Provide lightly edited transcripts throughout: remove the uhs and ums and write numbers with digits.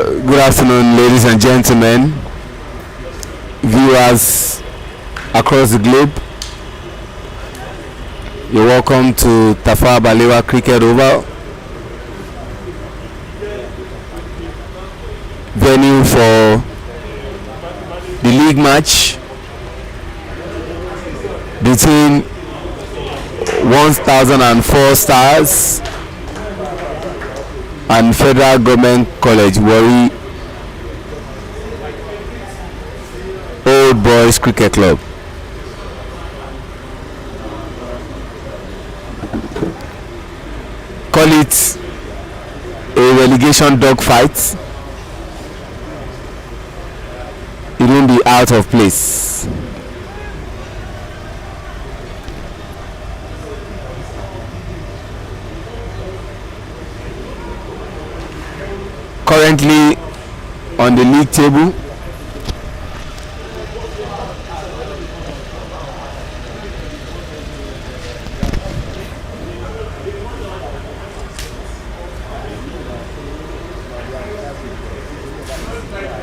Good afternoon, ladies and gentlemen, viewers across the globe. You're welcome to Tafawa Balewa Cricket Oval, venue for the league match between 1004 Stars and Federal Government College Warri Old Boys Cricket Club. Call it a relegation dogfight. It won't be out of place. Currently on the league table,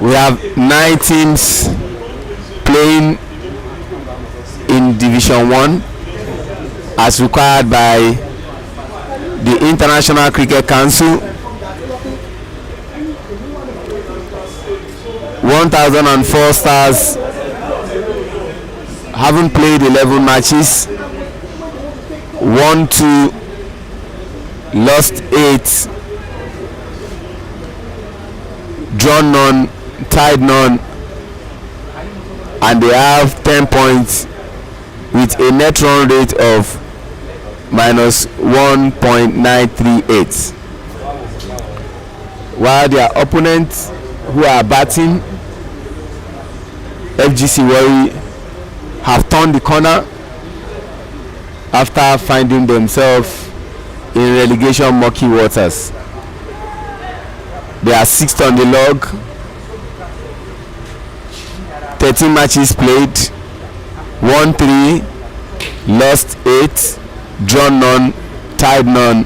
we have 9 teams playing in Division 1 as required by the International Cricket Council. 1004 Stars haven't played 11 matches, won 2, lost 8, drawn none, tied none, and they have 10 points with a net run rate of minus 1.938, while their opponents who are batting, FGC Warri, have turned the corner after finding themselves in relegation murky waters. They are 6th on the log, 13 matches played, won 3, lost 8, drawn none, tied none.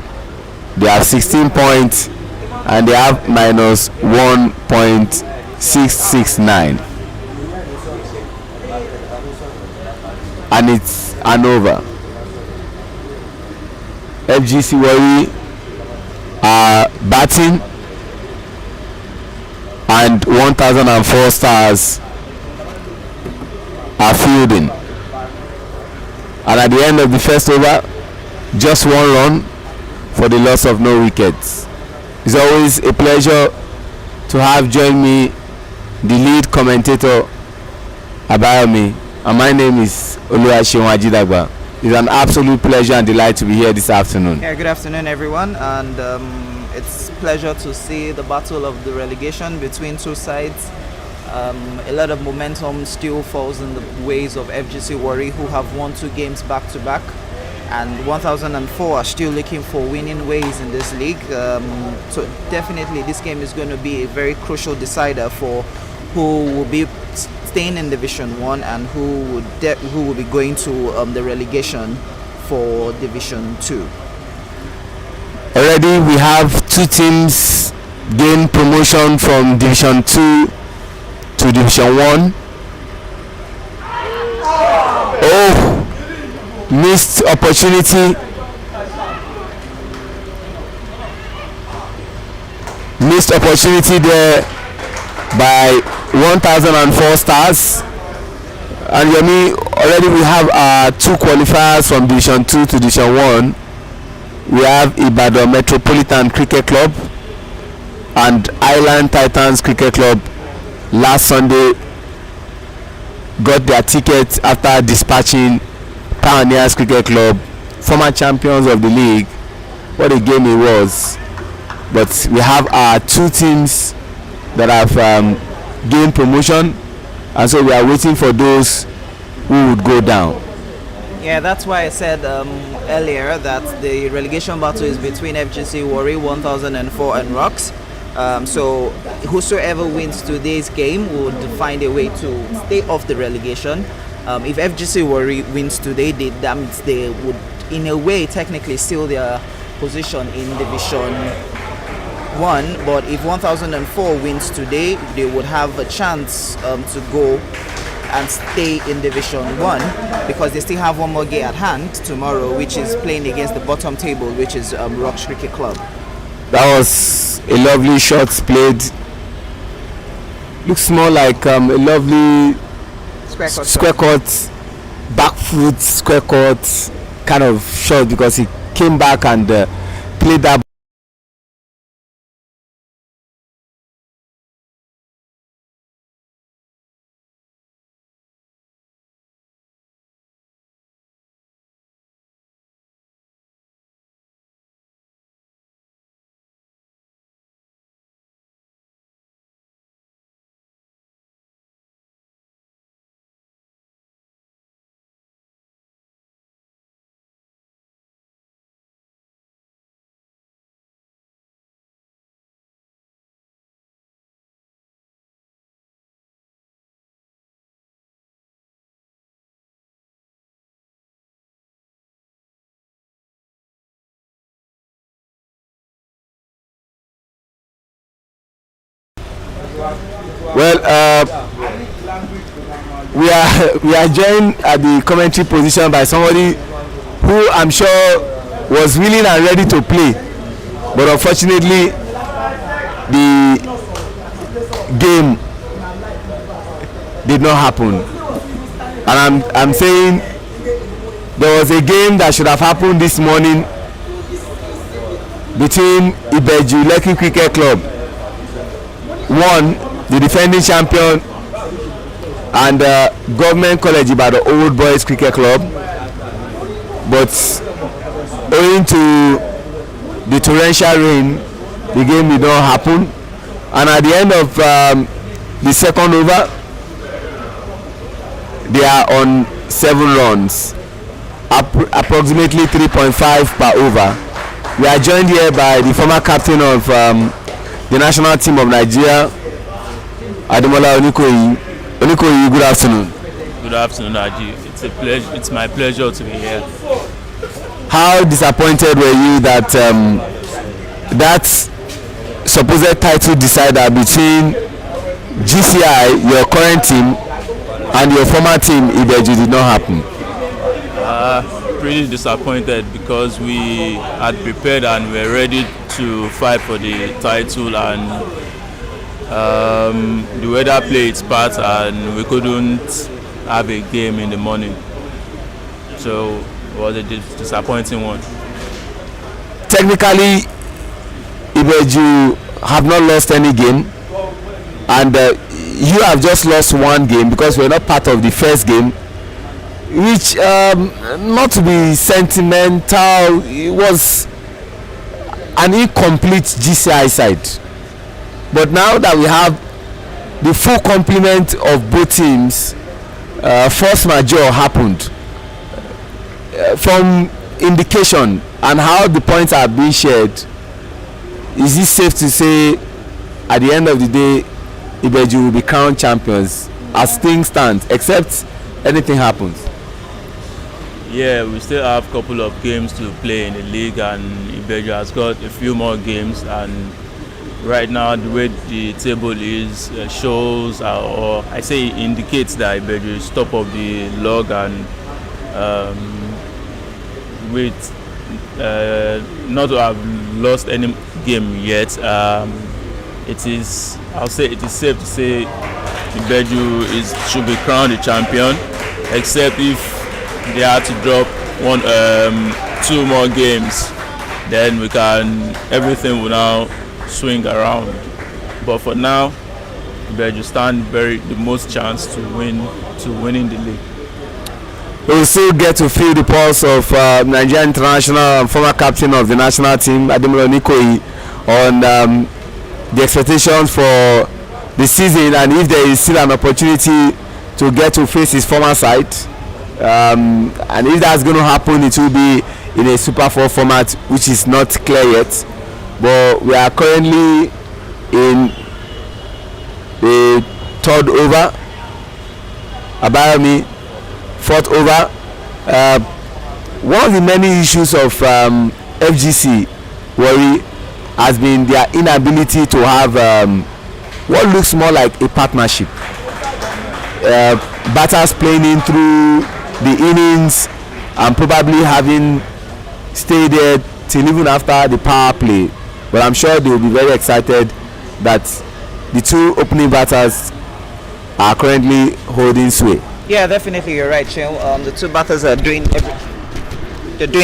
They have 16 points and they have minus 1.669, and it's an over. FGC Warri are batting and 1004 Stars are fielding, and at the end of the first over, just 1 run for the loss of no wickets. It's always a pleasure to have join me the lead commentator Abayomi, and my name is YISHAWU. It's an absolute pleasure and delight to be here this afternoon. Yeah, good afternoon everyone, and it's a pleasure to see the battle of the relegation between two sides. A lot of momentum still falls in the ways of FGC Warri, who have won 2 games back to back, and 1004 are still looking for winning ways in this league. So definitely this game is going to be a very crucial decider for who will be staying in Division 1 and who will be going to the relegation for Division 2. Already we have 2 teams gain promotion from Division 2 to Division 1. Oh, missed opportunity. Missed opportunity there by 1004 Stars. And Yomi, already we have 2 qualifiers from Division 2 to Division 1. We have Ibadan Metropolitan Cricket Club and Island Titans Cricket Club. Last Sunday got their tickets after dispatching Pioneers Cricket Club, former champions of the league. What a game it was. But we have 2 teams that have gained promotion, and so we are waiting for those who would go down. Yeah, that's why I said earlier that the relegation battle is between FGC Warri 1004 and Rocks. So whosoever wins today's game would find a way to stay off the relegation. If FGC Warri wins today, that means they would, in a way, technically seal their position in Division 1. But if 1004 wins today, they would have a chance to go and stay in Division 1 because they still have one more game at hand tomorrow, which is playing against the bottom table, which is Rocks Cricket Club. That was a lovely shot played. Looks more like a lovely square cut, back foot square cut kind of shot because he came back and played that. Well, we are joined at the commentary position by somebody who I'm sure was willing and ready to play, but unfortunately the game did not happen. And I'm saying there was a game that should have happened this morning between Ibeju Lekki Cricket Club, one, the defending champion, and Government College Ibadan Old Boys Cricket Club, but owing to the torrential rain, the game did not happen. And at the end of the second over, they are on 7 runs, approximately 3.5 per over. We are joined here by the former captain of the national team of Nigeria, Ademola Onikoyi. Onikoyi, good afternoon. Good afternoon, Aji. It's a pleasure. It's my pleasure to be here. How disappointed were you that that supposed title decider between GCI, your current team, and your former team, Ibeju, did not happen? Pretty disappointed because we had prepared and were ready to fight for the title, and the weather played its part and we couldn't have a game in the morning, so it was a disappointing one. Technically, Ibeju have not lost any game, and you have just lost one game because we are not part of the first game, which, not to be sentimental, it was an incomplete GCI side. But now that we have the full complement of both teams, force majeure happened. From indication and how the points are being shared, is it safe to say at the end of the day Ibeju will be crowned champions as things stand, except anything happens? Yeah, we still have a couple of games to play in the league, and Ibeju has got a few more games, and right now the way the table is shows, or I say indicates that Ibeju is top of the log, and with not to have lost any game yet, I'll say it is safe to say Ibeju should be crowned the champion, except if they had to drop 2 more games, then everything will now swing around. But for now, Ibeju stand the most chance to winning the league. We will still get to feel the pulse of Nigerian international and former captain of the national team, Ademola Onikoyi, on the expectations for the season, and if there is still an opportunity to get to face his former side. And if that's going to happen, it will be in a Super 4 format, which is not clear yet. But we are currently in the 3rd over. Abayomi, 4th over. One of the many issues of FGC, Warri, has been their inability to have what looks more like a partnership. Batters playing in through the innings and probably having stayed there till even after the power play. But I'm sure they will be very excited that the two opening batters are currently holding sway. Yeah, definitely, you're right, Shane. The two batters are doing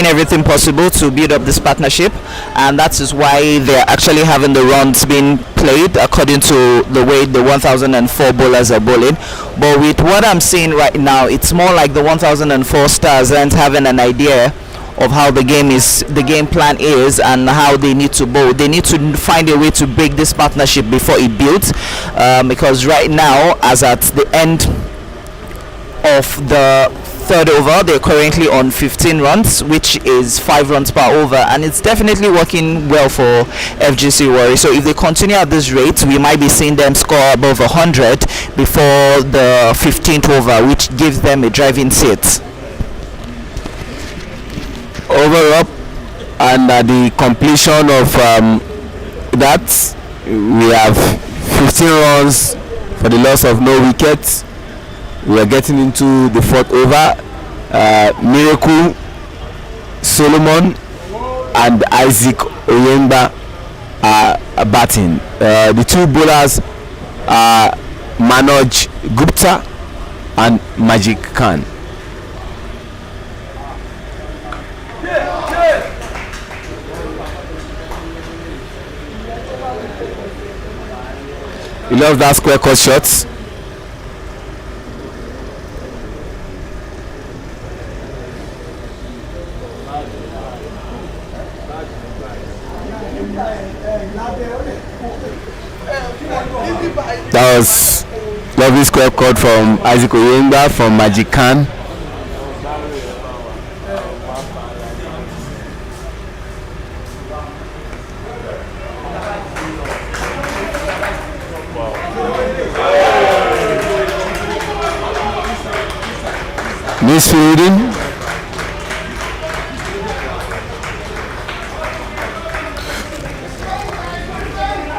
everything possible to build up this partnership, and that is why they're actually having the runs being played according to the way the 1004 bowlers are bowling. But with what I'm seeing right now, it's more like the 1004 stars aren't having an idea of how the game plan is and how they need to bowl. They need to find a way to break this partnership before it builds, because right now, as at the end of the third over, they're currently on 15 runs, which is 5 runs per over, and it's definitely working well for FGC Warri. So if they continue at this rate, we might be seeing them score above 100 before the 15th over, which gives them a driving seat. Over up, and at the completion of that, we have 15 runs for the loss of no wickets. We are getting into the fourth over. Miracle, Solomon, and Isaac Oyemba are batting. The two bowlers are Manoj Gupta and Majid Khan. He loves that square cut shots. That was lovely square cut from Isaac Oyemba from Majid Khan. Misfielding.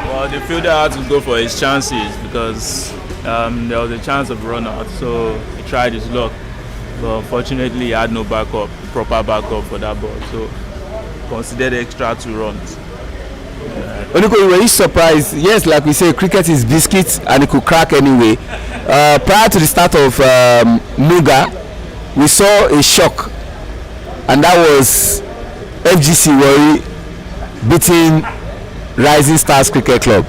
Well, the fielder had to go for his chances because there was a chance of run out, so he tried his luck. But unfortunately, he had no proper backup for that ball, so considered extra 2 runs. Oniko, were you surprised? Yes, like we say, cricket is biscuit and it could crack anyway. Prior to the start of Muga, we saw a shock, and that was FGC Warri beating Rising Stars Cricket Club.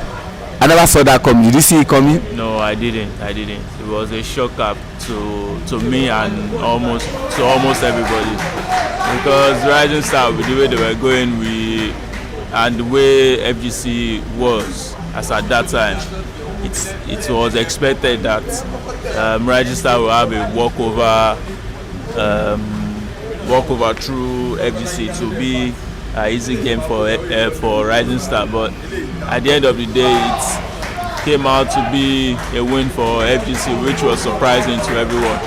I never saw that coming. Did you see it coming? No, I didn't. It was a shock up to me and almost everybody, because Rising Stars, with the way they were going, and the way FGC was as at that time, it was expected that Rising Stars will have a walkover through FGC to be an easy game for Rising Star, but at the end of the day, it came out to be a win for FGC, which was surprising to everyone.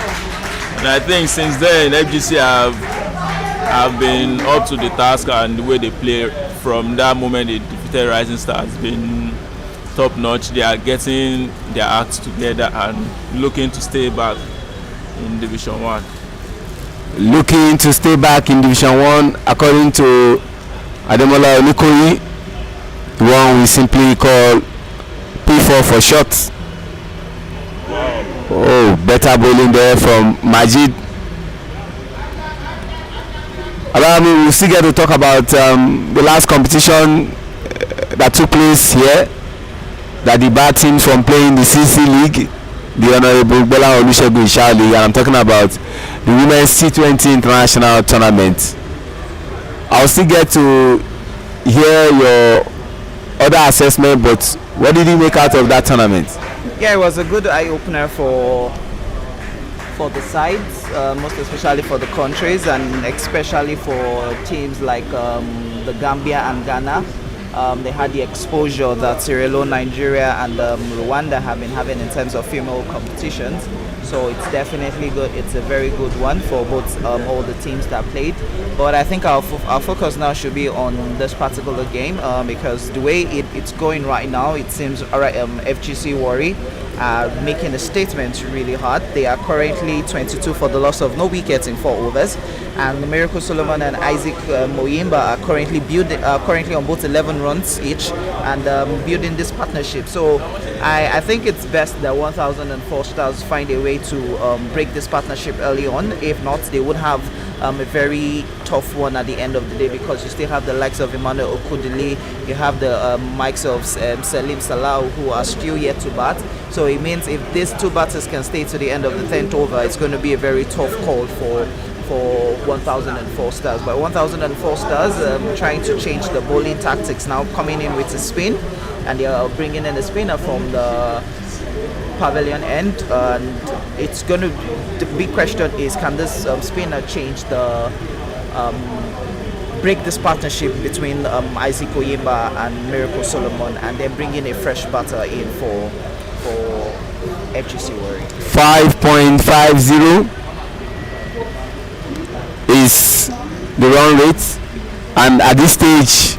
And I think since then, FGC have been up to the task, and the way they play from that moment they defeated Rising Star has been top notch. They are getting their acts together and looking to stay back in Division 1. Looking to stay back in Division 1, according to Ademola Onikoyi, the one we simply call P4 for short. Wow. Oh, better bowling there from Majid. Allow me, we'll still get to talk about the last competition that took place here, that the bad teams from playing the CC League, the Honorable Bola Olusegun YISHAWU League, and I'm talking about the Women's T20 International Tournament. I'll still get to hear your other assessment, but what did you make out of that tournament? Yeah, it was a good eye-opener for the sides, most especially for the countries, and especially for teams like the Gambia and Ghana. They had the exposure that Sierra Leone, Nigeria, and Rwanda have been having in terms of female competitions. So it's definitely good. It's a very good one for both all the teams that played. But I think our focus now should be on this particular game because the way it's going right now, it seems alright. FGC Warri are making a statement really hard. They are currently 22 for the loss of no wickets in 4 overs, and Miracle Solomon and Isaac Moyimba are currently on both 11 runs each and building this partnership. So I think it's best that 1004 Stars find a way to break this partnership early on. If not, they would have a very tough one at the end of the day, because you still have the likes of Emmanuel Okudili, you have the likes of Salim Salah, who are still yet to bat. So it means if these 2 batters can stay to the end of the 10th over, it's going to be a very tough call for 1004 Stars. But 1004 Stars trying to change the bowling tactics now, coming in with a spin, and they are bringing in a spinner from the pavilion end, and it's going to, the big question is, can this spinner change the break this partnership between Isaac Oyimba and Miracle Solomon, and then bring in a fresh batter in for FGC Warri. 5.50 is the run rate, and at this stage,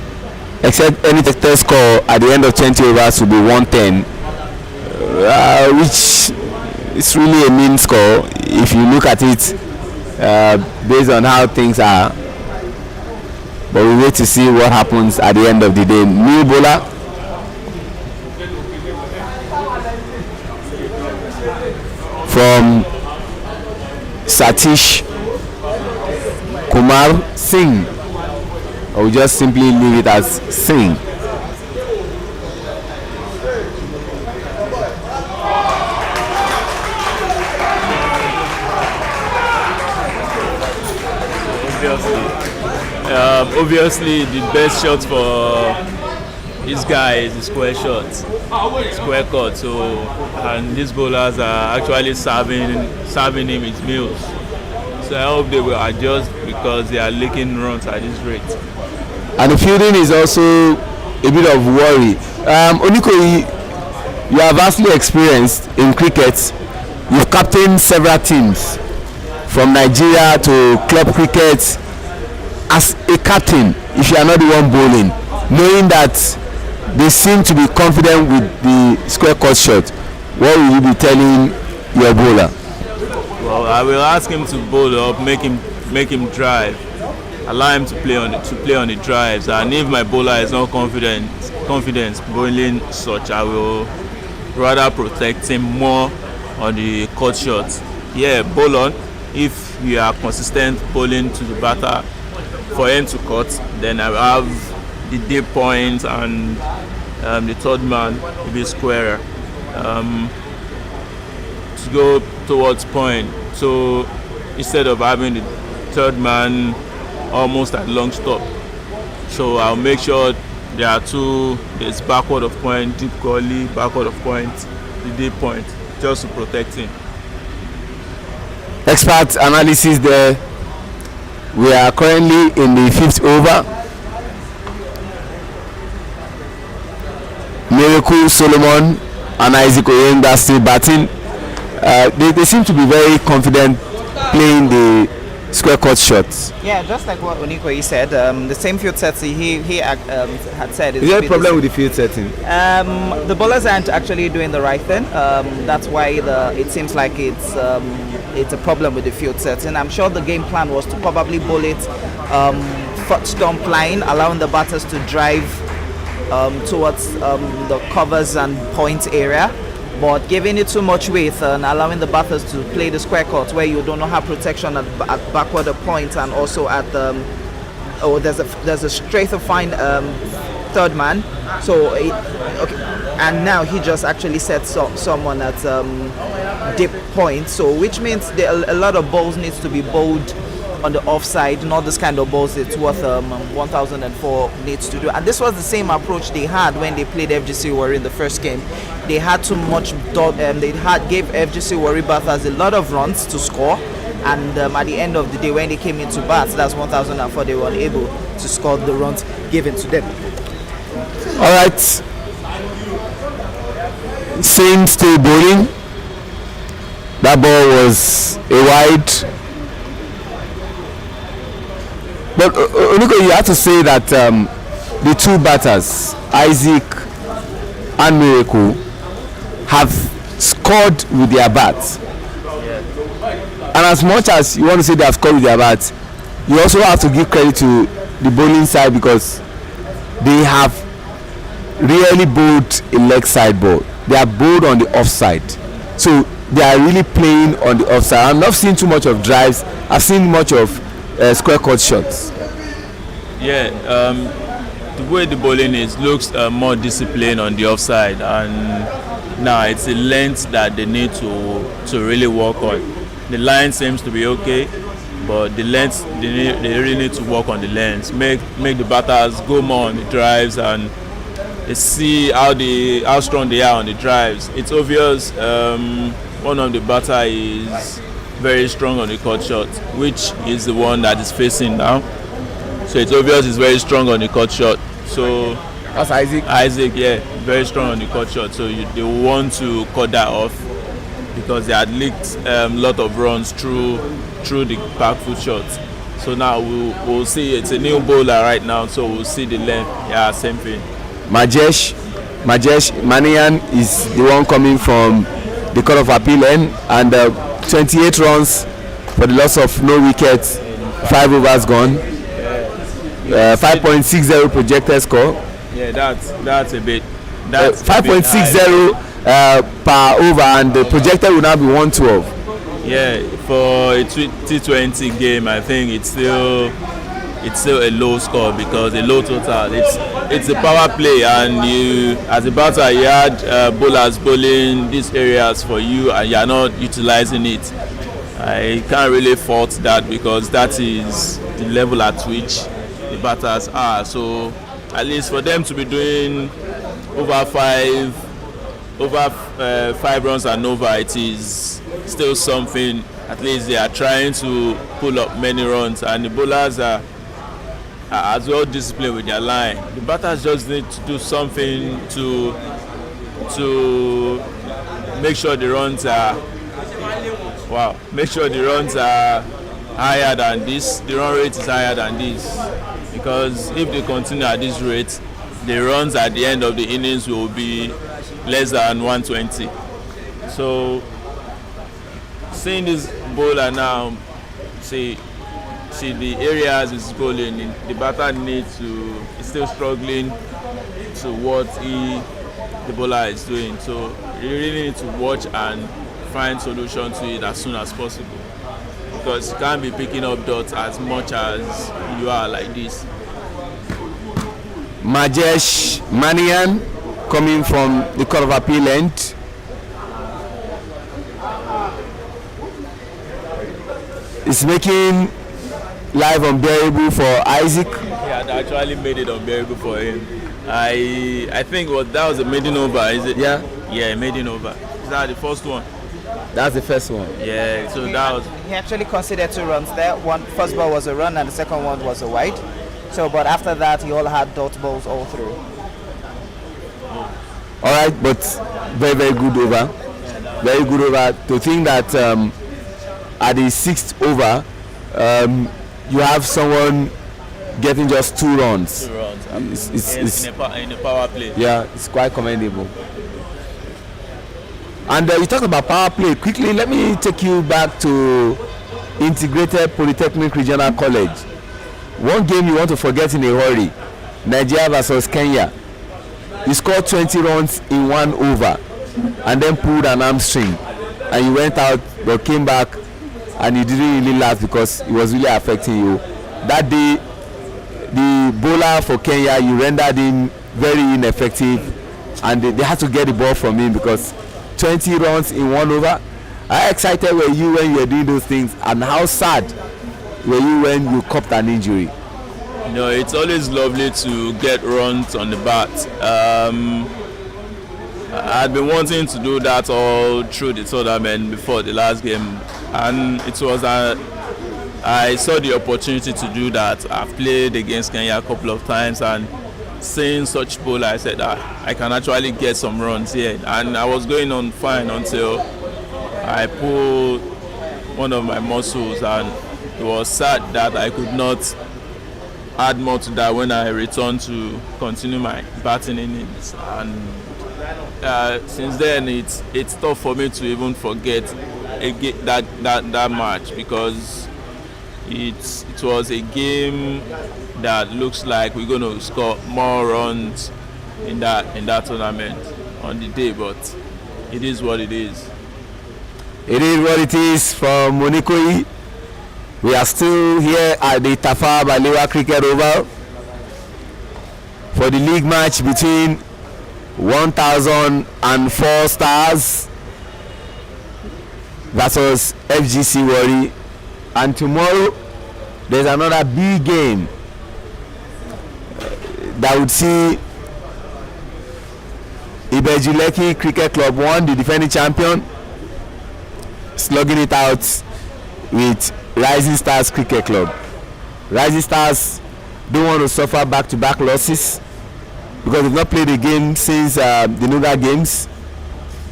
except any test score at the end of 20 overs will be 110, which is really a mean score if you look at it based on how things are. But we wait to see what happens at the end of the day. New bowler from Satish Kumar Singh. I will just simply leave it as Singh. Obviously, the best shot for this guy is the square shot, square cut. So, and these bowlers are actually serving him his meals. So I hope they will adjust, because they are leaking runs at this rate. And the fielding is also a bit of worry. Onikoyi, you are vastly experienced in cricket. You've captained several teams from Nigeria to club cricket. As a captain, if you are not the one bowling, knowing that they seem to be confident with the square cut shot, what will you be telling your bowler? Well, I will ask him to bowl up, make him drive, allow him to play on the drives. And if my bowler is not confident bowling such, I will rather protect him more on the cut shots. Yeah, bowl on. If you are consistent bowling to the batter for him to cut, then I will have the deep point, and the third man will be squarer to go towards point. So instead of having the third man almost at long stop, so I'll make sure there's backward of point, deep gully, backward of point, the deep point, just to protect him. Expert analysis there. We are currently in the 5th over. Miracle Solomon and Isaac Oyimba still batting. They seem to be very confident playing the square cut shots. Yeah, just like what Onikoyi said, the same field setting he had said. Is there a problem with the field setting? The bowlers aren't actually doing the right thing. That's why it seems like it's a problem with the field setting. I'm sure the game plan was to probably bowl it foot stump line, allowing the batters to drive towards the covers and point area, but giving it too much weight and allowing the batters to play the square cut, where you don't have protection at backward point, and also at there's a straight of fine third man. So and now he just actually set someone at deep point, so which means a lot of balls needs to be bowled on the offside. Not this kind of balls it's worth 1004 needs to do. And this was the same approach they had when they played FGC Warri in the first game. They had too much gave FGC Warri batters a lot of runs to score, and at the end of the day, when they came into bats, that's 1004, they were unable to score the runs given to them. All right, Saint still bowling. That ball was a wide. But Oniko, you have to say that the two batters, Isaac and Miracle, have scored with their bats. And as much as you want to say they have scored with their bats, you also have to give credit to the bowling side because they have really bowled a leg side ball. They are bowled on the offside. So they are really playing on the offside. I'm not seeing too much of drives. I've seen much of square cut shots. Yeah, the way the bowling is looks more disciplined on the offside, and now it's a length that they need to really work on. The line seems to be okay, but the length they really need to work on the length. Make the batters go more on the drives and see how strong they are on the drives. It's obvious one of the batter is very strong on the cut shot, which is the one that is facing now. So it's obvious he's very strong on the cut shot. So that's Isaac. Isaac, yeah, very strong on the cut shot. So they want to cut that off because they had leaked a lot of runs through the back foot shots. So now we'll see. It's a new bowler right now, so we'll see the length. Yeah, same thing. Majesh Manian is the one coming from the Court of Appeal end, and 28 runs for the loss of no wickets, 5 overs gone, 5.60 projected score. Yeah, that's a bit. That's 5.60 per over, and the projected will now be 112. Yeah, for a T20 game, I think it's still a low score because a low total. It's a power play, and you as a batter you had bowlers bowling these areas for you, and you are not utilizing it. I can't really fault that because that is the level at which the batters are. So at least for them to be doing over five runs and over, it is still something. At least they are trying to pull up many runs, and the bowlers are as well disciplined with their line. The batters just need to do something to make sure the runs are higher than this. The run rate is higher than this, because if they continue at this rate, the runs at the end of the innings will be less than 120. So seeing this bowler now, see the areas is bowling, the batter needs to, is still struggling to what the bowler is doing. So you really need to watch and find solution to it as soon as possible, because you can't be picking up dots as much as you are like this. Majesh Manian coming from the Court of Appeal end. It's making life unbearable for Isaac. Yeah, they actually made it unbearable for him. I think that was a maiden over, is it? Yeah. Yeah, maiden over. Is that the first one? That's the first one. Yeah, so that was. He actually considered 2 runs there. First ball was a run, and the second one was a wide. So, but after that, he all had dot balls all through. All right, but very, very good over. Very good over. To think that at the 6th over, you have someone getting just 2 runs. 2 runs. It's in a power play. Yeah, it's quite commendable. And you talked about power play. Quickly, let me take you back to Integrated Polytechnic Regional College. One game you want to forget in a hurry: Nigeria versus Kenya. You scored 20 runs in 1 over and then pulled an hamstring, and you went out but came back, and you didn't really last because it was really affecting you. That day, the bowler for Kenya, you rendered him very ineffective, and they had to get the ball from him because 20 runs in 1 over. How excited were you when you were doing those things, and how sad were you when you copped an injury? You know, it's always lovely to get runs on the bat. I'd been wanting to do that all through the tournament before the last game, and it was I saw the opportunity to do that. I've played against Kenya a couple of times, and seeing such bowler, I said I can actually get some runs here, and I was going on fine until I pulled one of my muscles, and it was sad that I could not add more to that when I returned to continue my batting innings. And since then, it's tough for me to even forget that match, because it was a game that looks like we're going to score more runs in that tournament on the day, but it is what it is. It is what it is from Monikoyi. We are still here at the Tafawa Balewa Cricket Oval for the league match between 1004 Stars versus FGC Warri, and tomorrow there's another big game that would see Ibejuleki Cricket Club 1, the defending champion, slugging it out with Rising Stars Cricket Club. Rising Stars don't want to suffer back-to-back losses because they've not played a game since the Nuga games,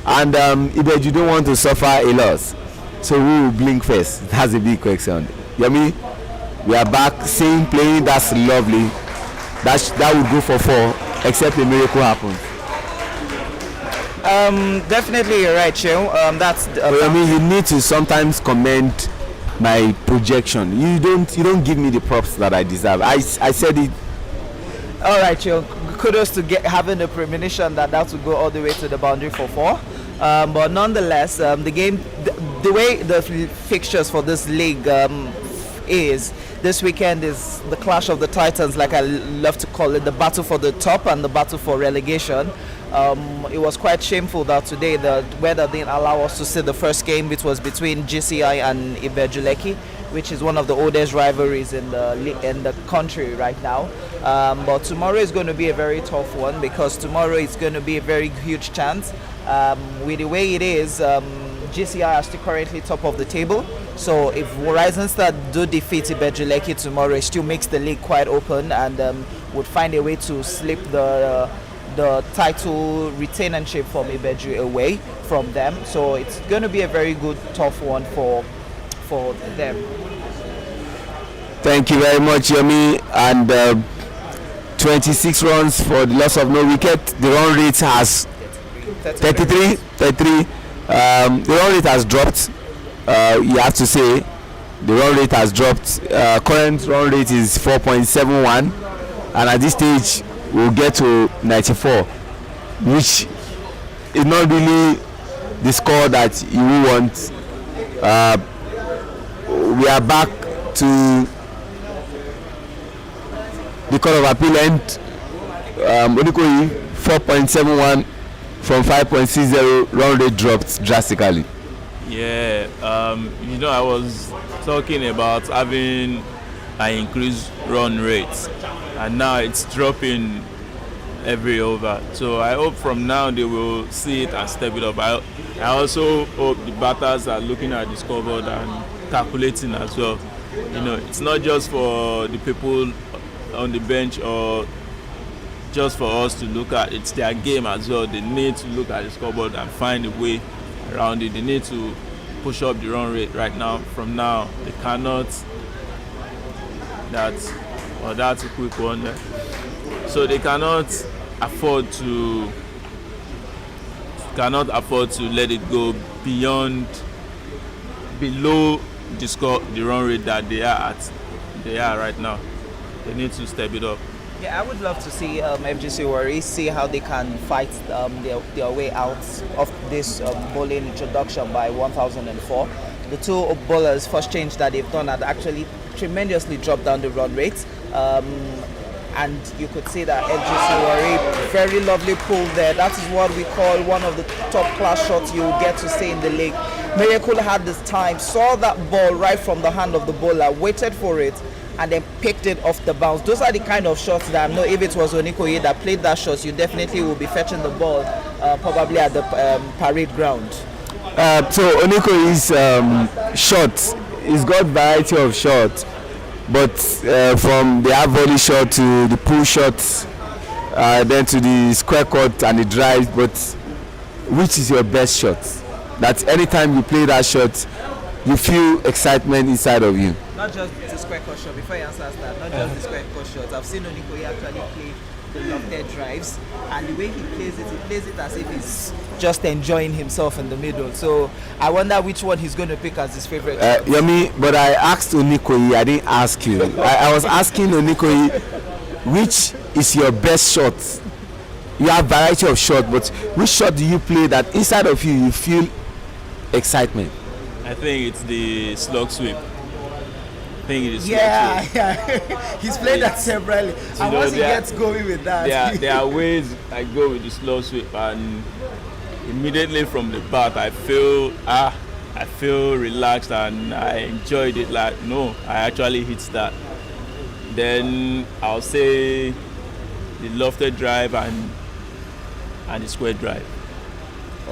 and Ibeju don't want to suffer a loss. So who will blink first? That's a big question. Yemi, we are back seeing playing. That's lovely. That would go for 4, except a miracle happens. Definitely you're right, Sheo. That's you need to sometimes comment my projection. You don't give me the props that I deserve. I said it. All right, Sheo. Kudos to having the premonition that would go all the way to the boundary for 4. But nonetheless, the game, the way the fixtures for this league is, this weekend is the clash of the titans, like I love to call it, the battle for the top and the battle for relegation. It was quite shameful that today the weather didn't allow us to see the first game, which was between GCI and Ibejuleki, which is one of the oldest rivalries in the country right now. But tomorrow is going to be a very tough one, because tomorrow is going to be a very huge chance. With the way it is, GCI are still currently top of the table. So if Rising Stars do defeat Ibejuleki tomorrow, it still makes the league quite open, and would find a way to slip the title retainership from Ibeju away from them. So it's going to be a very good, tough one for them. Thank you very much, Yomi. And 26 runs for the loss of no wicket. The run rate has 33. The run rate has dropped. You have to say the run rate has dropped. Current run rate is 4.71, and at this stage we'll get to 94, which is not really the score that you want. We are back to the Court of Appeal end. Onikoyi 4.71 from 5.60. Run rate dropped drastically. Yeah, I was talking about having an increased run rate, and now it's dropping every over. So I hope from now they will see it and step it up. I also hope the batters are looking at the scoreboard and calculating as well. It's not just for the people on the bench or just for us to look at. It's their game as well. They need to look at the scoreboard and find a way around it. They need to push up the run rate right now. From now, they cannot. That's a quick one there. So they cannot afford to let it go below the run rate that they are right now. They need to step it up. Yeah, I would love to see FGC Warri see how they can fight their way out of this bowling introduction by 1004. The two bowlers first change that they've done had actually tremendously dropped down the run rate, and you could see that FGC Warri, very lovely pull there. That is what we call one of the top class shots you will get to see in the league. Miracle had this time, saw that ball right from the hand of the bowler, waited for it, and then picked it off the bounce. Those are the kind of shots that I know if it was Onikoyi that played that shot, you definitely will be fetching the ball probably at the parade ground. So Onikoyi's shot, he's got variety of shots, but from the half volley shot to the pull shot, then to the square cut and the drive. But which is your best shot? that anytime you play that shot, you feel excitement inside of you? Not just the square cut shot. Before he answers that, not just the square cut shots. I've seen Onikoyi actually play the lofted drives, and the way he plays it as if he's just enjoying himself in the middle. So I wonder which one he's going to pick as his favorite. Yomi, but I asked Onikoyi, I didn't ask you. I was asking Onikoyi, which is your best shot? You have variety of shot, but which shot do you play that inside of you feel excitement? I think it's the slug sweep. Yeah. He's played that severally. And once he gets going with that, there are ways I go with the slow sweep, and immediately from the bat I feel relaxed and I enjoyed it. Like, no, I actually hit that. Then I'll say the lofted drive and the square drive.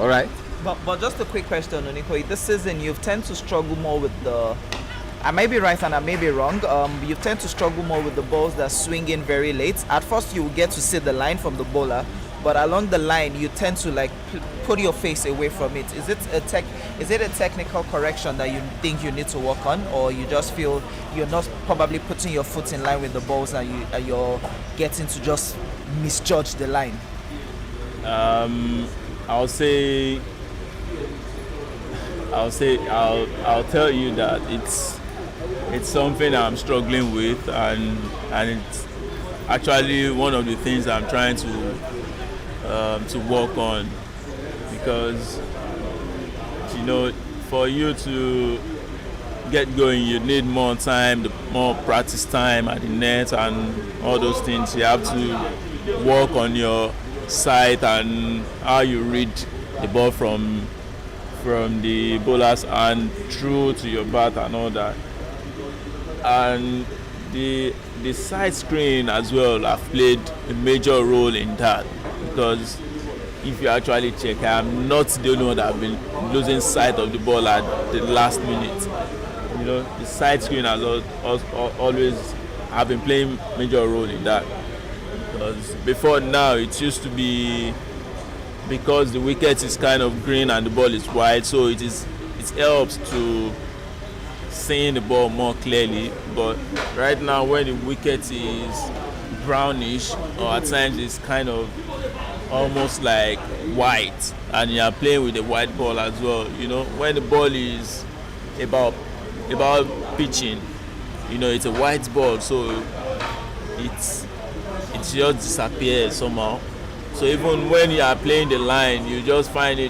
All right. But just a quick question, Onikoyi. This season you've tend to struggle more with the. I may be right and I may be wrong. You tend to struggle more with the balls that swing in very late. At first, you get to see the line from the bowler, but along the line, you tend to like put your face away from it. Is it a technical correction that you think you need to work on, or you just feel you're not probably putting your foot in line with the balls and you're getting to just misjudge the line? I'll tell you that it's something I'm struggling with, and it's actually one of the things I'm trying to work on, because for you to get going you need more time, more practice time at the net and all those things. You have to work on your sight and how you read the ball from the bowler's hand through to your bat and all that. And the side screen as well have played a major role in that, because if you actually check, I'm not the only one that have been losing sight of the ball at the last minute. The side screen has always have been playing major role in that, because before now it used to be because the wicket is kind of green and the ball is white, so it helps to seeing the ball more clearly. But right now when the wicket is brownish, or at times it's kind of almost like white, and you are playing with the white ball as well, when the ball is about pitching, it's a white ball, so it's just disappears somehow. So even when you are playing the line, you just find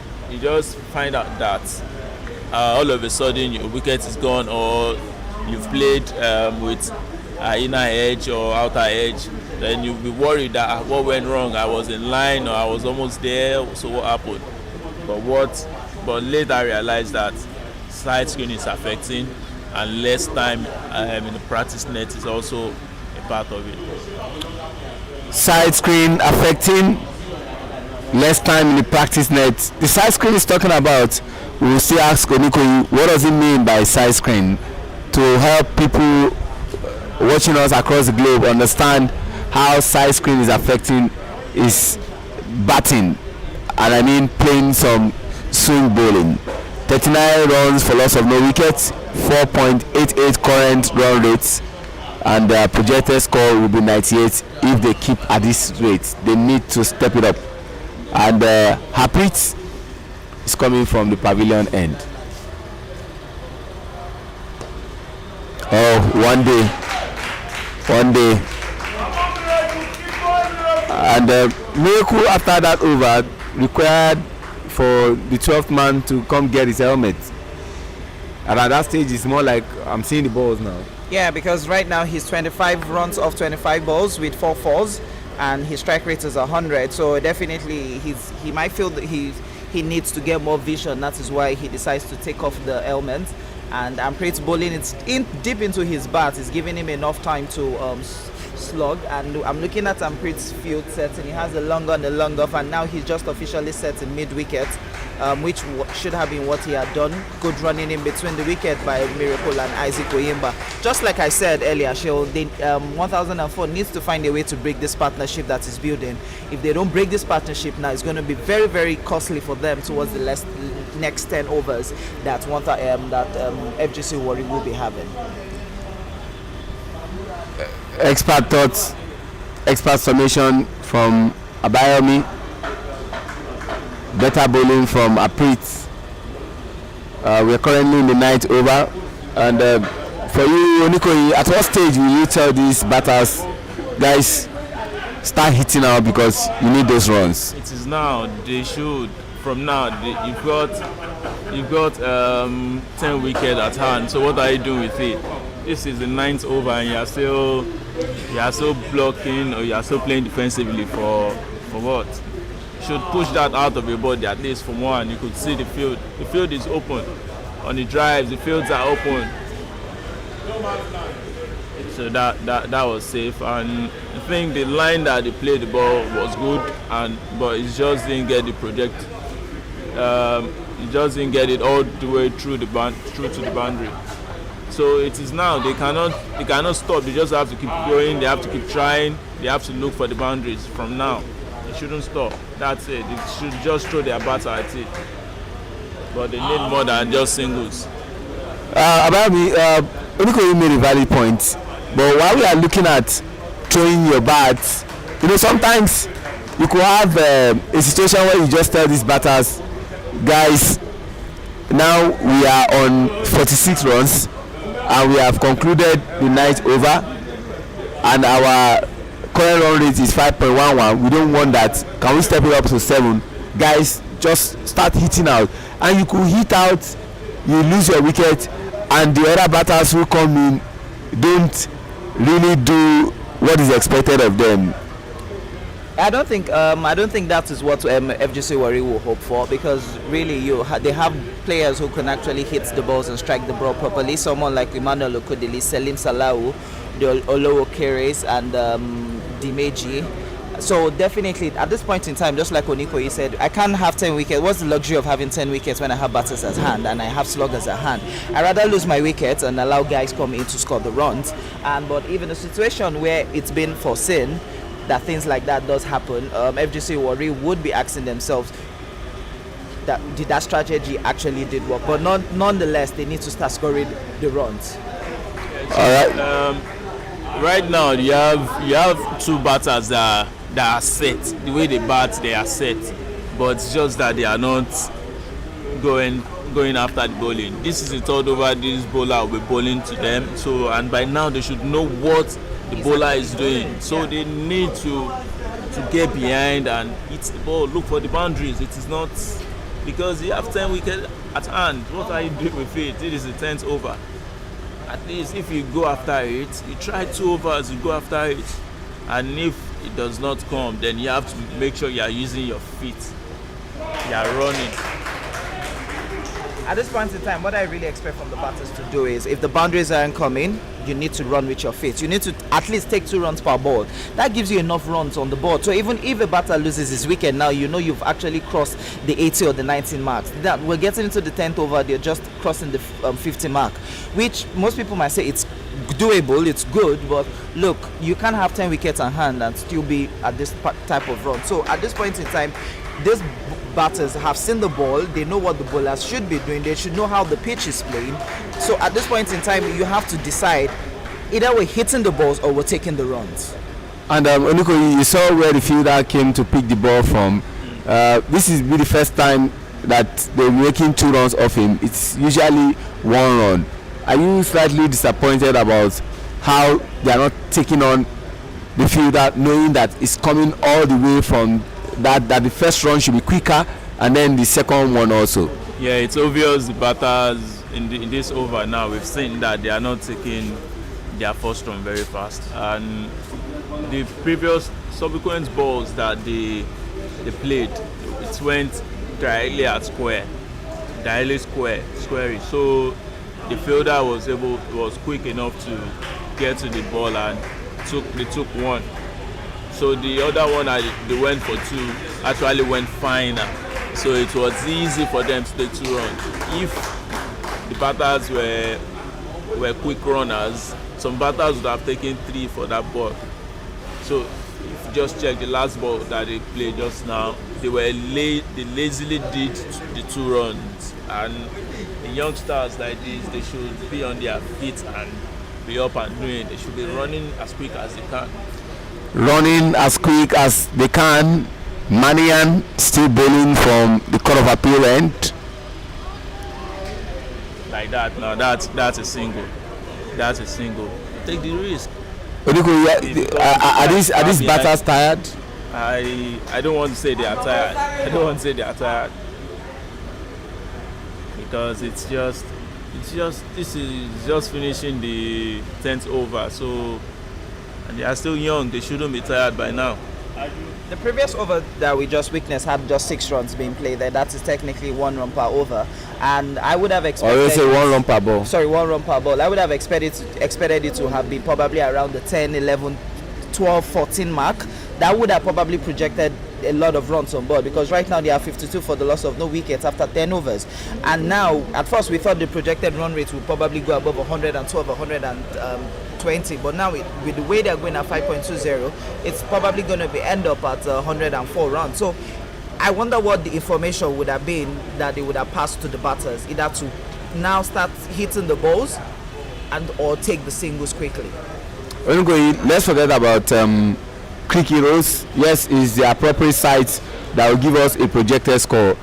out that all of a sudden your wicket is gone, or you've played with inner edge or outer edge. Then you'll be worried that what went wrong. I was in line, or I was almost there, so what happened? But later I realized that side screen is affecting, and less time in the practice net is also a part of it. Side screen affecting, less time in the practice net. The side screen is talking about, we will still ask Onikoyi, what does it mean by side screen, to help people watching us across the globe understand how side screen is affecting is batting, and I mean playing some swing bowling. 39 runs for loss of no wickets, 4.88 current run rates, and their projected score will be 98 if they keep at this rate. They need to step it up. And Harpreet is coming from the pavilion end. Oh, one day. And miracle after that over required for the 12th man to come get his helmet. And at that stage, it's more like I'm seeing the balls now. Yeah, because right now he's 25 runs off 25 balls with 4 fours, and his strike rate is 100. So definitely he might feel that he needs to get more vision. That is why he decides to take off the helmet. And Harpreet's bowling it's deep into his bat is giving him enough time to slug. And I'm looking at Harpreet's field set, and he has a long on, a long off, and now he's just officially set in mid wicket, which should have been what he had done. Good running in between the wicket by Miracle and Isaac Oyemba. Just like I said earlier, 1004 needs to find a way to break this partnership that is building. If they don't break this partnership now, it's going to be very, very costly for them towards the next 10 overs that FGC Warri will be having? Expert thoughts, expert summation from Abayomi, better bowling from Aprit. We are currently in the 9th over, and for you, Onikoyi, at what stage will you tell these batters, guys, start hitting out because you need those runs? It is now. They should. From now, you've got 10 wickets at hand. So what are you doing with it? This is the 9th over, and you are still blocking, or you are still playing defensively for what? You should push that out of your body at least from one. You could see the field. The field is open. On the drives, the fields are open. So that was safe, and I think the line that they played the ball was good, but it just didn't get the project. It just didn't get it all the way through to the boundary. So it is now. They cannot stop. They just have to keep going. They have to keep trying. They have to look for the boundaries from now. They shouldn't stop. That's it. They should just throw their batter at it. But they need more than just singles. About me, Onikoyi made a valid point. But while we are looking at throwing your bats, sometimes you could have a situation where you just tell these batters, guys, now we are on 46 runs and we have concluded the 9th over, and our current run rate is 5.11. We don't want that. Can we step it up to 7? Guys, just start hitting out, and you could hit out, you lose your wicket, and the other batters who come in don't really do what is expected of them. I don't think that is what FGC Warri will hope for, because really they have players who can actually hit the balls and strike the ball properly. Someone like Emmanuel Okodili, Selim Salahu, the Olowo Keres, and Dimeji. So definitely at this point in time, just like Onikoyi said, I can't have 10 wickets. What's the luxury of having 10 wickets when I have batters at hand and I have sluggers at hand? I'd rather lose my wickets and allow guys come in to score the runs. But even a situation where it's been foreseen that things like that does happen, FGC Warri would be asking themselves, did that strategy actually did work? But nonetheless, they need to start scoring the runs. All right. Right now, you have two batters that are set. The way they bat, they are set. But it's just that they are not going after the bowling. This is the 3rd over. This bowler will be bowling to them. So, and by now they should know what the bowler is doing. So they need to get behind and hit the ball. Look for the boundaries. It is not because you have 10 wickets at hand. What are you doing with it? It is the 10th over. At least if you go after it, you try 2 overs, you go after it, and if it does not come, then you have to make sure you are using your feet, you are running. At this point in time, what I really expect from the batters to do is, if the boundaries aren't coming, you need to run with your feet. You need to at least take 2 runs per ball. That gives you enough runs on the board. So even if a batter loses his wicket now, you've actually crossed the 80 or the 90 marks. That we're getting into the 10th over, they're just crossing the 50 mark, which most people might say it's doable, it's good, but look, you can't have 10 wickets at hand and still be at this type of run. So at this point in time, these batters have seen the ball, they know what the bowlers should be doing, they should know how the pitch is playing. So at this point in time, you have to decide, either we're hitting the balls or we're taking the runs. And Onikoyi, you saw where the fielder came to pick the ball from. This is the first time that they're making 2 runs off him. It's usually 1 run. Are you slightly disappointed about how they are not taking on the fielder, knowing that it's coming all the way from that the first run should be quicker, and then the second one also? Yeah, it's obvious the batters in this over now, we've seen that they are not taking their first run very fast, and the previous subsequent balls that they played, it went directly at square, square. So the fielder was quick enough to get to the ball, and they took 1. So the other one that they went for 2 actually went fine. So it was easy for them to take 2 runs. If the batters were quick runners, some batters would have taken 3 for that ball. So if you just check the last ball that they played just now, they lazily did the 2 runs, and the youngsters like this, they should be on their feet and be up and doing. They should be running as quick as they can. Running as quick as they can. Manian still bowling from the Court of Appeal end. Like that, now that's a single. That's a single. Take the risk. Are these batters tired? I don't want to say they are tired. I don't want to say they are tired, because it's just this is just finishing the 10th over, so, and they are still young. They shouldn't be tired by now. The previous over that we just witnessed had just 6 runs being played there. That is technically 1 run per over, and I would have expected. Or you say 1 run per ball? Sorry, 1 run per ball. I would have expected it to have been probably around the 10, 11, 12, 14 mark. That would have probably projected a lot of runs on board, because right now they are 52 for the loss of no wickets after 10 overs. And now, at first we thought the projected run rate would probably go above 112, 120, but now with the way they're going at 5.20, it's probably going to end up at 104 runs. So I wonder what the information would have been that they would have passed to the batters, either to now start hitting the balls and or take the singles quickly. Let's forget about Creek Heroes. Yes, is the appropriate site that will give us a projected score.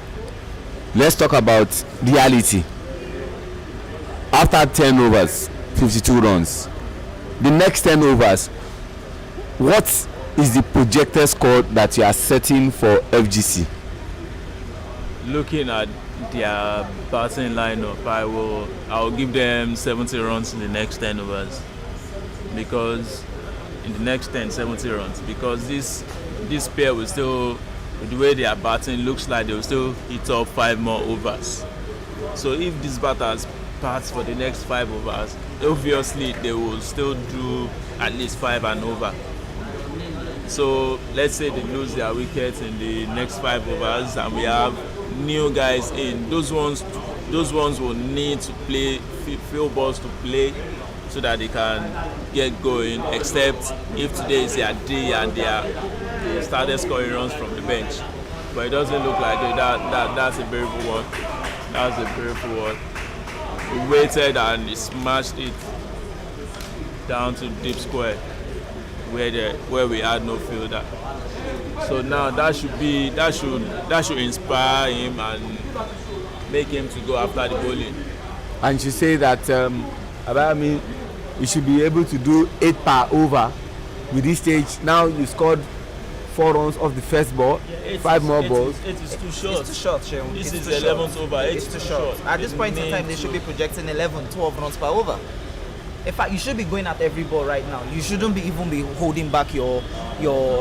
Let's talk about reality. After 10 overs, 52 runs. The next 10 overs, what is the projected score that you are setting for FGC? Looking at their batting lineup, I will give them 70 runs in the next 10 overs, because in the next 70 runs, because this pair will still, with the way they are batting, looks like they will still hit up 5 more overs. So if these batters bat for the next 5 overs, obviously they will still do at least 5 and over. So let's say they lose their wickets in the next 5 overs, and we have new guys in. Those ones will need to play few balls to play, so that they can get going, except if today is their day and they started scoring runs from the bench. But it doesn't look like it. That's a beautiful one. That's a beautiful one. We waited and he smashed it down to deep square where we had no fielder. So now that should inspire him and make him to go after the bowling. And you say that you should be able to do 8 per over with this stage. Now you scored 4 runs off the first ball, 5 more balls. It is too short. It's too short, Shehu. This is the 11th over. It's too short. At this point in time, they should be projecting 11, 12 runs per over. In fact, you should be going at every ball right now. You shouldn't be holding back your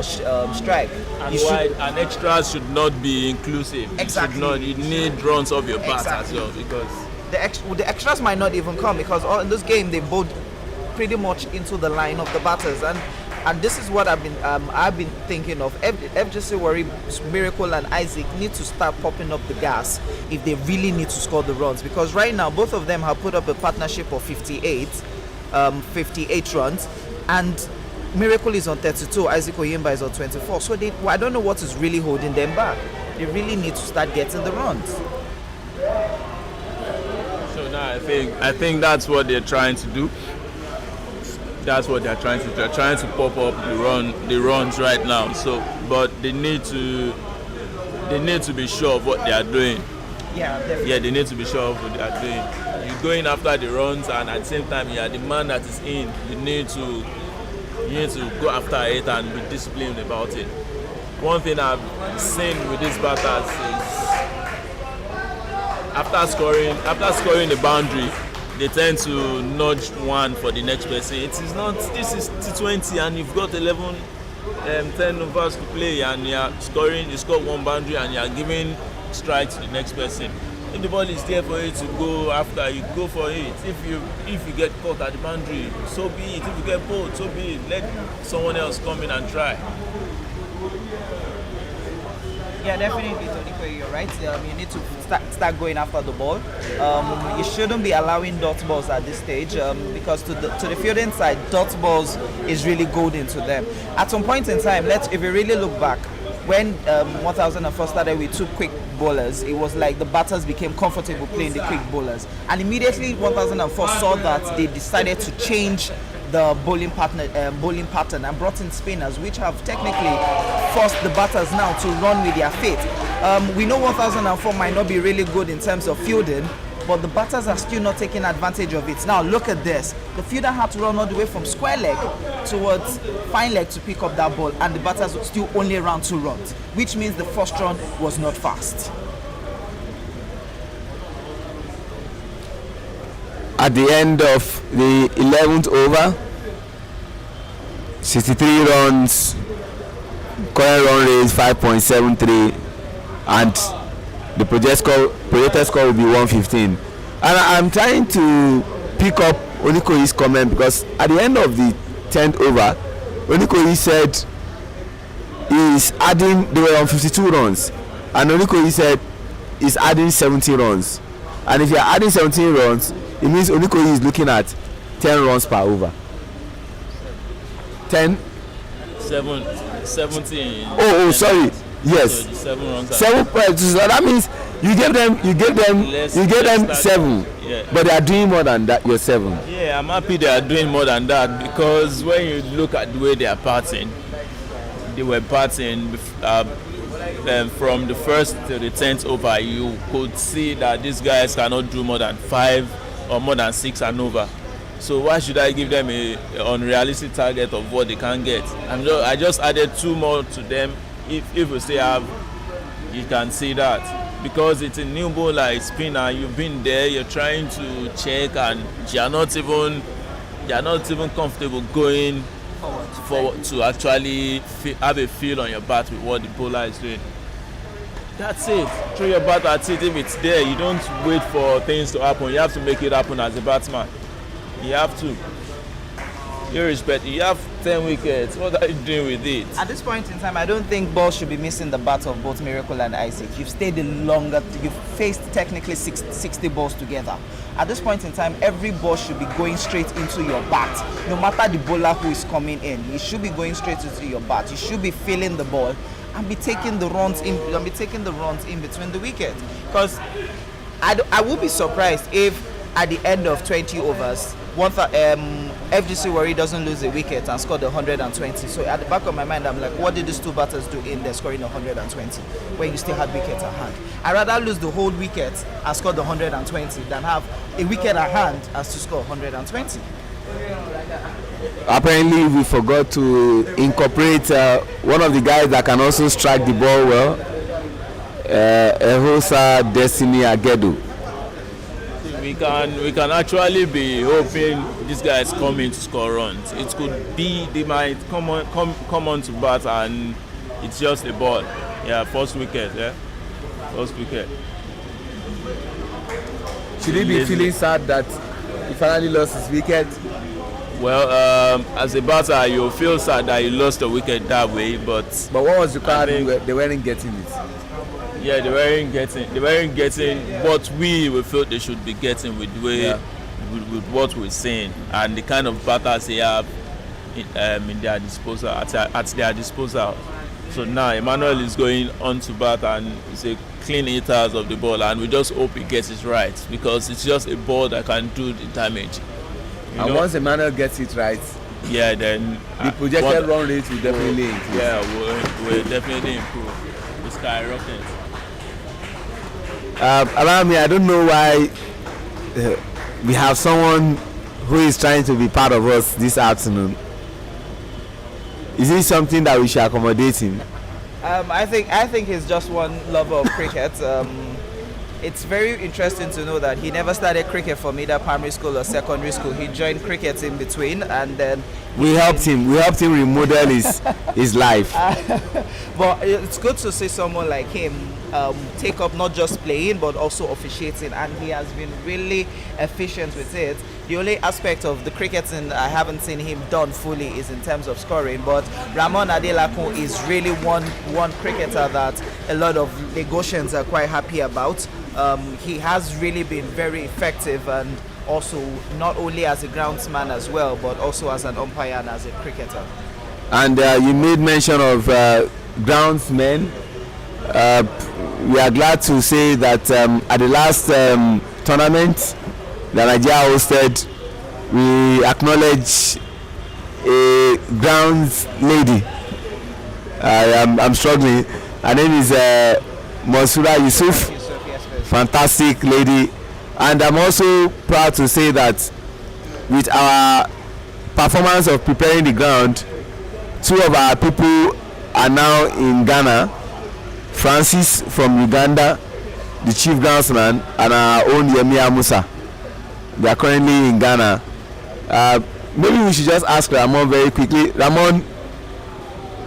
strike. And extras should not be inclusive. Exactly. You need runs off your bat as well, because the extras might not even come, because in this game they bowled pretty much into the line of the batters, and this is what I've been thinking of. FGC Warri, Miracle and Isaac need to start popping up the gas if they really need to score the runs, because right now both of them have put up a partnership of 58 runs, and Miracle is on 32, Isaac Oyimba is on 24. So I don't know what is really holding them back. They really need to start getting the runs. So now I think that's what they're trying to do. That's what they're trying to do. They're trying to pop up the runs right now. So, but they need to be sure of what they are doing. Yeah, definitely. Yeah, they need to be sure of what they are doing. You're going after the runs, and at the same time, you are the man that is in. You need to go after it and be disciplined about it. One thing I've seen with these batters is after scoring the boundary, they tend to nudge one for the next person. This is T20 and you've got 10 overs to play, and you score 1 boundary and you are giving strike to the next person. If the ball is there for you to go after, you go for it. If you get caught at the boundary, so be it. If you get bowled, so be it. Let someone else come in and try. Yeah, definitely, Tony, you're right. You need to start going after the ball. You shouldn't be allowing dot balls at this stage, because to the fielding side, dot balls is really golden to them. At some point in time, if you really look back, when 1004 started with two quick bowlers, it was like the batters became comfortable playing the quick bowlers, and immediately 1004 saw that, they decided to change the bowling pattern and brought in spinners, which have technically forced the batters now to run with their feet. We know 1004 might not be really good in terms of fielding, but the batters are still not taking advantage of it. Now look at this. The fielder had to run all the way from square leg towards fine leg to pick up that ball, and the batters were still only around 2 runs, which means the first run was not fast. At the end of the 11th over, 63 runs, current run rate is 5.73, and the projected score will be 115. And I'm trying to pick up Onikoyi's comment, because at the end of the 10th over, Onikoyi said he's adding, they were on 52 runs, and Onikoyi said he's adding 70 runs. And if you're adding 17 runs, it means Onikoyi is looking at 10 runs per over. 10? 17. Oh, sorry. Yes. So 7 runs. 7 points. So that means you gave them 7. Yeah. But they are doing more than that. You're 7. Yeah, I'm happy they are doing more than that, because when you look at the way they are batting, they were batting from the first to the 10th over. You could see that these guys cannot do more than 5 or more than 6 and over. So why should I give them a unrealistic target of what they can get? I just added 2 more to them. If you say you can see that, because it's a new bowler, a spinner. You've been there, you're trying to check, and you're not even comfortable going forward to actually have a feel on your bat with what the bowler is doing. That's it. Throw your bat at it. If it's there, you don't wait for things to happen. You have to make it happen as a batsman. You have to. Irrespective, you have 10 wickets. What are you doing with it? At this point in time, I don't think balls should be missing the bat of both Miracle and Isaac. You've stayed the longer, you've faced technically 60 balls together. At this point in time, every ball should be going straight into your bat. No matter the bowler who is coming in, it should be going straight into your bat. You should be feeling the ball and be taking the runs in, between the wickets. Because I would be surprised if at the end of 20 overs, FGC Warri doesn't lose a wicket and scored 120. So at the back of my mind, I'm like, what did these 2 batters do in there scoring 120 when you still had wickets at hand? I'd rather lose the whole wicket and score 120 than have a wicket at hand as to score 120. Apparently, we forgot to incorporate one of the guys that can also strike the ball well, Ehosa Destiny Agedu. We can actually be hoping these guys come in to score runs. It could be they might come on to bat and it's just a ball. Yeah, first wicket. First wicket. Should he be feeling sad that he finally lost his wicket? Well, as a batter, you feel sad that you lost a wicket that way, but what was the card? They weren't getting it. Yeah, they weren't getting what we felt they should be getting with with what we're saying and the kind of batters they have in their disposal at their disposal. So now Emmanuel is going on to bat and it's a clean hitters of the ball, and we just hope he gets it right, because it's just a ball that can do the damage. Once Emmanuel gets it right, yeah, then the projected run rate will definitely increase. Yeah, will definitely improve. We'll skyrocket. Allow me, I don't know why we have someone who is trying to be part of us this afternoon. Is it something that we should accommodate him? I think he's just one lover of cricket. It's very interesting to know that he never started cricket from either primary school or secondary school. He joined cricket in between, and then we helped him remodel his life. But it's good to see someone like him take up not just playing but also officiating, and he has been really efficient with it. The only aspect of the cricketing I haven't seen him done fully is in terms of scoring, but Ramon Adelakun is really one cricketer that a lot of Lagosians are quite happy about. He has really been very effective, and also not only as a groundsman as well, but also as an umpire and as a cricketer. And you made mention of groundsmen. We are glad to say that at the last tournament that Nigeria hosted, we acknowledge a grounds lady. I'm struggling. Her name is Monsura Yusuf. Fantastic lady. And I'm also proud to say that with our performance of preparing the ground, 2 of our people are now in Ghana. Francis from Uganda, the chief groundsman, and our own Yemi Musa. They are currently in Ghana. Maybe we should just ask Ramon very quickly. Ramon,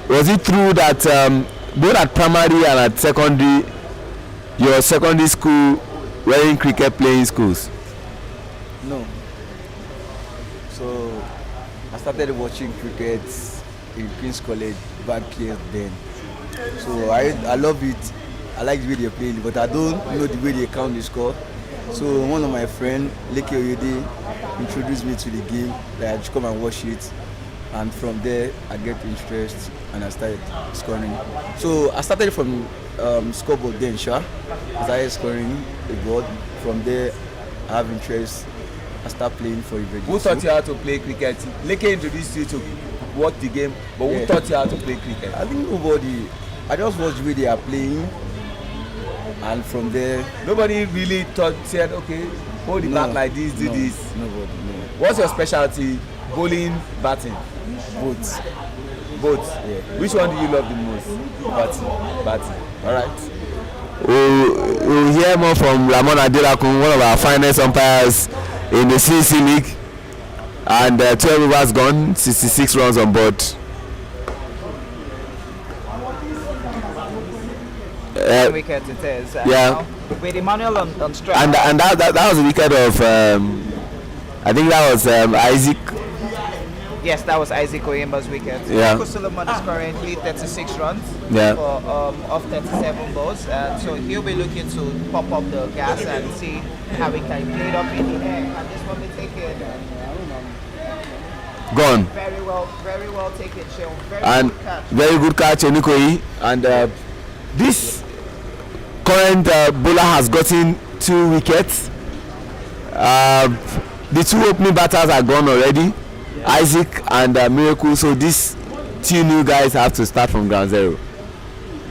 was it true that both at primary and at secondary, your secondary school were in cricket playing schools? No. So I started watching cricket in Queen's College back here then. So I love it. I like the way they play, but I don't know the way they count the score. So one of my friends, Leke Oyede, introduced me to the game. That I should come and watch it, and from there I get interest and I started scoring. So I started from scoreboard then, I started scoring a ball. From there I have interest. I start playing for Ibeji. Who taught you how to play cricket? Leke introduced you to watch the game, but who taught you how to play cricket? I think nobody. I just watched the way they are playing, and from there Nobody really said, okay, hold the bat like this, do this. Nobody. No. What's your specialty? Bowling, batting? Both. Both. Yeah. Which one do you love the most? Batting. All right. We'll hear more from Ramon Adelakun, one of our finest umpires in the CC League, and 12 overs gone, 66 runs on board. Wicket it is. Yeah. With Emmanuel on strike. And that was a wicket of I think that was Isaac. Yes, that was Isaac Oyemba's wicket. Yeah. Solomon is currently 36 runs Yeah. for off 37 balls. So he'll be looking to pop up the gas and see how he can play it up in the air. And this one will take it. Gone. Very well taken, Sheil. And Good catch. very good catch, Onikoyi. And this current bowler has gotten 2 wickets. The 2 opening batters are gone already, Isaac and Miracle. So these 2 new guys have to start from ground zero.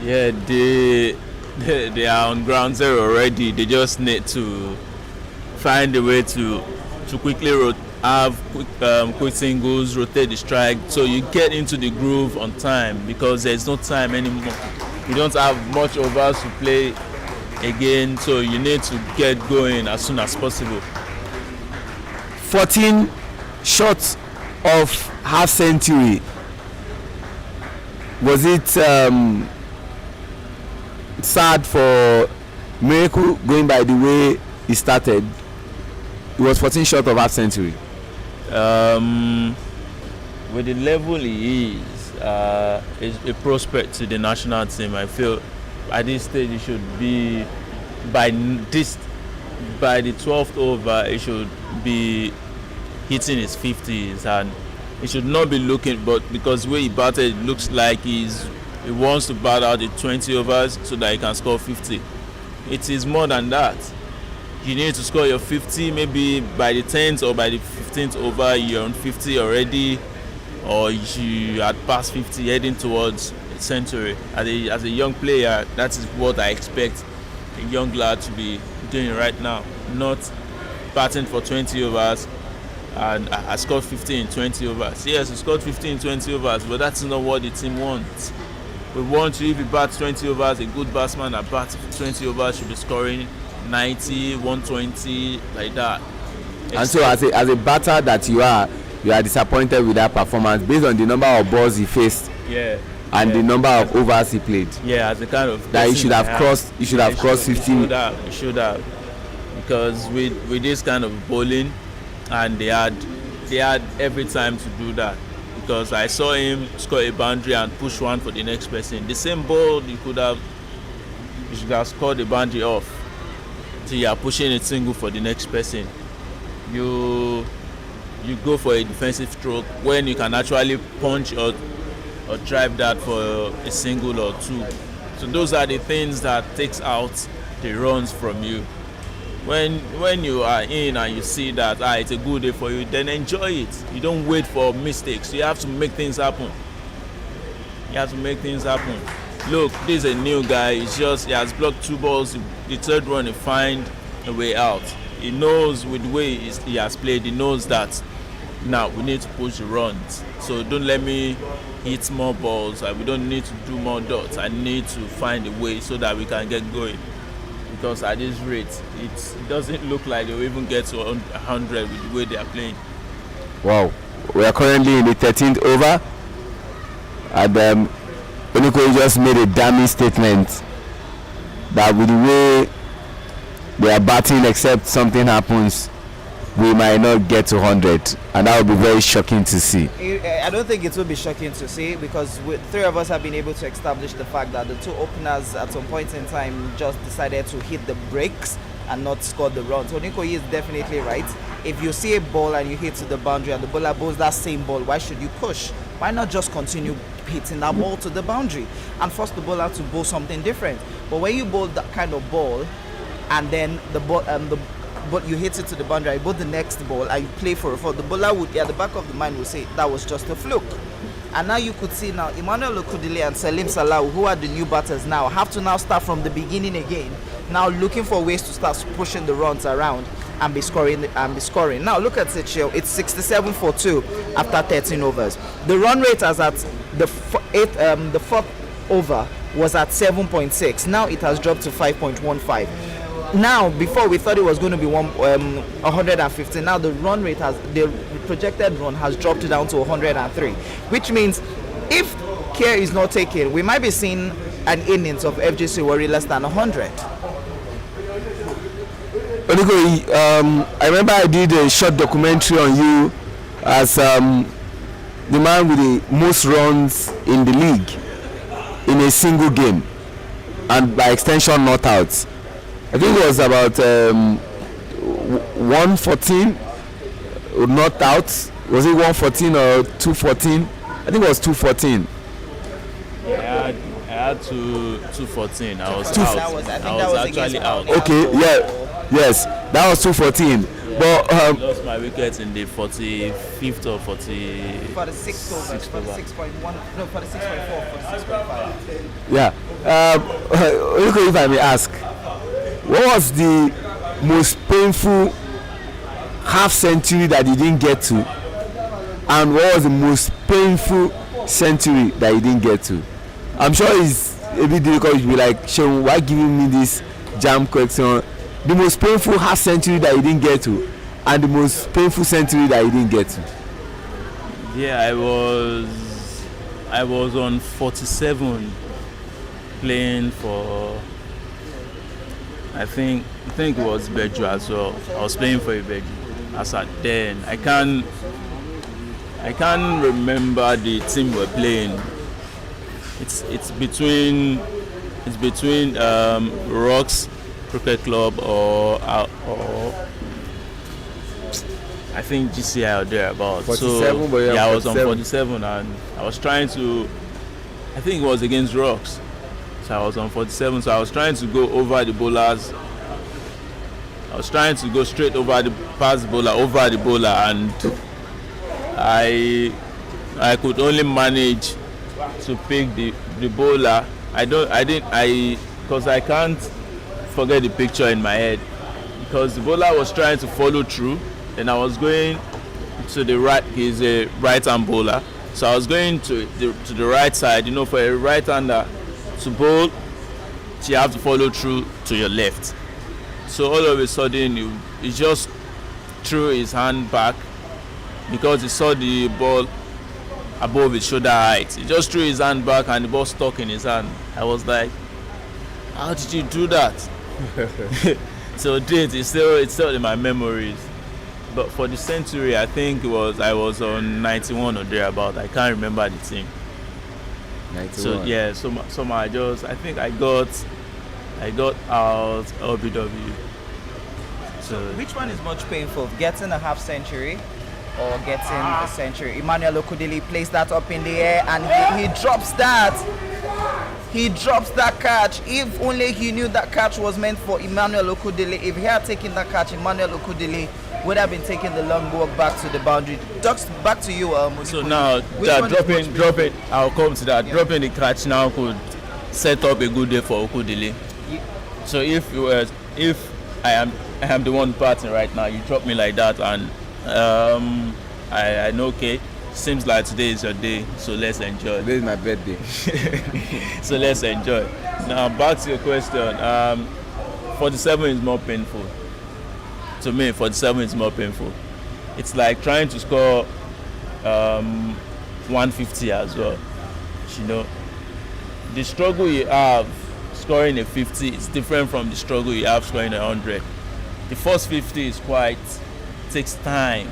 Yeah, they are on ground zero already. They just need to find a way to quickly have quick singles, rotate the strike, so you get into the groove on time, because there's no time anymore. You don't have much overs to play again, so you need to get going as soon as possible. 14 shots of half century. Was it sad for Miracle going by the way he started? It was 14 short of half century. With the level he is a prospect to the national team. I feel at this stage he should be by the 12th over he should be hitting his 50s, and he should not be looking, but because the way he batted, it looks like he wants to bat out the 20 overs so that he can score 50. It is more than that. You need to score your 50 maybe by the 10th or by the 15th over. You're on 50 already, or you had passed 50 heading towards a century. As a young player, that is what I expect a young lad to be doing right now, not batting for 20 overs. And I scored 50 in 20 overs. Yes, I scored 50 in 20 overs, but that's not what the team wants. We want you, if you bat 20 overs, a good batsman that bats 20 overs should be scoring 90, 120, like that. And so as a batter that you are disappointed with that performance based on the number of balls he faced. Yeah. And the number of overs he played. Yeah, as a kind of that you should have crossed 50. You should have. Because with this kind of bowling, and they had every time to do that, because I saw him score a boundary and push one for the next person. The same ball you should have scored the boundary off. So you are pushing a single for the next person. You go for a defensive stroke when you can actually punch or or drive that for a single or two. So those are the things that takes out the runs from you. When you are in and you see that it's a good day for you, then enjoy it. You don't wait for mistakes. You have to make things happen. Look, this is a new guy. He has blocked 2 balls. The third one, he find a way out. He knows with the way he has played, he knows that now we need to push the runs. So don't let me hit more balls. We don't need to do more dots. I need to find a way so that we can get going. Because at this rate, it doesn't look like they will even get to 100 with the way they are playing. Wow. We are currently in the 13th over. And Oniko just made a damning statement that with the way they are batting, except something happens, we might not get to 100, and that would be very shocking to see. I don't think it will be shocking to see, because 3 of us have been able to establish the fact that the 2 openers at some point in time just decided to hit the brakes and not score the run. So Onikoyi is definitely right. If you see a ball and you hit to the boundary and the bowler bowls that same ball, why should you push? Why not just continue hitting that ball to the boundary and force the bowler to bowl something different? But when you bowl that kind of ball and then but you hit it to the boundary, I both the next ball and you play for a foul, the bowler would, at the back of the mind, would say that was just a fluke. And now you could see now Emmanuel Okudile and Salim Salau, who are the new batters now, have to now start from the beginning again, now looking for ways to start pushing the runs around and be scoring. Now look at it here. It's 67 for 2 after 13 overs. The run rate as at the 4th over was at 7.6. Now it has dropped to 5.15. Now, before we thought it was going to be 150. Now the run rate the projected run has dropped down to 103, which means if care is not taken, we might be seeing an innings of FGC Warri less than 100. Oniko, I remember I did a short documentary on you as the man with the most runs in the league in a single game, and by extension not out. I think it was about 114 not out. Was it 114 or 214? I think it was 214. I had 214. I was That out. was- I think I that was was actually against out. Okay, yes, that was 214. But I lost my wicket in the 45th or 40. For the 6th over, Sixth for the over. 6.1, no, for the 6.4, for the 6.5. yeah, Oniko, if I may ask, what was the most painful half century that you didn't get to, and what was the most painful century that you didn't get to? I'm sure it's a bit difficult to be like, Seun, why giving me this jam question? The most painful half century that you didn't get to, and the most painful century that you didn't get to. Yeah, I was on 47 playing for, I think it was Beju as well. I was playing for Beju as at then. I can't remember the team we're playing. It's between Rocks Cricket Club or I think GCI or thereabouts. 47, but I was 47. on 47 and I was trying to, I think it was against Rocks. So I was on 47, so I was trying to go over the bowlers. I was trying to go straight over the past bowler, over the bowler, and I could only manage to pick the bowler. Because I can't forget the picture in my head, because the bowler was trying to follow through and I was going to the right. He's a right hand bowler, so I was going to the right side. You know, for a right hander to bowl, you have to follow through to your left. So all of a sudden he just threw his hand back because he saw the ball above his shoulder height. He just threw his hand back and the ball stuck in his hand. I was like, how did you do that? So it's still in my memories. But for the century, I think I was on 91 or thereabout. I can't remember the team. 91. So yeah, somehow I think I got out LBW. So Which one is much painful, getting a half century or getting a century. Emmanuel Okudili plays that up in the air and he drops that. He drops that catch. If only he knew that catch was meant for Emmanuel Okudili. If he had taken that catch, Emmanuel Okudili would have been taking the long walk back to the boundary. Ducks, back to you. So now that dropping, I'll come to that. Yeah. Dropping the catch now could set up a good day for Okudili. Yeah. So if I am the one batting right now, you drop me like that, and I know, okay, seems like today is your day, so let's enjoy. Today is my birthday. So let's enjoy. Now back to your question. 47 is more painful. To me, 47 is more painful. It's like trying to score 150 as well. You know, the struggle you have scoring a 50 is different from the struggle you have scoring 100. The first 50 is takes time.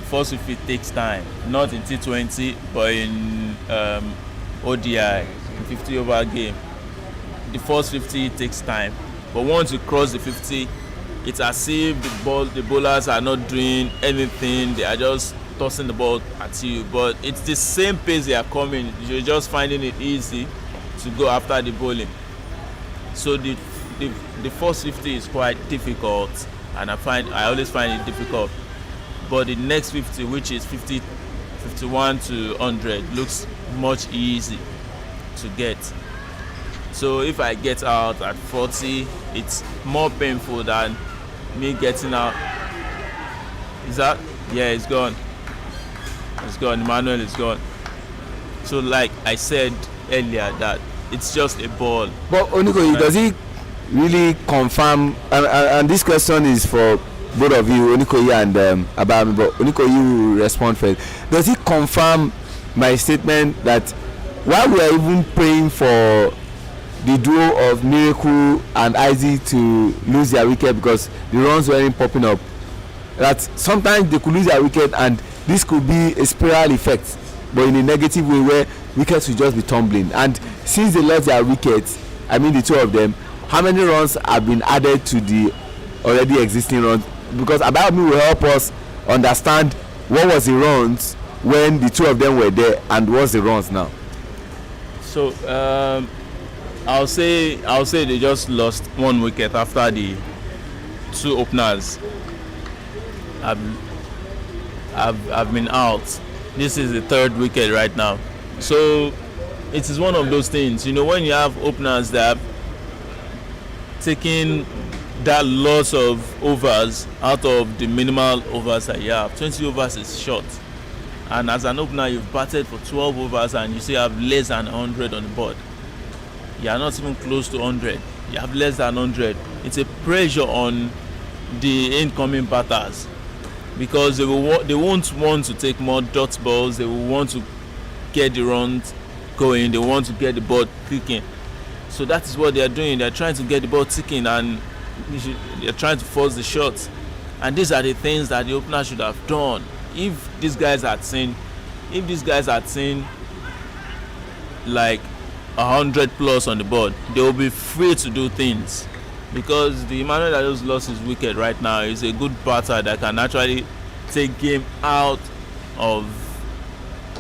The first 50 takes time, not in T20 but in ODI, 50 over game. The first 50 takes time, but once you cross the 50, it's as if the bowlers are not doing anything. They are just tossing the ball at you, but it's the same pace they are coming. You're just finding it easy to go after the bowling. So the first 50 is quite difficult, and I always find it difficult. But the next 50, which is 51 to 100, looks much easy to get. So if I get out at 40, it's more painful than me getting out. Is that? Yeah, it's gone. It's gone. Emmanuel is gone. So like I said earlier, that it's just a ball. But Onikoyi, does he really confirm? And this question is for both of you, Onikoyi and Abami. But Onikoyi will respond first. Does he confirm my statement that while we are even praying for the duo of Miracle and Isaac to lose their wicket because the runs weren't popping up, that sometimes they could lose their wicket and this could be a spiral effect, but in a negative way where wickets will just be tumbling? And since they lost their wickets, I mean the two of them, how many runs have been added to the already existing runs? Because Abayomi will help us understand what was the runs when the two of them were there and what's the runs now. So I'll say they just lost one wicket after the two openers have been out. This is the third wicket right now. So it is one of those things, you know, when you have openers that have taken that loss of overs out of the minimal overs that you have. 20 overs is short. And as an opener, you've batted for 12 overs and you still have less than 100 on the board. You are not even close to 100. You have less than 100. It's a pressure on the incoming batters because they won't want to take more dot balls. They will want to get the runs going. They want to get the ball kicking. So that is what they are doing. They are trying to get the ball ticking and they are trying to force the shots. And these are the things that the opener should have done. If these guys had seen like 100 plus on the board, they will be free to do things, because the Emmanuel that just lost his wicket right now is a good batter that can actually take game out of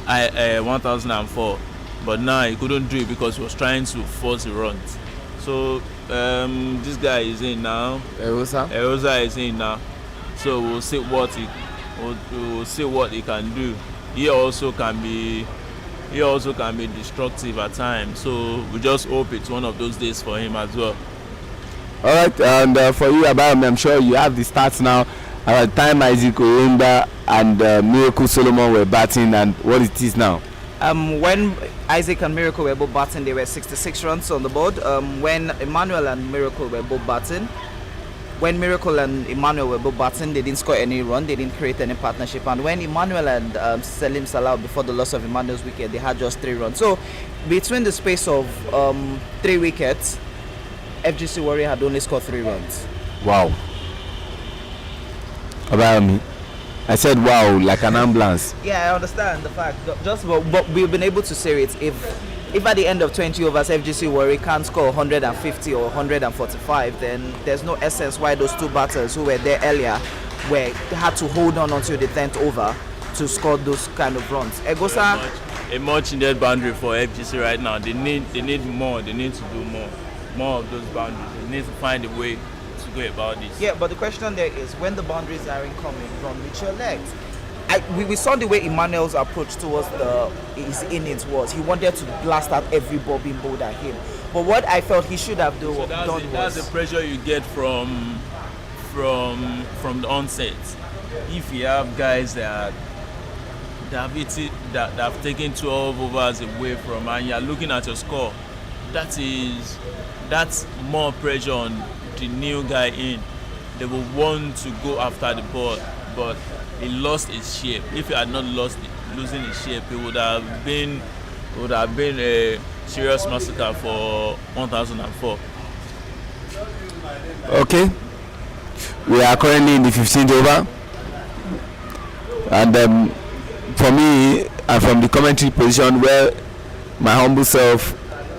1004, but now he couldn't do it because he was trying to force the runs. So this guy is in now. Erosa is in now, so we'll see what he can do. He also can be destructive at times, so we just hope it's one of those days for him as well. All right, and for you, Abayomi, I'm sure you have the stats now. At the time Isaac Oyemba and Miracle Solomon were batting, and what it is now. When Isaac and Miracle were both batting, they were 66 runs on the board. When Emmanuel and Miracle were both batting, they didn't score any run, they didn't create any partnership. And when Emmanuel and Salim Salah, before the loss of Emmanuel's wicket, they had just 3 runs. So between the space of 3 wickets, FGC Warri had only scored 3 runs. Wow. Abayomi, I said wow like an ambulance. Yeah, I understand the fact. But we've been able to say it. If at the end of 20 overs FGC Warri can't score 150 or 145, then there's no essence why those two batters who were there earlier had to hold on until the 10th over to score those kind of runs. Egosa, a much needed boundary for FGC right now. They need more. They need to do more of those boundaries. They need to find a way to go about this. Yeah, but the question there is, when the boundaries aren't coming, run with your legs. We saw the way Emmanuel's approach towards his innings was. He wanted to blast out every ball being bowled at him. But what I felt he should have done was... That's the pressure you get from the onset. If you have guys that have taken 12 overs away from, and you're looking at your score, that's more pressure on the new guy in. They will want to go after the ball, but he lost his shape. If he had not losing his shape, it would have been a serious massacre for 1004. Okay, we are currently in the 15th over, and for me, and from the commentary position where my humble self,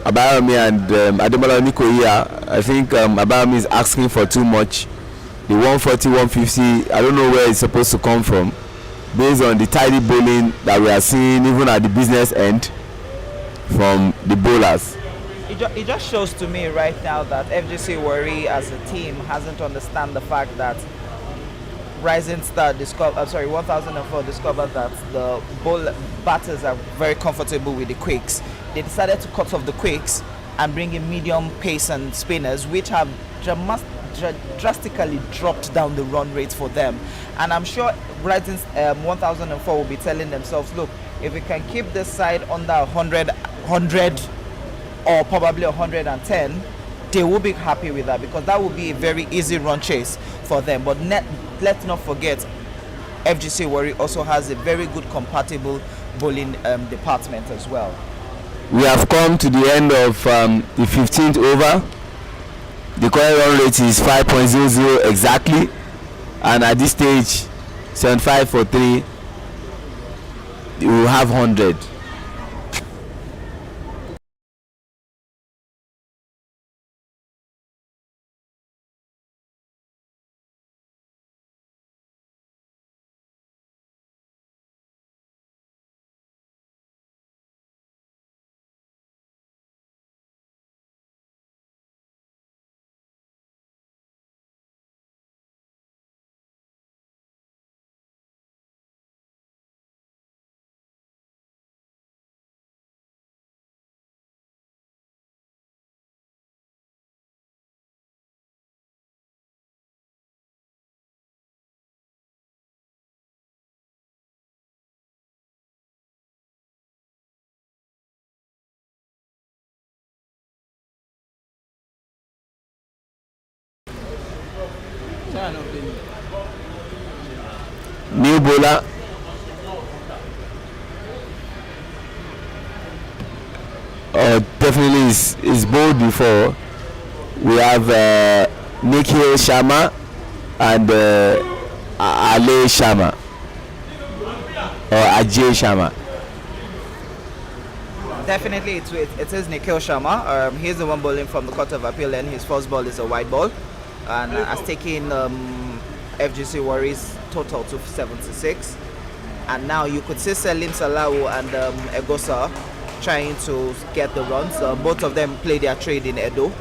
Abayomi and Ademola Onikoya, I think Abayomi is asking for too much. The 140, 150, I don't know where it's supposed to come from, based on the tidy bowling that we are seeing even at the business end from the bowlers. It just shows to me right now that FGC Warri as a team hasn't understand the fact that Rising Star 1004 discovered that the batters are very comfortable with the quicks. They decided to cut off the quicks and bring in medium pace and spinners, which have drastically dropped down the run rate for them. And I'm sure Rising 1004 will be telling themselves, look, if we can keep this side under 100 or probably 110, they will be happy with that, because that will be a very easy run chase for them. But let's not forget, FGC Warri also has a very good compatible bowling department as well. We have come to the end of the 15th over. The current run rate is 5.00 exactly, and at this stage 75 for 3, we will have 100. New bowler. Definitely is bowled before. We have Nikhil Sharma and Ale Sharma or Ajay Sharma. Definitely it is Nikhil Sharma. He's the one bowling from the Court of Appeal, and his first ball is a white ball, and has taken FGC Warri's total to 76. And now you could see Selim Salahu and Egosa trying to get the runs. Both of them play their trade in Edo,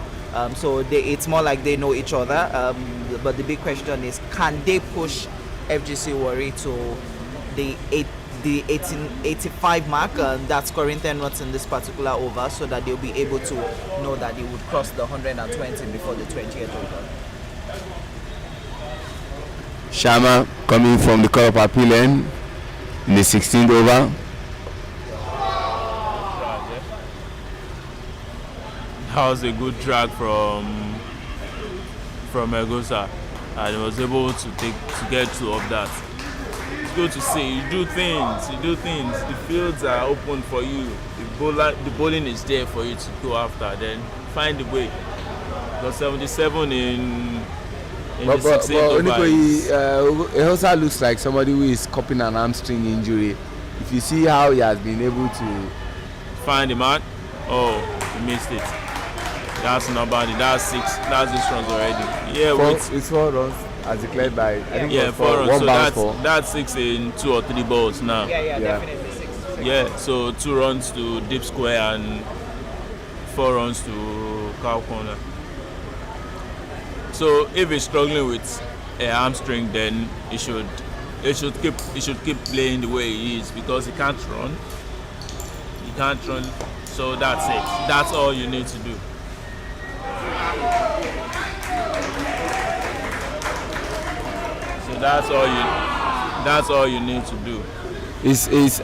so it's more like they know each other. But the big question is, can they push FGC Warri to the 1885 mark, that's scoring 10 runs in this particular over, so that they'll be able to know that they would cross the 120 before the 20th over. Sharma coming from the Court of Appeal in the 16th over. That was a good drag from Egosa, and he was able to get two of that. It's good to see you do things. The fields are open for you. The bowling is there for you to go after. Then find a way. Got 77 in the 16th over. Egosa looks like somebody who is coping an hamstring injury. If you see how he has been able to find the man, oh, he missed it. That's not bad. That's 6 runs already. Yeah, it's 4 runs. as declared by I think Yeah, it was 4 runs. one So bounce for. that's 6 in 2 or 3 balls now. Yeah, Yeah. definitely six. Yeah, so 2 runs to deep square and 4 runs to cow corner. So if he's struggling with a hamstring, then he should keep playing the way he is, because he can't run. He can't run. So that's it. That's all you need to do. So that's all you need to do.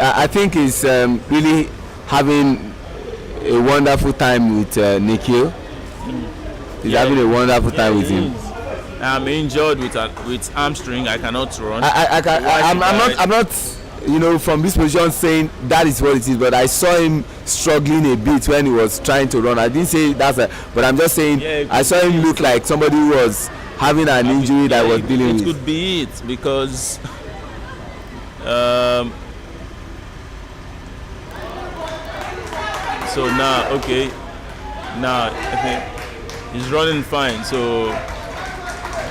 I think he's really having a wonderful time with Nikhil. He's having a wonderful time with him. I'm injured with hamstring. I cannot run. I'm not, from this position saying that is what it is, but I saw him struggling a bit when he was trying to run. I didn't say but I'm just saying I saw him look like somebody who was having an injury that was dealing with. It could be it, because so now I think he's running fine, so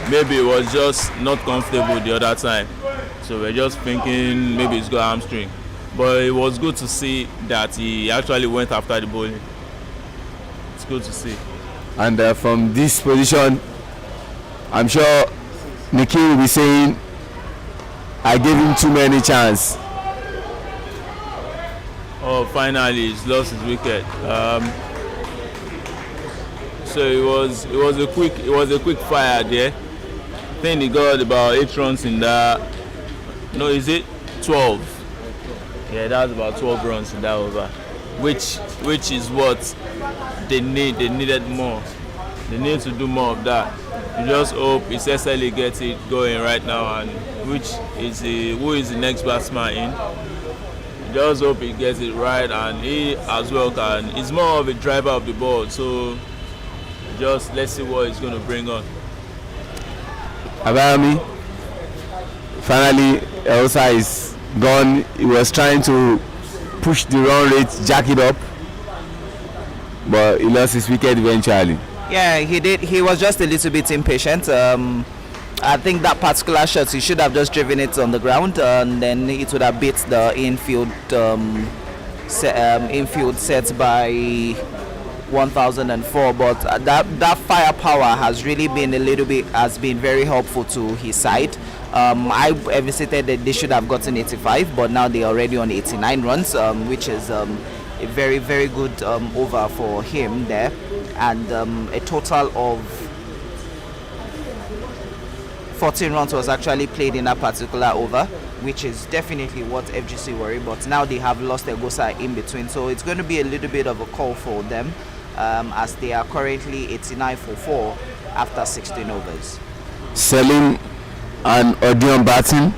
maybe it was just not comfortable the other time, so we're just thinking maybe he's got hamstring. But it was good to see that he actually went after the bowling. It's good to see. And from this position, I'm sure Nikhil will be saying, I gave him too many chances. Oh, finally he's lost his wicket. So it was a quick fire there. I think he got about 8 runs in that. No, is it 12? Yeah, that's about 12 runs in that over, which is what they need. They needed more. They need to do more of that. You just hope his SLA gets it going right now, and who is the next batsman in. You just hope he gets it right, and he as well can. He's more of a driver of the ball, so just let's see what he's going to bring on. Abayami, finally Elsa is gone. He was trying to push the run rate, jack it up, but he lost his wicket eventually. Yeah, he did. He was just a little bit impatient. I think that particular shot, he should have just driven it on the ground, and then it would have beat the infield set by 1004. But that firepower has really been been very helpful to his side. I visited that they should have gotten 85, but now they're already on 89 runs, which is a very, very good over for him there, and a total of 14 runs was actually played in that particular over, which is definitely what FGC Warri, but now they have lost their Gosa in between, so it's going to be a little bit of a call for them, as they are currently 89 for 4 after 16 overs. Selim and Odion batting,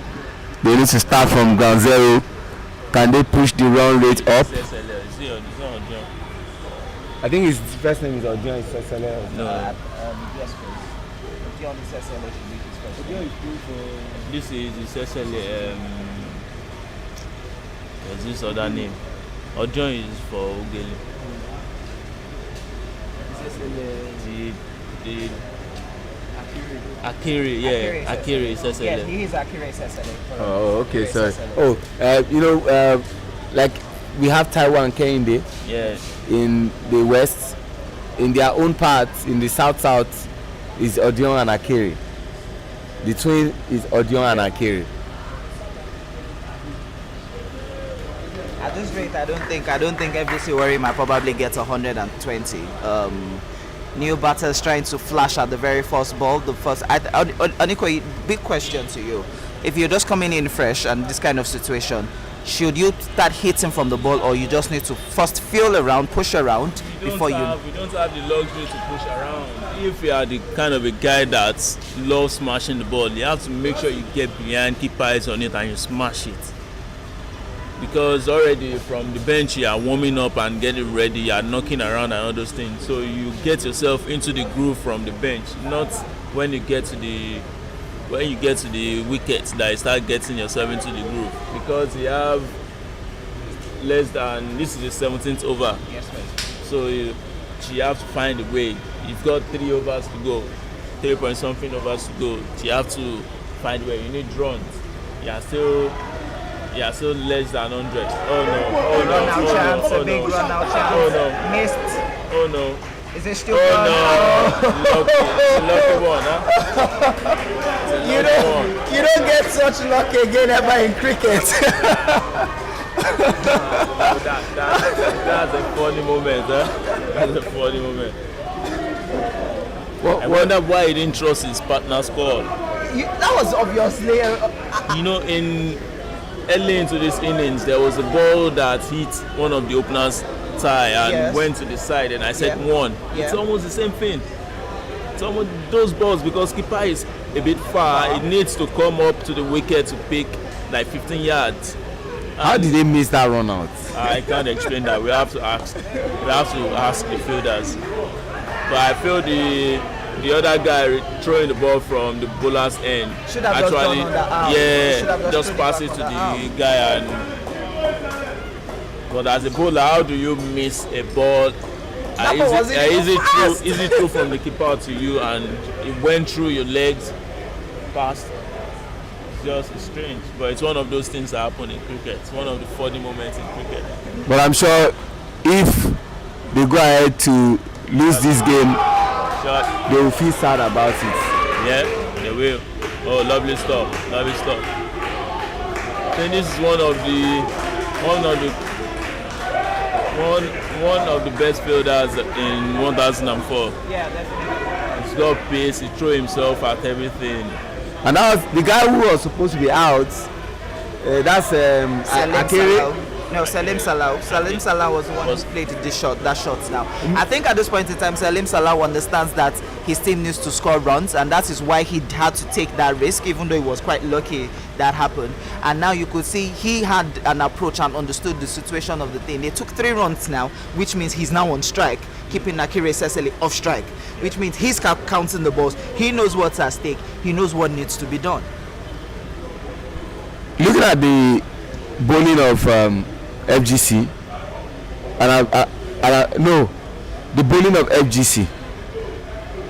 they need to start from ground zero. Can they push the run rate up? I think his first name is Odion. No. Yes, please. Odion is SLA should be his first name. This is essentially there's this other name. Odion is for Ugele. The Akiri, yeah, Akiri is SLA. Yes, he is Akiri SLA. Oh, okay, sorry. Like we have Taiwan Kehinde in the west. In their own part, in the south is Odion and Akiri. The twin is Odion and Akiri. At this rate, I don't think FGC Warri might probably get 120. New batters trying to flash at the very first ball. Aniko, big question to you: if you're just coming in fresh and this kind of situation, should you start hitting from the ball, or you just need to first feel around, push around before you? We don't have the luxury to push around. If you are the kind of a guy that loves smashing the ball, you have to make sure you get behind, keep eyes on it, and you smash it. Because already from the bench you are warming up and getting ready, you are knocking around and all those things. So you get yourself into the groove from the bench, not when you get to the wickets that you start getting yourself into the groove. Because you have less than, this is the 17th over. Yes, sir. So you have to find a way. You've got 3 overs to go. 3 point something overs to go. You have to find where you need runs. You are still less than 100. Oh no! Run out chance, a big run out chance. Oh no! Missed. Oh no! Is it still Oh gone? no! Lucky. It's a lucky one, huh? You don't get such luck again ever in cricket. That's a funny moment, huh? That's a funny moment. I wonder why he didn't trust his partner's call. That was obviously. In early into this innings, there was a ball that hit one of the openers' thigh and went to the side, and I said one. It's almost the same thing. It's almost those balls, because keeper is a bit far. It needs to come up to the wicket to pick like 15 yards. How did they miss that run out? I can't explain that. We have to ask the fielders. But I feel the other guy throwing the ball from the bowler's end Should have just gone on the arm. just pass it to the guy. But as a bowler, how do you miss a ball? Easy through from the keeper to you, and it went through your legs past. It's strange, but it's one of those things that happen in cricket. It's one of the funny moments in cricket. But I'm sure if they go ahead to lose this game, they will feel sad about it. Yeah, they will. Oh, lovely stuff. I think this is one of the best fielders in 1004. Yeah, definitely. He's got pace. He threw himself at everything. And that was the guy who was supposed to be out. That's Akere. Salim Salah. Salim Salah was the one who played that shot now. I think at this point in time, Salim Salah understands that his team needs to score runs, and that is why he had to take that risk, even though he was quite lucky that happened. And now you could see he had an approach and understood the situation of the thing. They took 3 runs now, which means he's now on strike, keeping Akere Cecily off strike, which means he's counting the balls. He knows what's at stake. He knows what needs to be done. Looking at the bowling of FGC, the bowling of FGC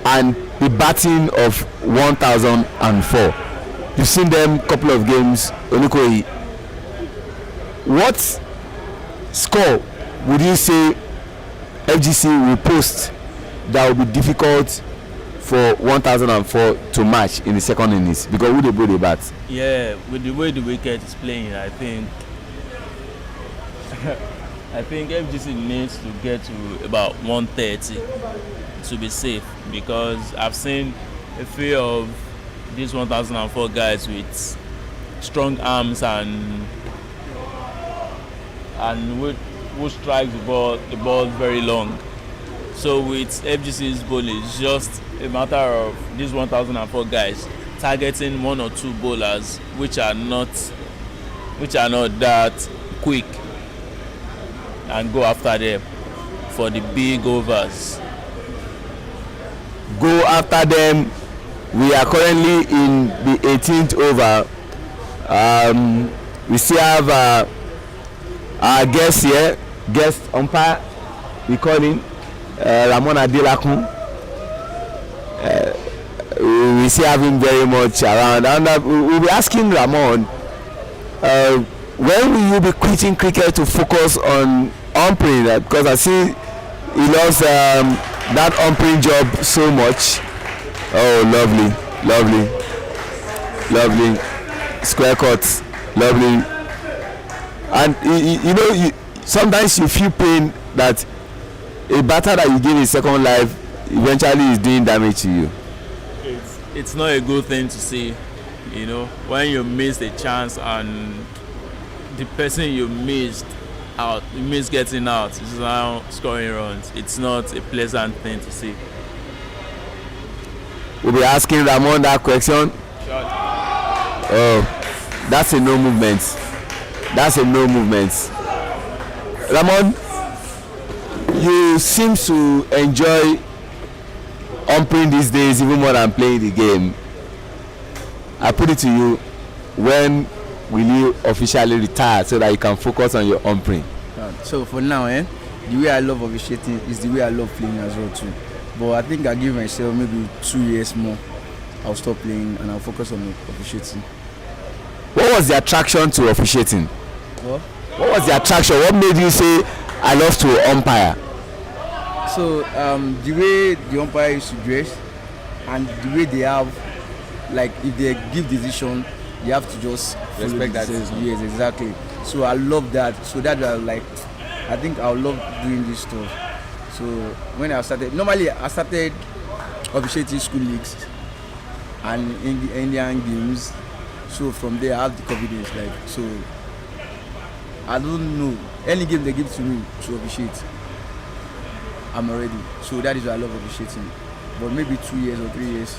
and the batting of 1004. You've seen them couple of games. Olukoyi, what score would you say FGC will post that will be difficult for 1004 to match in the second innings, because who they bowl the bat? Yeah, with the way the wicket is playing, I think FGC needs to get to about 130 to be safe, because I've seen a few of these 1004 guys with strong arms and who strike the ball very long. So with FGC's bowling, it's just a matter of these 1004 guys targeting 1 or 2 bowlers which are not that quick, and go after them for the big overs. Go after them. We are currently in the 18th over. We still have our guest here, guest umpire. We call him Ramon Adelakun. We still have him very much around, and we'll be asking Ramon, when will you be quitting cricket to focus on umpiring? Because I see he loves that umpiring job so much. Oh, lovely square cuts, lovely. And sometimes you feel pain that a batter that you give a second life eventually is doing damage to you. It's not a good thing to see, when you miss a chance and the person you miss getting out is now scoring runs. It's not a pleasant thing to see. We'll be asking Ramon that question. Sure. Oh, that's a no movement. Ramon, you seem to enjoy umpiring these days even more than playing the game. I put it to you, when will you officially retire so that you can focus on your umpiring? So for now, the way I love officiating is the way I love playing as well too. but I think I give myself maybe 2 years more. I'll stop playing and I'll focus on officiating. What was the attraction to officiating? What was the attraction? What made you say I love to umpire? So the way the umpire used to dress and the way they have, like if they give decision, you have to just respect that. Yes, exactly. So I love that. So that was like, I think I love doing this stuff. So when I started, normally I started officiating school leagues and in the Indian games. So from there I have the confidence. Like, so I don't know any game they give to me to officiate, I'm already. So that is why I love officiating. But maybe 2 years or 3 years,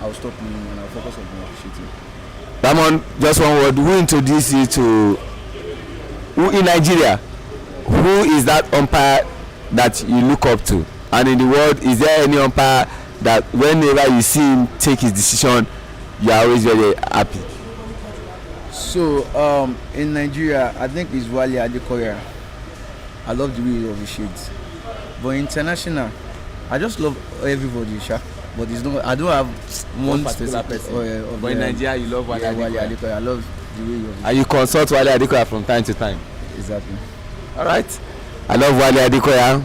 I'll stop playing and I'll focus on officiating. Damon, just one word. Who introduced you to, who in Nigeria, who is that umpire that you look up to? And in the world, is there any umpire that whenever you see him take his decision, you are always very happy? So in Nigeria, I think it's Warri. I love the way he officiates. But international, I just love everybody, sha. But it's not, I don't have one particular specific person. But in Nigeria, you love Warri. I love the way he officiates. And you consult Warri Adekoya from time to time? Exactly. All right. I love Warri Adekoya.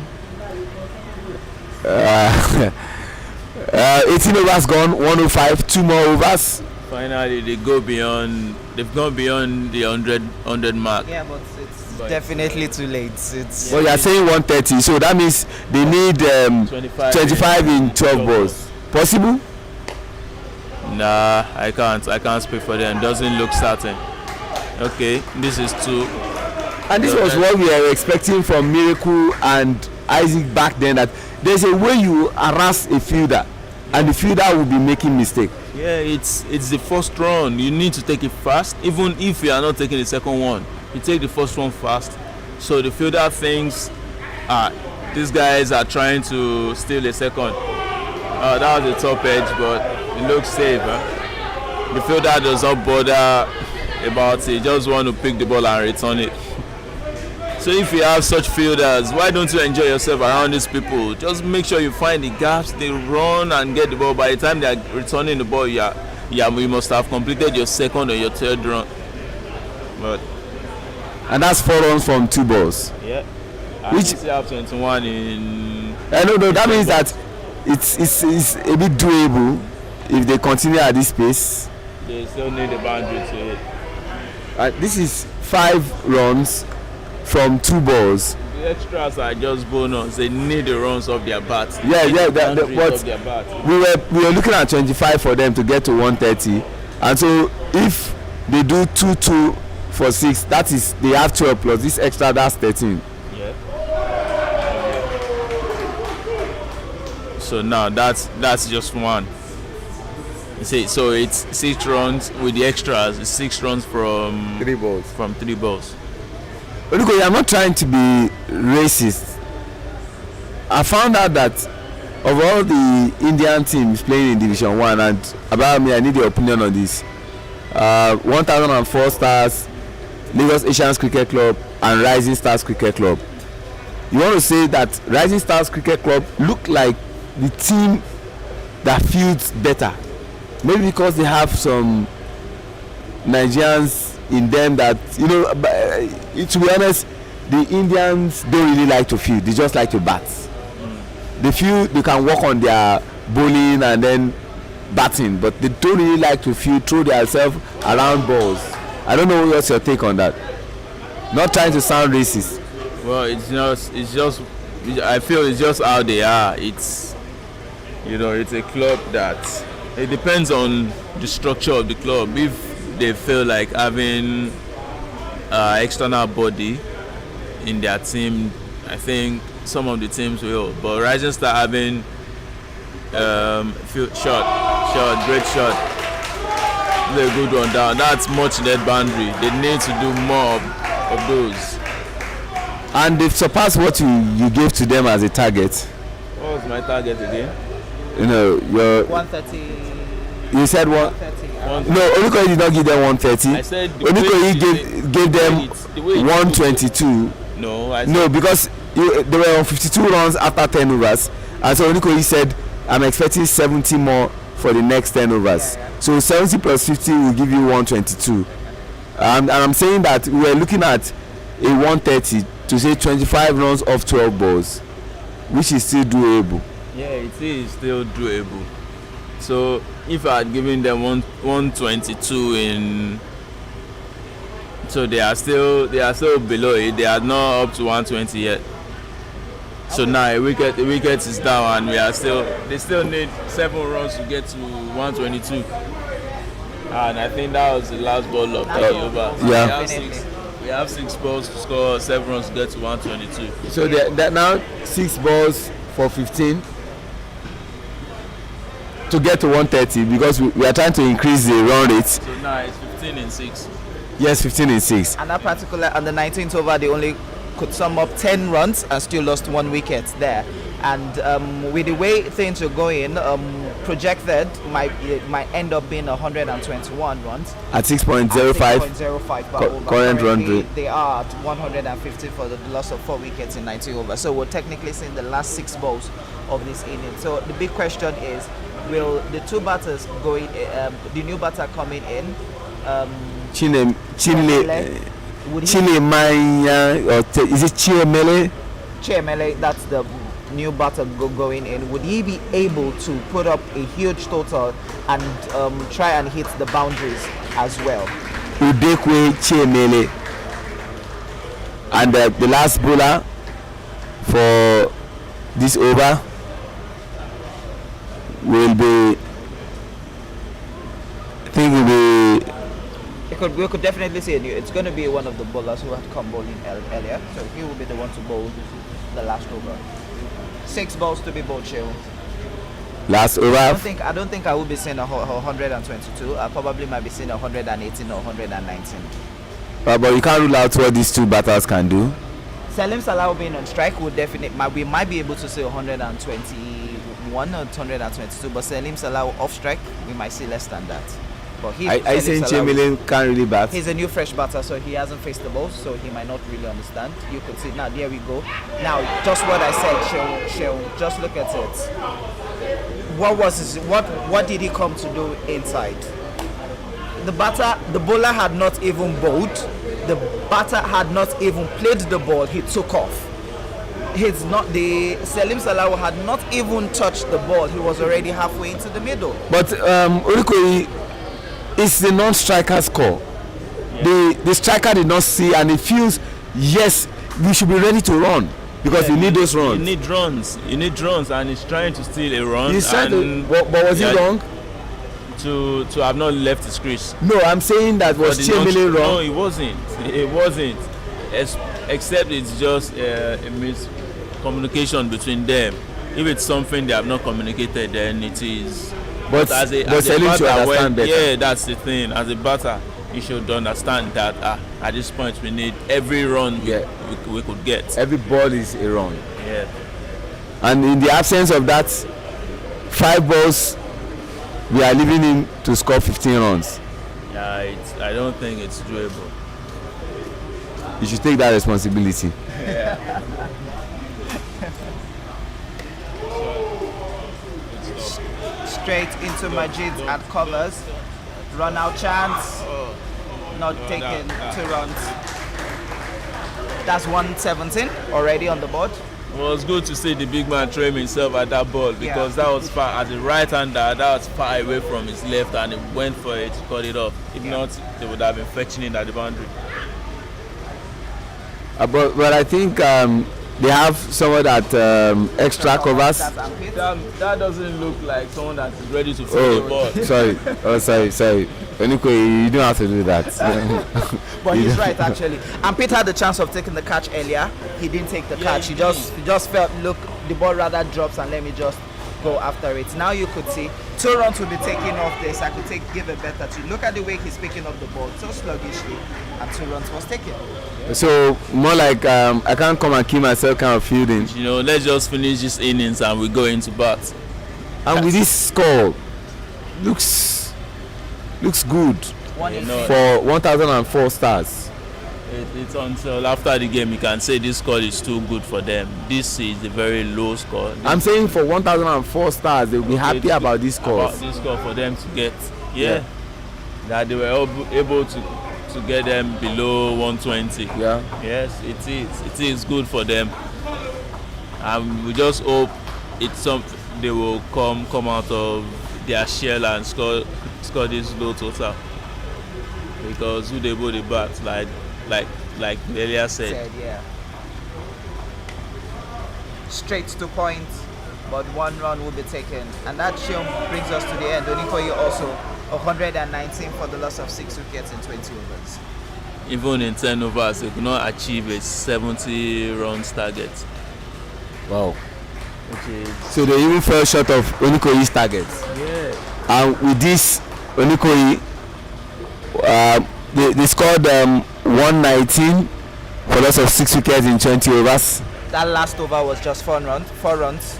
18 overs gone, 105, 2 more overs. Finally, they've gone beyond the 100 mark. Yeah, but it's definitely too late. It's Well, you are saying 130, so that means they need 25 in 12 balls. Possible? Nah, I can't speak for them. Doesn't look certain. Okay, this is 2. And this was what we were expecting from Miracle and Isaac back then, that there's a way you harass a fielder and the fielder will be making mistake. Yeah, it's the first run. You need to take it fast. Even if you are not taking the second one, you take the first one fast. So the fielder thinks, these guys are trying to steal a second. That was the top edge, but it looks safe. Huh? The fielder does not bother about it. Just want to pick the ball and return it. So if you have such fielders, why don't you enjoy yourself around these people? Just make sure you find the gaps, they run and get the ball. By the time they are returning the ball, you must have completed your second or your third run. And that's 4 runs from 2 balls. Yeah. Which still have 21 in. No, that means that it's a bit doable if they continue at this pace. They still need a boundary to it. This is 5 runs from 2 balls. The extras are just bonus. They need the runs of their bats. But we were looking at 25 for them to get to 130, and so if they do 2-2 for 6, that is, they have 12 plus this extra, that's 13. Yeah. So now that's just 1. See, so it's 6 runs with the extras. It's 6 runs from 3 balls. From 3 balls. Look, I'm not trying to be racist. I found out that of all the Indian teams playing in Division 1, and about me, I need your opinion on this. 1004 Stars, Lagos Asians Cricket Club, and Rising Stars Cricket Club. You want to say that Rising Stars Cricket Club look like the team that fields better? Maybe because they have some Nigerians in them that, to be honest, the Indians don't really like to field. They just like to bat. They feel they can work on their bowling and then batting, but they don't really like to field, throw themselves around balls. I don't know what's your take on that. Not trying to sound racist. Well, it's just I feel it's just how they are. It's it's a club that it depends on the structure of the club. If they feel like having external body in their team, I think some of the teams will. But Rising Star having great shot, a good one down. That's much net boundary. They need to do more of those. And they've surpassed what you gave to them as a target. What was my target again? Your 130. You said what? 130. No, Onikoyi did not give them 130. I said Onikoyi gave them 122. No, no, because they were on 52 runs after 10 overs, And so Onikoyi said, I'm expecting 70 more for the next 10 overs. So 70 plus 50 will give you 122. And I'm saying that we are looking at a 130 to say 25 runs off 12 balls, which is still doable. Yeah, it is still doable. So if I had given them 122 in, so they are still below it. They are not up to 120 yet. So now a wicket is down, and they still need 7 runs to get to 122. And I think that was the last ball of the over. Yeah. We have 6 balls to score 7 runs to get to 122. So that now 6 balls for 15 to get to 130, because we are trying to increase the run rate. So now it's 15 in 6. Yes, 15 in 6. And that particular, on the 19th over, they only could sum up 10 runs and still lost 1 wicket there. And with the way things are going, projected might end up being 121 runs At 6.05. 6.05 per over. Current run rate. They are at 150 for the loss of 4 wickets in 90 overs. So we're technically seeing the last 6 balls of this inning. So the big question is, will the 2 batters going, the new batter coming in, Chile would he, Maya, or is it Chiemele? Chiemele, that's the new batter going in, would he be able to put up a huge total and try and hit the boundaries as well? Udekwe Chiemele. And the last bowler for this over will be, I think will be, We could definitely say it's going to be one of the bowlers who had come bowling earlier, so he will be the one to bowl the last over. 6 balls to be bowled, Shehu. last over. I don't think I will be seeing 122. I probably might be seeing 118 or 119. But you can't rule out what these 2 batters can do. Salim Salah being on strike would we might be able to say 121 or 122, but Salim Salah off strike, we might see less than that. But I saying Chiemele can't really bat. He's a new fresh batter, so he hasn't faced the ball, so he might not really understand. You could see now. There we go. Now, just what I said, Shehu, just look at it. What did he come to do inside? The bowler had not even bowled. The batter had not even played the ball. He took off. Salim Salah had not even touched the ball. He was already halfway into the middle. But Orikoyi, it's the non-striker's call. Yeah. The striker did not see, and he feels, yes, we should be ready to run, because you need those runs. You need runs, and he's trying to steal a run. He's trying to, but was he wrong? To have not left his crease. No, I'm saying that was Chiemele wrong. No, it wasn't. Except it's just a miscommunication between them. If it's something they have not communicated, then it is. But as a batter, yeah, that's the thing. As a batter, you should understand that at this point we need every run we could get. Every ball is a run. Yeah. And in the absence of that, 5 balls, we are leaving him to score 15 runs. Yeah, I don't think it's doable. You should take that responsibility. Yeah. Straight into Majid at covers. Run out chance. Not taken 2 runs. That's 117 already on the board. It was good to see the big man throw himself at that ball, because that was far, as a right-hander, that was far away from his left, and he went for it to cut it off. If not, they would have been fetching it at the boundary. But I think they have someone that extra covers. That doesn't look like someone that is ready to throw the ball. Sorry. Anyway, you don't have to do that. But he's right, actually. And Pete had the chance of taking the catch earlier. He didn't take the catch. He just felt, look, the ball rather drops, and let me just go after it. Now you could see 2 runs will be taken off this. I could give a better 2. Look at the way he's picking up the ball so sluggishly, and 2 runs was taken. So more like I can't come and kill myself kind of fielding. Let's just finish this innings and we go into bat. And with this score, looks good for 1,004 stars. It's until after the game you can say this score is too good for them. This is a very low score. I'm saying for 1004 stars, they'll be happy about this score. About this score for them to get, that they were able to get them below 120. Yeah. Yes, it is. It is good for them. We just hope it's something they will come out of their shell and score this low total. Because who they both the backs like Lelia said. Straight to point, but 1 run will be taken, and that brings us to the end. Onikoyi also 119 for the loss of 6 wickets in 20 overs. Even in 10 overs, they could not achieve a 70 runs target. Wow. So they even fell short of Onikoyi's targets. Yeah. And with this, Onikoyi, they scored 119 for loss of 6 wickets in 20 overs. That last over was just 4 runs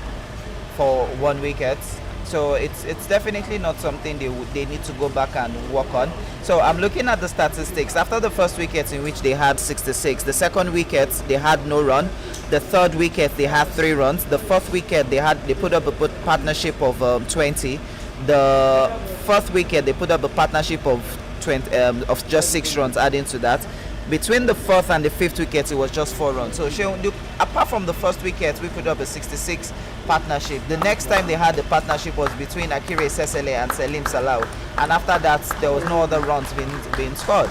for 1 wicket. So it's definitely not something they need to go back and work on. So I'm looking at the statistics. After the first wicket, in which they had 66, the second wicket they had no run, the third wicket they had 3 runs, the fourth wicket they put up a partnership of 20, the fourth wicket they put up a partnership of 20 of just 6 runs. Adding to that, between the fourth and the fifth wicket, it was just 4 runs. So apart from the first wicket, we put up a 66 partnership. The next time they had the partnership was between Akire Sesele and Selim Salau, and after that there was no other runs being scored.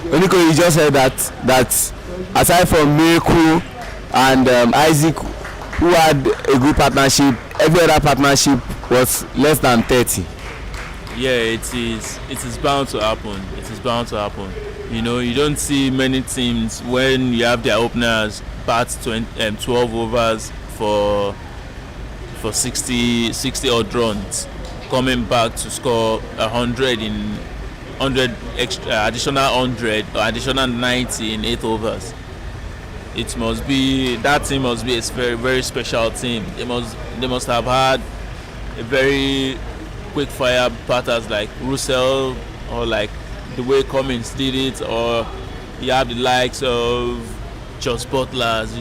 Onikoyi just said that aside from Miracle and Isaac, who had a good partnership, every other partnership was less than 30. Yeah, it is bound to happen. It is bound to happen. You know, you don't see many teams when you have their openers bat 12 overs for 60 odd runs, coming back to score 100 additional 100 or additional 90 in 8 overs. That team must be a very, very special team. They must have had a very quick fire batters like Russell, or like the way Cummins did it, or you have the likes of Just Butlers,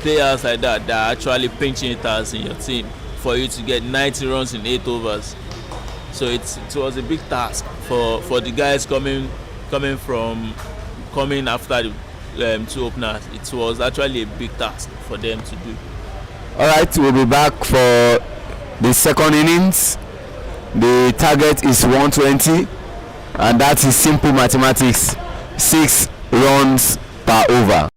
players like that are actually pinching hitters in your team for you to get 90 runs in 8 overs. So it was a big task for the guys coming after the 2 openers. It was actually a big task for them to do. All right, we'll be back for the second innings. The target is 120, and that is simple mathematics, 6 runs per over.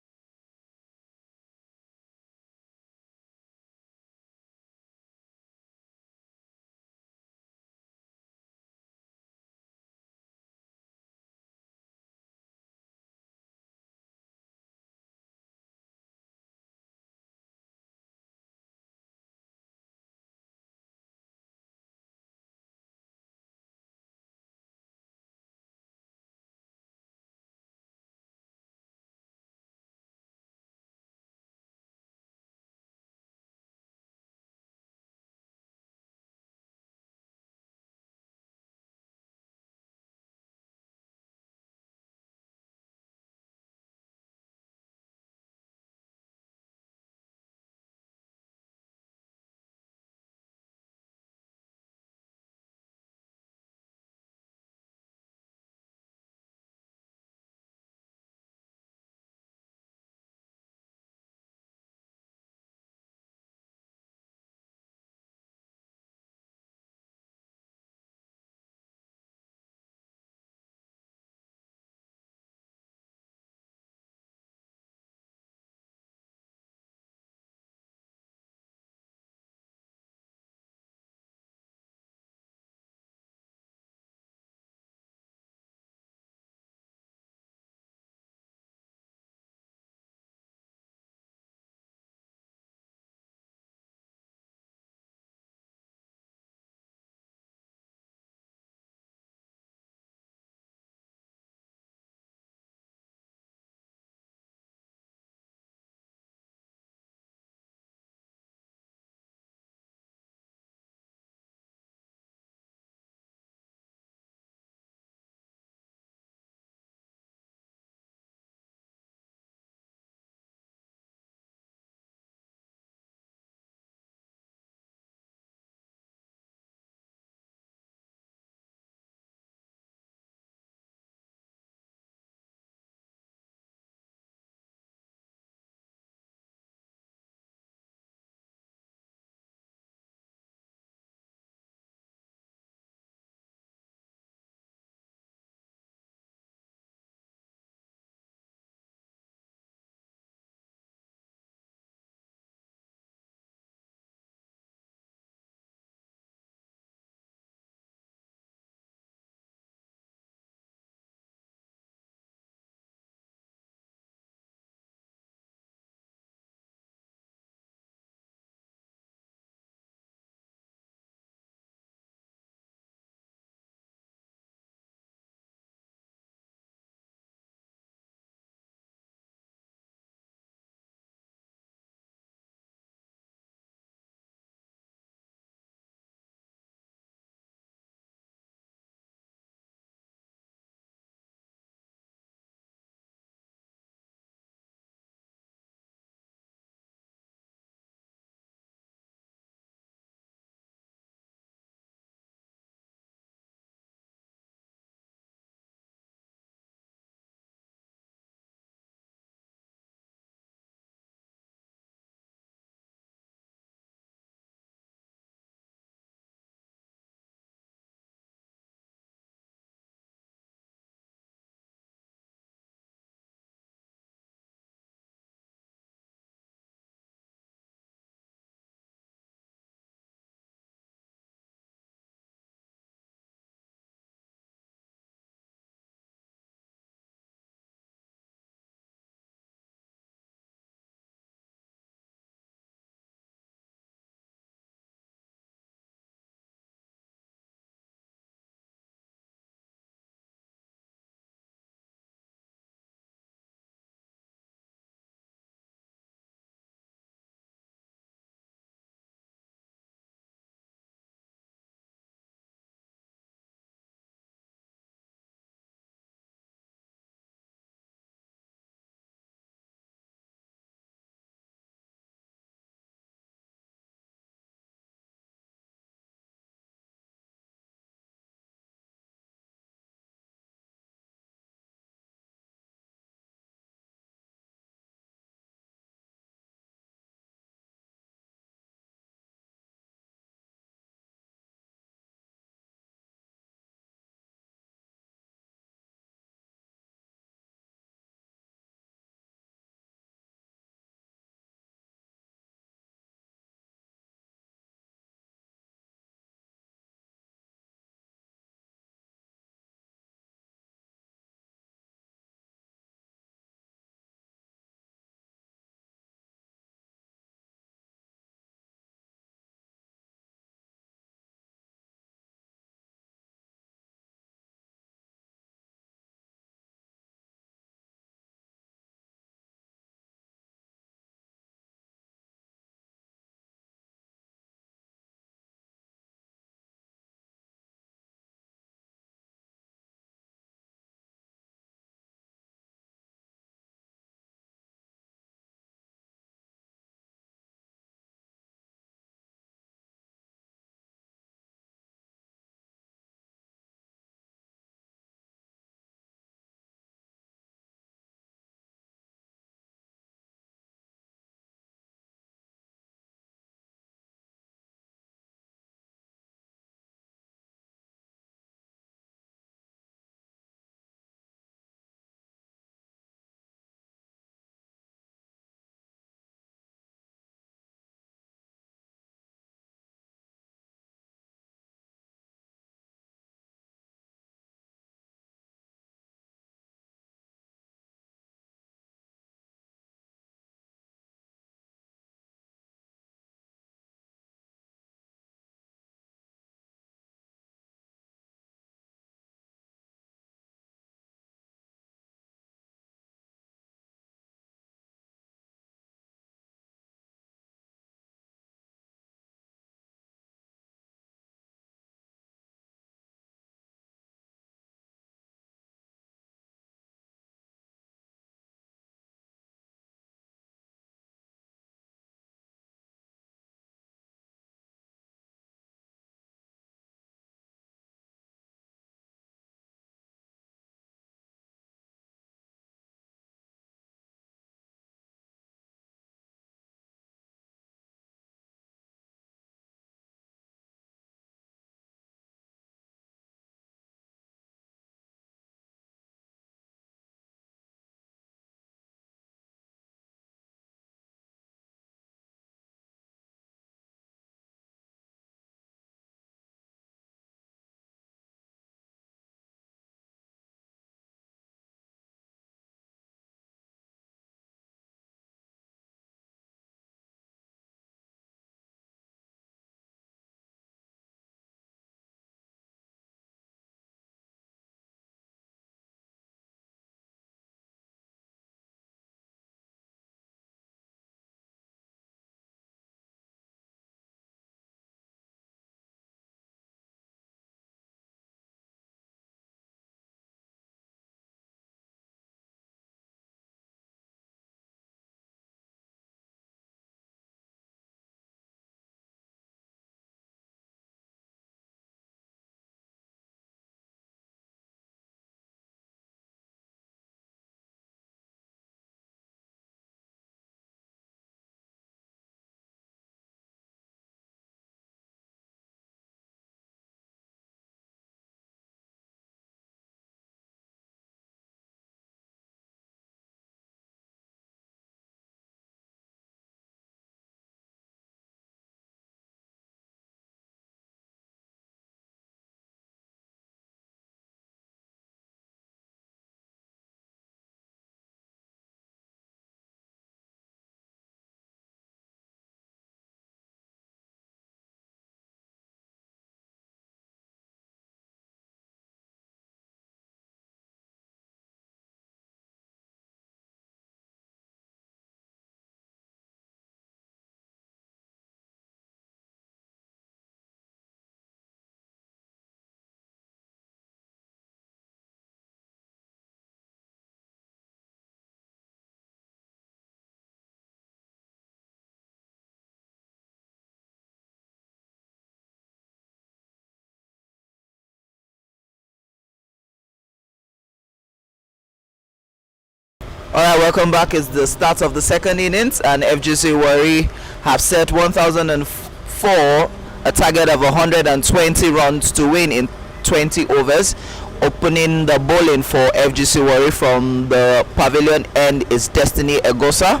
Alright, welcome back. It's the start of the second innings, and FGC Warri have set 1004, a target of 120 runs to win in 20 overs. Opening the bowling for FGC Warri from the pavilion end is Destiny Egosa,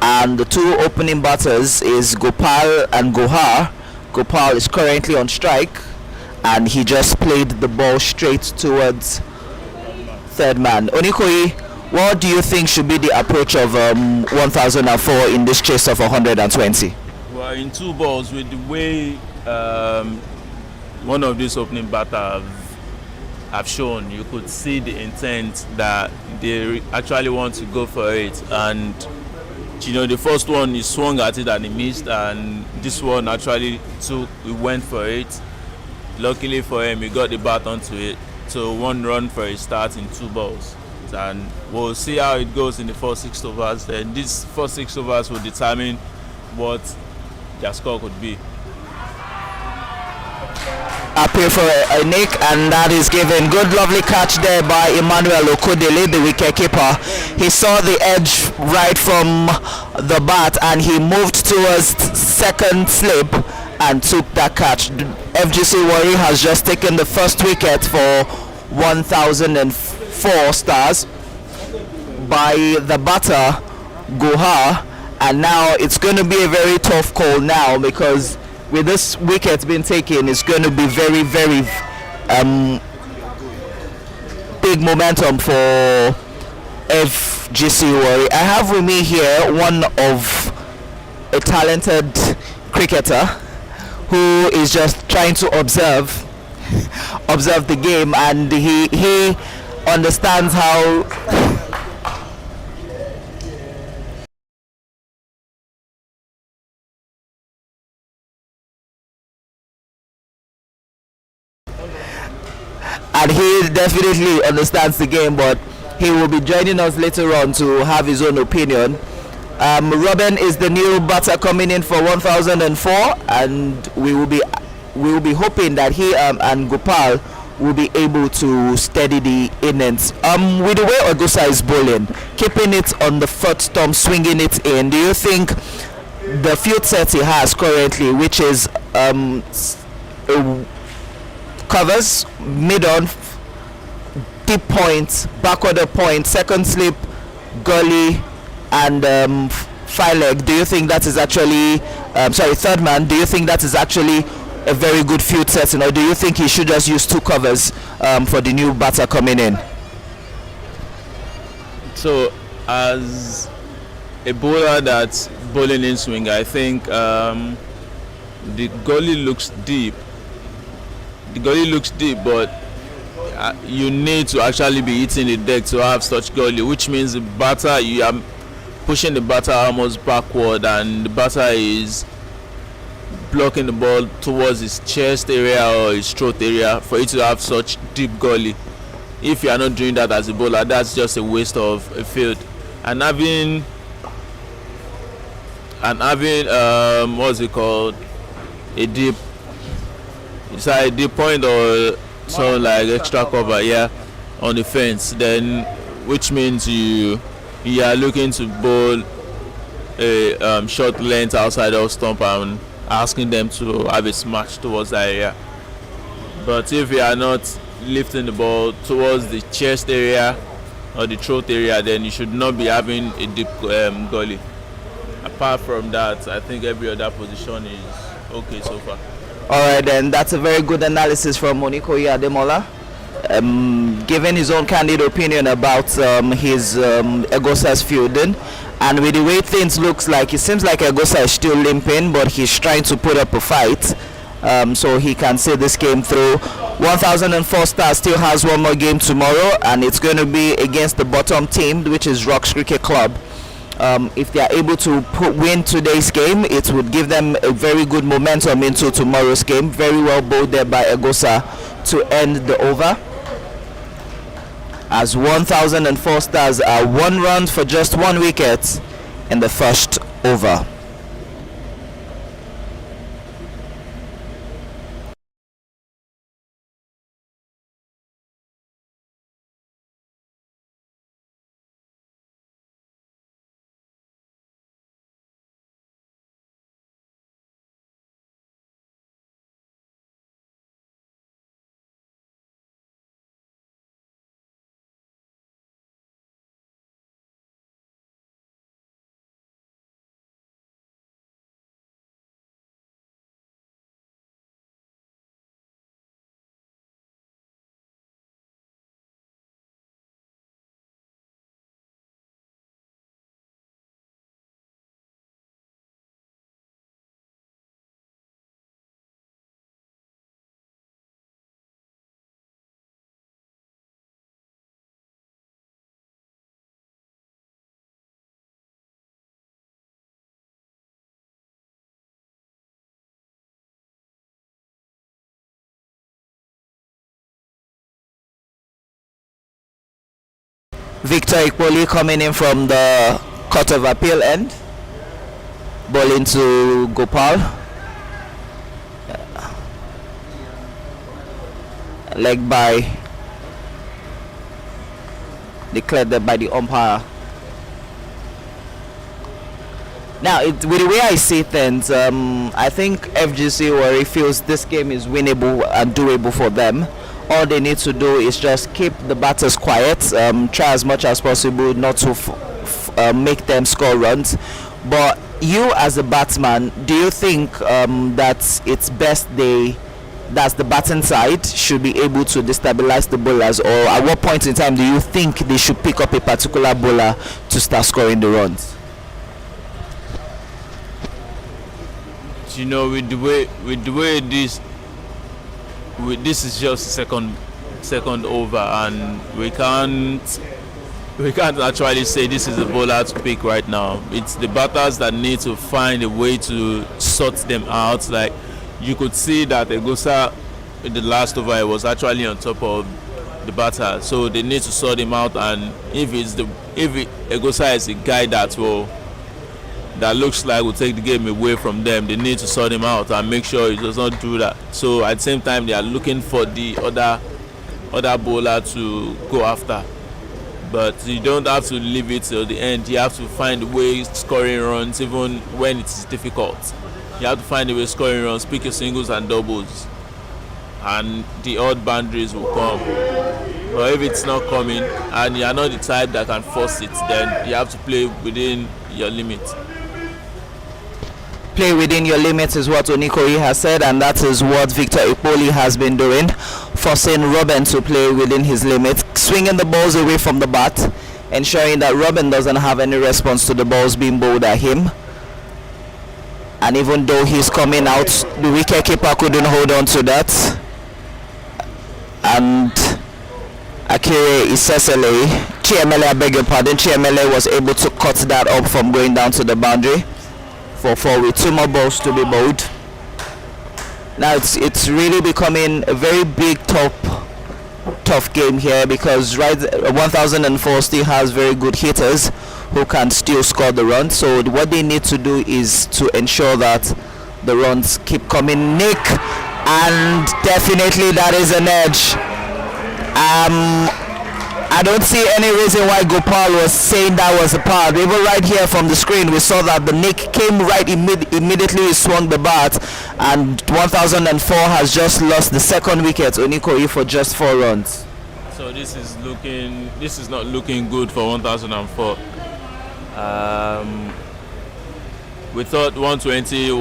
and the two opening batters is Gopal and Gohar. Gopal is currently on strike, and he just played the ball straight towards third man. Onikoyi, what do you think should be the approach of 1004 in this chase of 120? Well, in two balls, with the way one of these opening batters have shown, you could see the intent that they actually want to go for it. And the first one, he swung at it and he missed, and this one actually he went for it. Luckily for him, he got the bat onto it. So 1 run for his start in 2 balls. And we'll see how it goes in the first 6 overs. Then these first 6 overs will determine what their score could be. Appeal for a nick, and that is given. Good, lovely catch there by Emmanuel Okodele, the wicketkeeper. He saw the edge right from the bat, and he moved towards second slip and took that catch. FGC Warri has just taken the first wicket for 1004 stars by the batter Gohar, and now it's going to be a very tough call now, because with this wicket being taken, it's going to be very, very big momentum for FGC Warri. I have with me here one of a talented cricketer who is just trying to observe the game, and he understands how and he definitely understands the game, but he will be joining us later on to have his own opinion. Robin is the new batter coming in for 1004, and we will be hoping that he and Gopal will be able to steady the innings. With the way Egosa is bowling, keeping it on the foot stump, swinging it in, do you think the field set he has currently, which is covers, mid-on, deep point, backward point, second slip, gully, and fire leg, do you think that is actually third man, do you think that is actually a very good field setting, or do you think he should just use 2 covers for the new batter coming in? So as a bowler that's bowling in swing, I think the gully looks deep. But you need to actually be hitting the deck to have such gully, which means the batter, you are pushing the batter almost backward, and the batter is blocking the ball towards his chest area or his throat area for it to have such deep gully. If you are not doing that as a bowler, that's just a waste of a field. And having what's it called, a deep point or something like extra cover, on the fence, then which means you are looking to bowl a short length outside of stump and asking them to have a smash towards that area. But if you are not lifting the ball towards the chest area or the throat area, then you should not be having a deep gully. Apart from that, I think every other position is okay so far. Alright, then that's a very good analysis from Onikoyi Ademola, giving his own candid opinion about his Egosa's fielding. And with the way things looks like, it seems like Egosa is still limping, but he's trying to put up a fight so he can see this game through. 1004 stars still has one more game tomorrow, and it's going to be against the bottom team, which is Rocks Cricket Club. If they are able to win today's game, it would give them a very good momentum into tomorrow's game. Very well bowled there by Egosa to end the over, as 1004 stars are 1 run for just 1 wicket in the first over. Victor Ikpoli coming in from the Court of Appeal end. Ball into Gopal. Leg by declared that by the umpire. Now, with the way I see things, I think FGC Warri feels this game is winnable and doable for them. All they need to do is just keep the batters quiet, try as much as possible not to make them score runs. But you as a batsman, do you think that it's best that's the batting side should be able to destabilize the bowlers, or at what point in time do you think they should pick up a particular bowler to start scoring the runs? You know, with the way this is just second over, and we can't actually say this is a bowler to pick right now. It's the batters that need to find a way to sort them out. Like, you could see that Egosa in the last over was actually on top of the batter, so they need to sort him out. And if Egosa is a guy that looks like will take the game away from them, they need to sort him out and make sure he does not do that. So at the same time, they are looking for the other bowler to go after. But you don't have to leave it till the end. You have to find a way scoring runs even when it's difficult. You have to find a way scoring runs, pick your singles and doubles, and the odd boundaries will come. But if it's not coming and you are not the type that can force it, then you have to play within your limit. Play within your limits is what Onikoyi has said, and that is what Victor Ikpoli has been doing, forcing Robin to play within his limits, swinging the balls away from the bat, ensuring that Robin doesn't have any response to the balls being bowled at him. And even though he's coming out, the wicketkeeper couldn't hold on to that. And Akire Isesele, Chiemele, I beg your pardon, Chiemele was able to cut that up from going down to the boundary for 4 with 2 more balls to be bowled. Now it's really becoming a very big tough game here, because 1004 still has very good hitters who can still score the runs. So what they need to do is to ensure that the runs keep coming. Nick, and definitely that is an edge. I don't see any reason why Gopal was saying that was a power. Even right here from the screen, we saw that the nick came right immediately, he swung the bat, and 1004 has just lost the second wicket, Onikoyi, for just 4 runs. So this is not looking good for 1004. We thought 120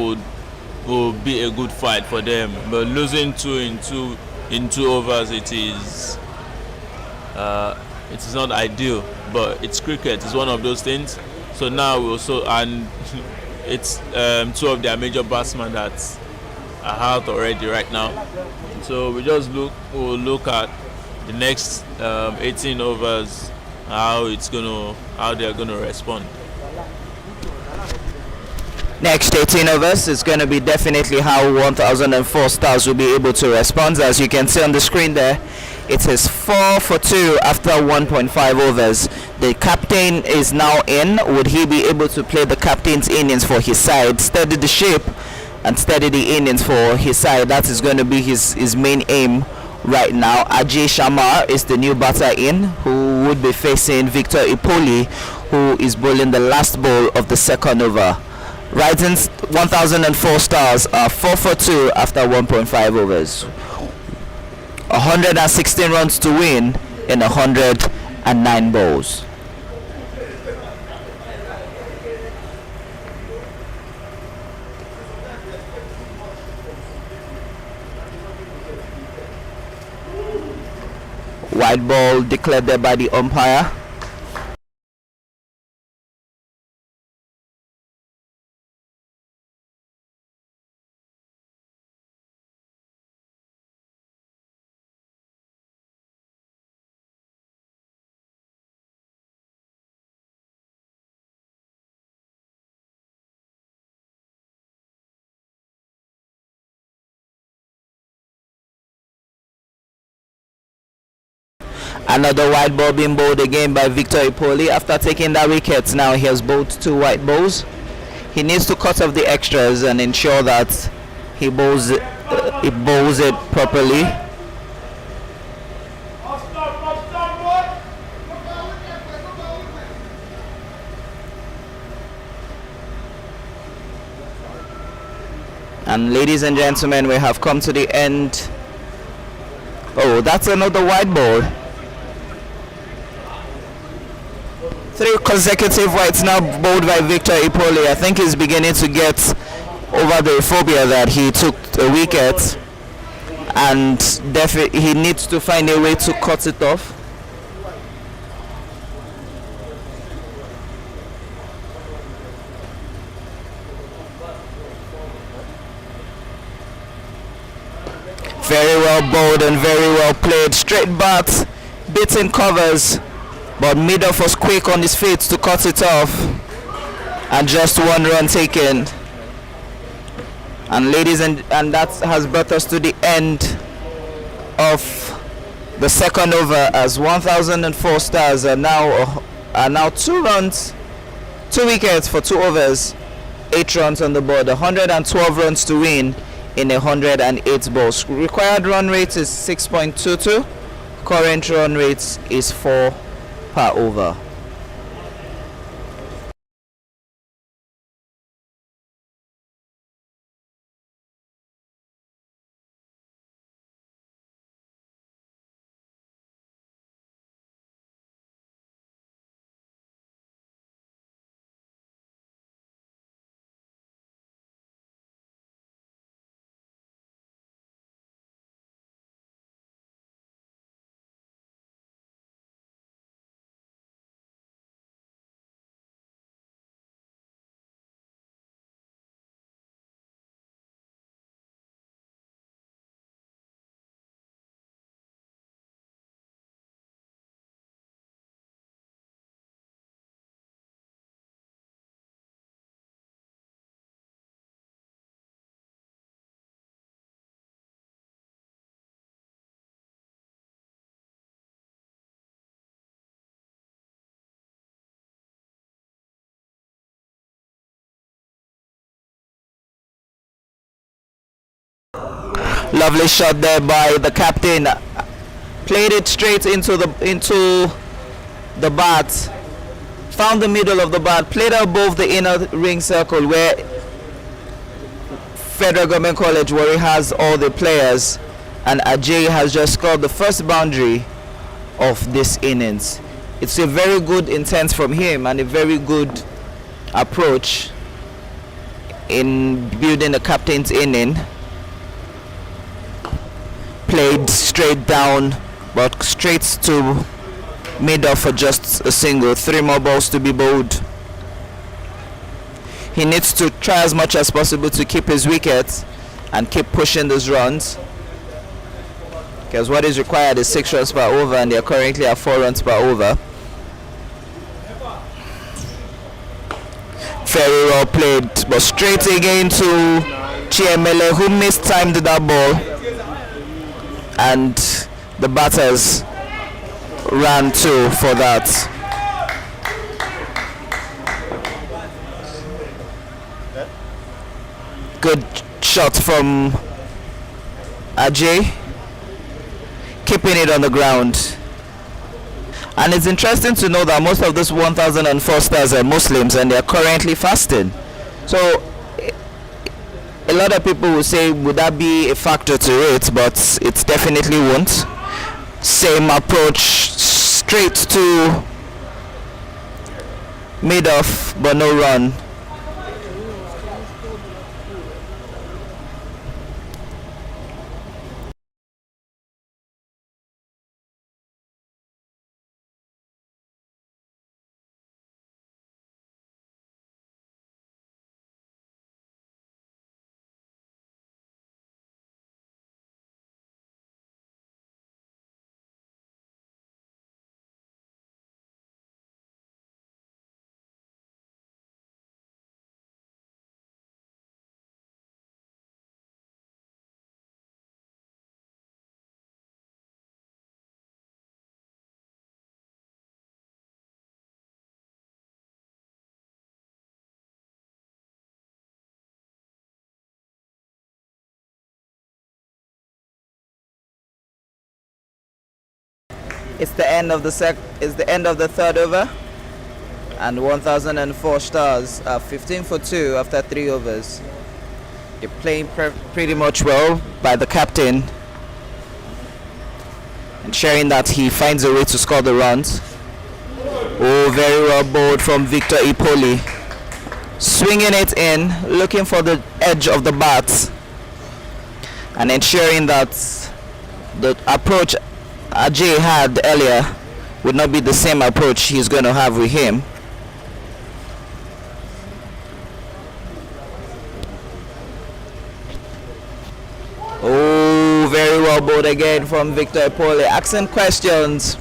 would be a good fight for them, but losing 2 in 2 overs, it is not ideal. But it's cricket, it's one of those things. So now we also, and it's 2 of their major batsmen that are out already right now. So we'll look at the next 18 overs, how they're gonna respond. Next 18 overs is going to be definitely how 1004 Stars will be able to respond. As you can see on the screen there, it is 4 for 2 after 1.5 overs. The captain is now in. Would he be able to play the captain's innings for his side, steady the ship and steady the innings for his side? That is going to be his main aim right now. Ajay Shamar is the new batter in, who would be facing Victor Ikpoli, who is bowling the last ball of the second over. Rising 1004 Stars are 4 for 2 after 1.5 overs. 116 runs to win in 109 balls. White ball declared there by the umpire. Another white ball being bowled again by Victor Ipoli. After taking that wicket, now he has bowled 2 white balls. He needs to cut off the extras and ensure that he bowls it properly. And ladies and gentlemen, we have come to the end. Oh, that's another white ball. 3 consecutive whites now bowled by Victor Ipoli. I think he's beginning to get over the phobia that he took a wicket, and he needs to find a way to cut it off. Very well bowled and very well played. Straight bat, beating covers, but Midoff was quick on his feet to cut it off, and just 1 run taken. And ladies and that has brought us to the end of the second over, as 1004 Stars are now 2 runs, 2 wickets for 2 overs, 8 runs on the board, 112 runs to win in 108 balls. Required run rate is 6.22. Current run rate is 4 per over. Lovely shot there by the captain. Played it straight into the bat. Found the middle of the bat. Played above the inner ring circle where Federal Government College Warri has all the players, and Ajay has just scored the first boundary of this innings. It's a very good intent from him and a very good approach in building a captain's inning. Played straight down, but straight to mid-off for just a single. 3 more balls to be bowled. He needs to try as much as possible to keep his wickets and keep pushing those runs, because what is required is 6 runs per over, and they are currently at 4 runs per over. Very well played, but straight again to Chiemele, who mistimed that ball, and the batters ran 2 for that. Good shot from Ajay, keeping it on the ground. And it's interesting to know that most of those 1004 Stars are Muslims, and they are currently fasting. So a lot of people will say, would that be a factor to it? But it definitely won't. Same approach, straight to mid-off, but no run. It's the end of the third over, and 1004 Stars are 15 for 2 after 3 overs. They're playing pretty much well by the captain, ensuring that he finds a way to score the runs. Oh, very well bowled from Victor Ipoli, swinging it in, looking for the edge of the bat, and ensuring that the approach Ajay had earlier would not be the same approach he's going to have with him. Oh, very well bowled again from Victor Ipoli, asking questions.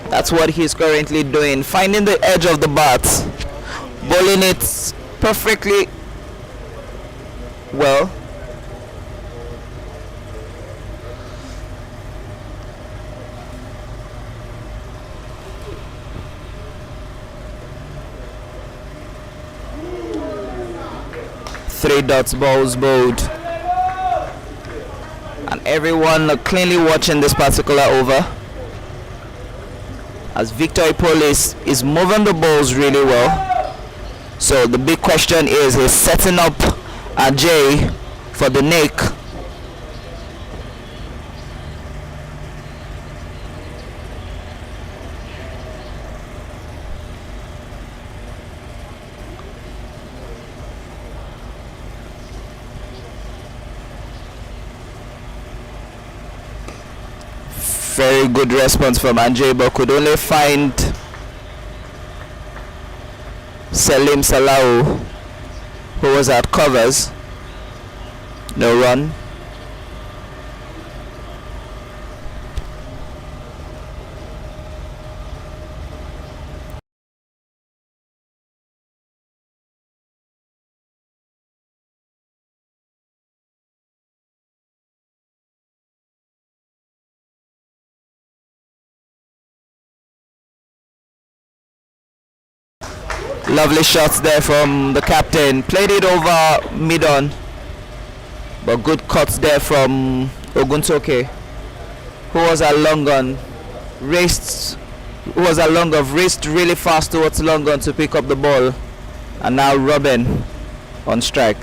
That's what he's currently doing, finding the edge of the bat, bowling it perfectly well. Three dots balls bowled, and everyone cleanly watching this particular over, as Victor Ipoli is moving the balls really well. So the big question is, he's setting up Ajay for the nick. Very good response from Ajay, but could only find Salim Salau, who was at covers. No run. Lovely shots there from the captain. Played it over mid-on, but good cuts there from Oguntoke, who was a long gun, raced really fast towards long gun to pick up the ball, and now Robin on strike.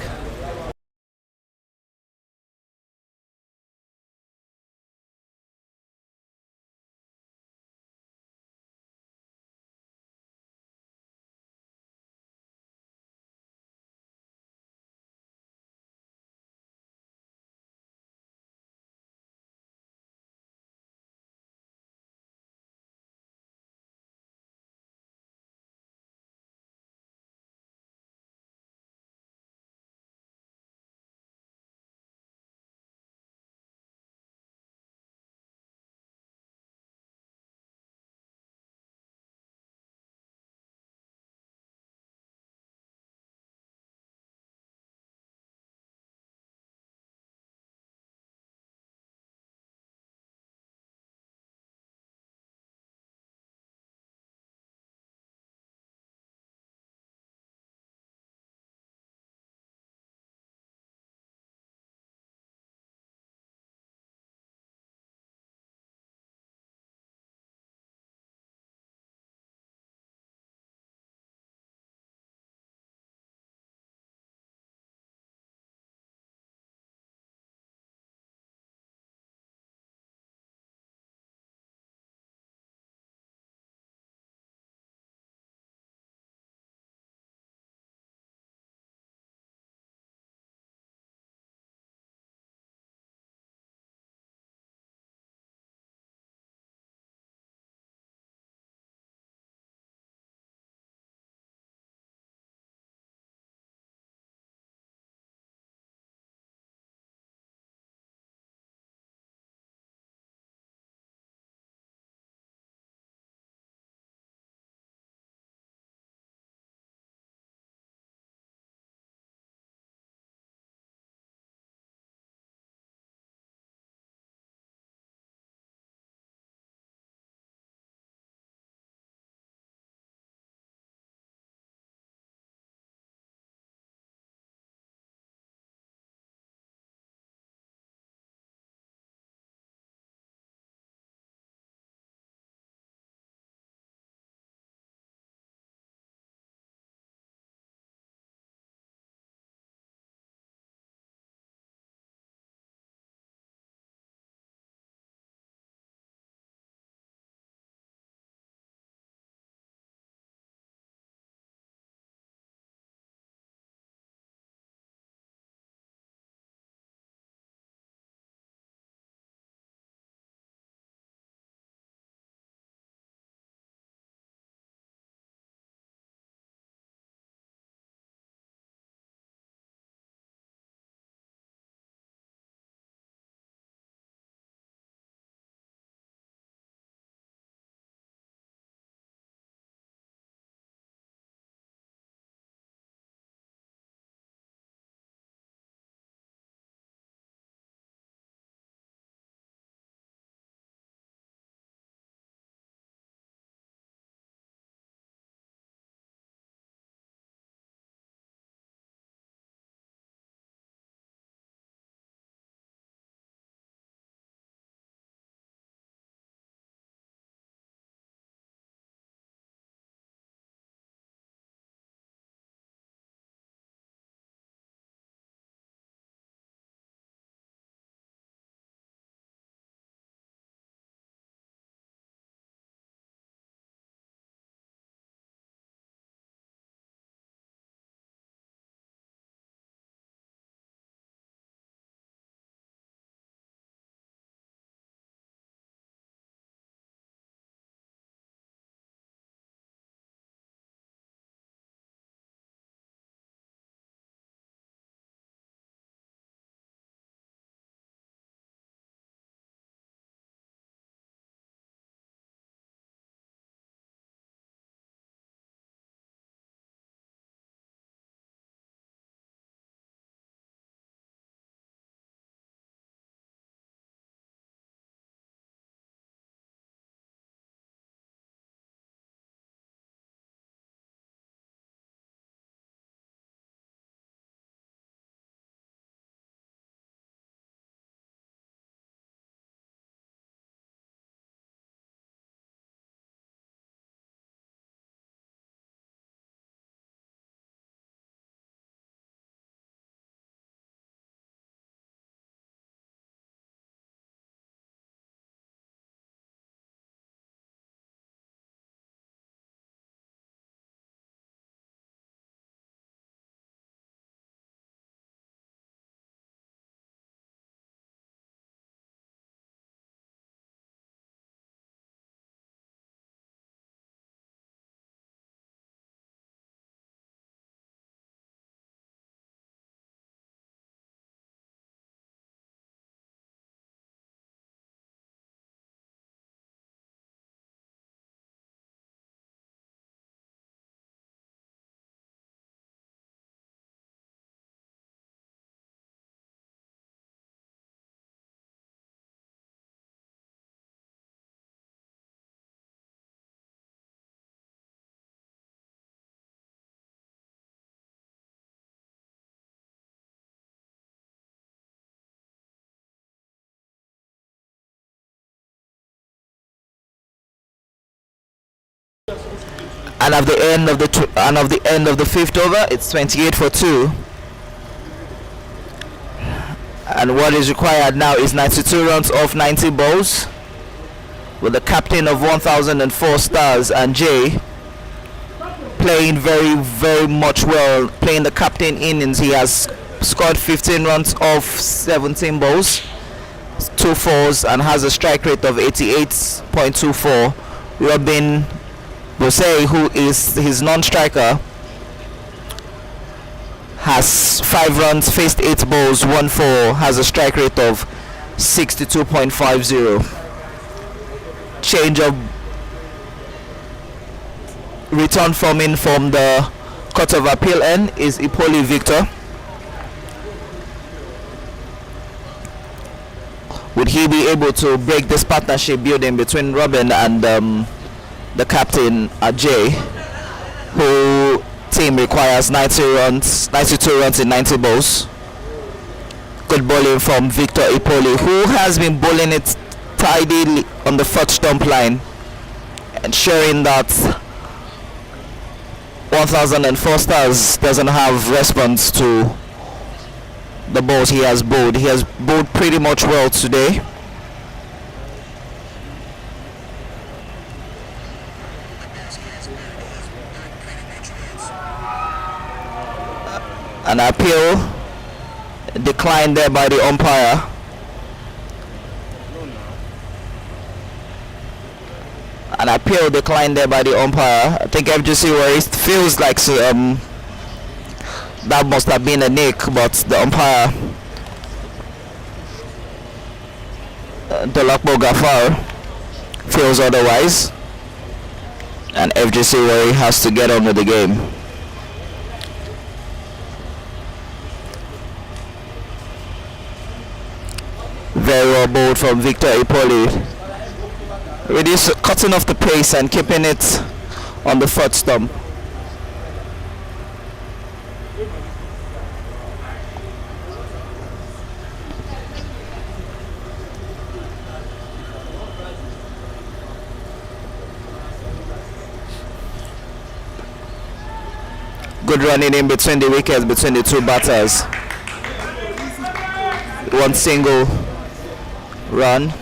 And of the end of the fifth over, it's 28 for 2. And what is required now is 92 runs off 90 balls, with the captain of 1004 Stars and Jay playing very, very much well, playing the captain innings. He has scored 15 runs off 17 balls, 2 fours, and has a strike rate of 88.24. Robin Bose, who is his non-striker, has 5 runs, faced 8 balls, 1 4, has a strike rate of 62.50. Change of return from the Court of Appeal end is Ipoli Victor. Would he be able to break this partnership building between Robin and the captain Ajay, who team requires 92 runs in 90 balls? Good bowling from Victor Ipoli, who has been bowling it tidily on the fourth stump line, ensuring that 1004 Stars doesn't have response to the balls he has bowled. He has bowled pretty much well today. An appeal declined there by the umpire. An appeal declined there by the umpire. I think FGC Warri feels like that must have been a nick, but the umpire, Dolakbo Gafar, feels otherwise, and FGC Warri has to get on with the game. Very well bowled from Victor Ipoli. Cutting off the pace and keeping it on the fourth stump. Good running in between the wickets between the two batters. 1 single run.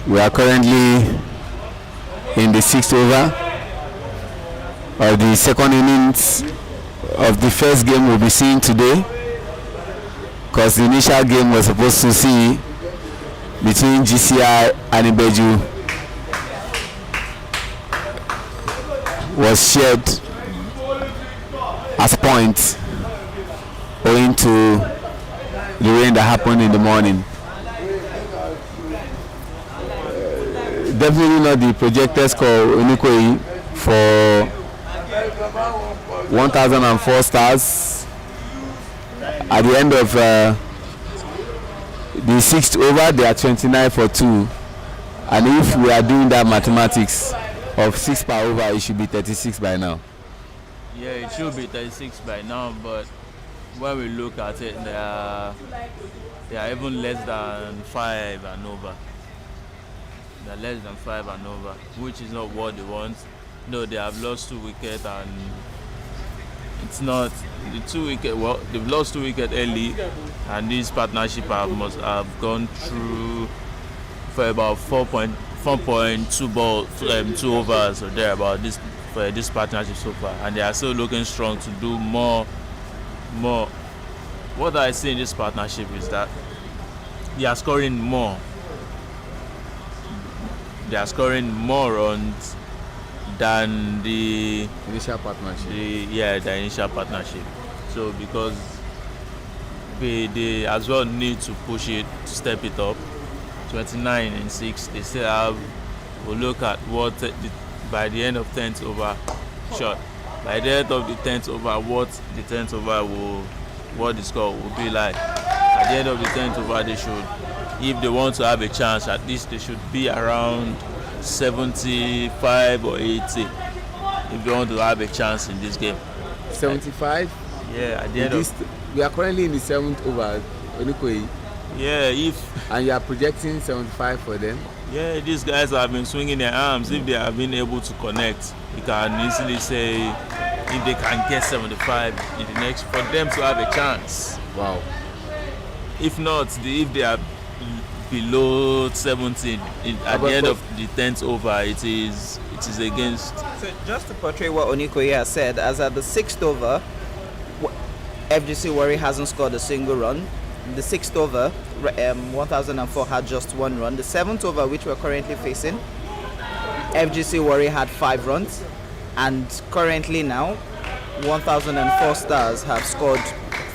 We are currently in the 6th over of the second innings of the first game we'll be seeing today, because the initial game was supposed to see between GCI and Ibeju was shared as points owing to the rain that happened in the morning. Definitely not the projected score Unikoi for 1004 Stars at the end of the 6th over. They are 29 for 2, and if we are doing that mathematics of 6 per over, it should be 36 by now. Yeah, it should be 36 by now, but when we look at it, they are even less than 5 and over. They're less than 5 and over, which is not what they want. No, they have lost 2 wickets, and it's not the 2 wicket. Well, they've lost 2 wickets early, and this partnership must have gone through for about 4.2 balls, 2 overs or there about this for this partnership so far, and they are still looking strong to do more. What I see in this partnership is that they are scoring more. They are scoring more runs than the initial partnership. The initial partnership. So because they as well need to push it to step it up. 29-6. They still have. We'll look at what by the end of 10th over shot. By the end of the 10th over, what the 10th over what the score will be like. At the end of the 10th over, they should, if they want to have a chance, at least they should be around 75 or 80 if they want to have a chance in this game. 75? Yeah, at the end of we are currently in the 7th over, Onikoyi. Yeah, and you are projecting 75 for them. Yeah, these guys have been swinging their arms. If they have been able to connect, you can easily say if they can get 75 in the next, for them to have a chance. Wow. If not, if they are below 70 at the end of the 10th over, it is against. So just to portray what Onikoye has said, as at the 6th over, FGC Warri hasn't scored a single run. The 6th over, 1004 had just 1 run. The 7th over, which we're currently facing, FGC Warri had 5 runs, and currently now 1004 Stars have scored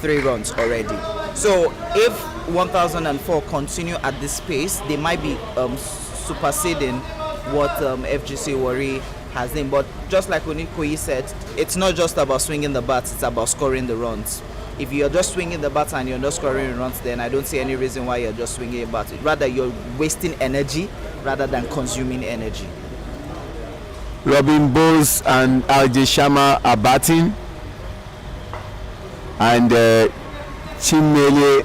3 runs already. So if 1004 continue at this pace, they might be superseding what FGC Warri has done. But just like Onikoyi said, it's not just about swinging the bats, it's about scoring the runs. If you're just swinging the bat and you're not scoring runs, then I don't see any reason why you're just swinging a bat. Rather, you're wasting energy rather than consuming energy. Robin Bose and RJ Sharma are batting, and Chimele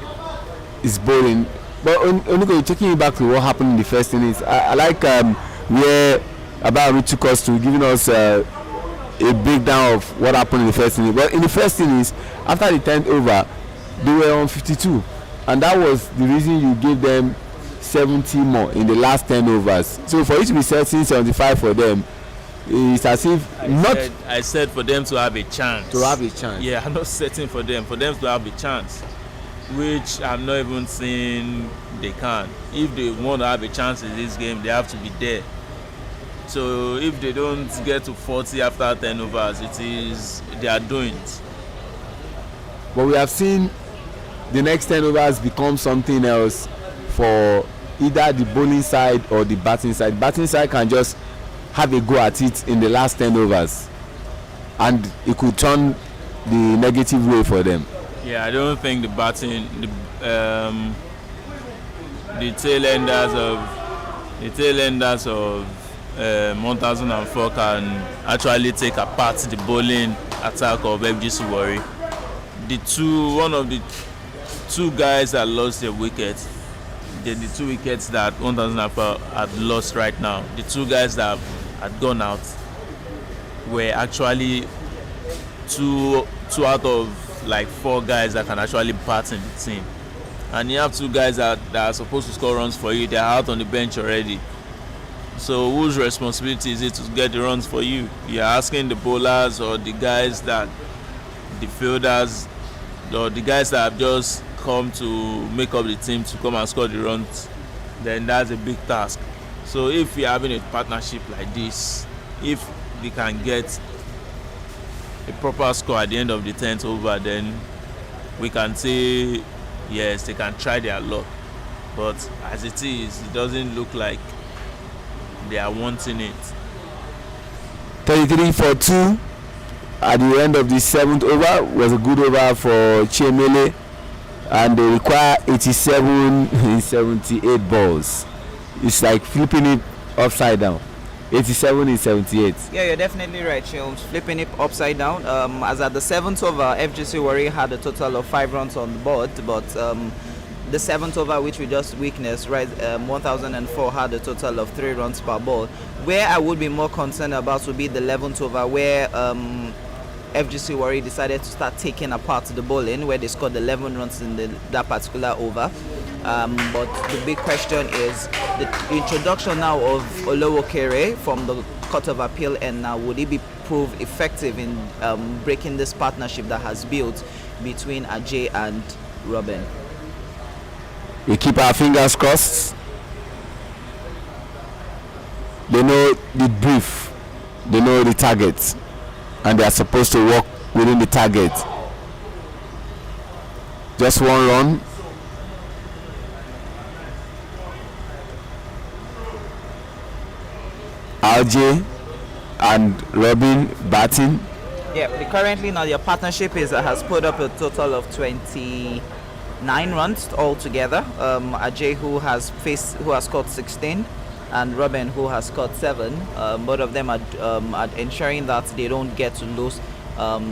is bowling. But Onikoyi, taking you back to what happened in the first innings, I like where Abari took us to, giving us a breakdown of what happened in the first innings. But in the first innings, after the 10th over, they were on 52, and that was the reason you gave them 70 more in the last 10 overs. So for you to be setting 75 for them, it's as if I said for them to have a chance. To have a chance. Yeah, I'm not setting for them to have a chance, which I'm not even saying they can. If they want to have a chance in this game, they have to be there. So if they don't get to 40 after 10 overs, they are doing it. But we have seen the next 10 overs become something else for either the bowling side or the batting side. Batting side can just have a go at it in the last 10 overs, and it could turn the negative way for them. Yeah, I don't think the batting, the tail enders of 1004 can actually take apart the bowling attack of FGC Warri. One of the 2 guys that lost their wickets, the 2 wickets that 1004 had lost right now, the 2 guys that had gone out were actually 2 out of like 4 guys that can actually bat in the team. And you have 2 guys that are supposed to score runs for you, they're out on the bench already. So whose responsibility is it to get the runs for you? You're asking the bowlers or the guys the fielders or the guys that have just come to make up the team to come and score the runs, then that's a big task. So if you're having a partnership like this, if they can get a proper score at the end of the 10th over, then we can say yes, they can try their luck. But as it is, it doesn't look like they are wanting it. 33 for 2 at the end of the 7th over was a good over for Chimele, and they require 87 in 78 balls. It's like flipping it upside down. 87 in 78. Yeah, you're definitely right, Shields. Flipping it upside down. As at the 7th over, FGC Warri had a total of 5 runs on the board, but the 7th over, which we just witnessed, right, 1004 had a total of 3 runs per ball. Where I would be more concerned about would be the 11th over, where FGC Warri decided to start taking apart the bowling, where they scored 11 runs in that particular over. But the big question is the introduction now of Olowokere from the Court of Appeal, and now would it prove effective in breaking this partnership that has built between Ajay and Robin? We keep our fingers crossed. They know the brief, they know the target, and they are supposed to work within the target. Just one run. RJ and Robin batting. Yeah, currently now your partnership has put up a total of 29 runs altogether. Ajay who has scored 16, and Robin who has scored 7. Both of them are ensuring that they don't get to lose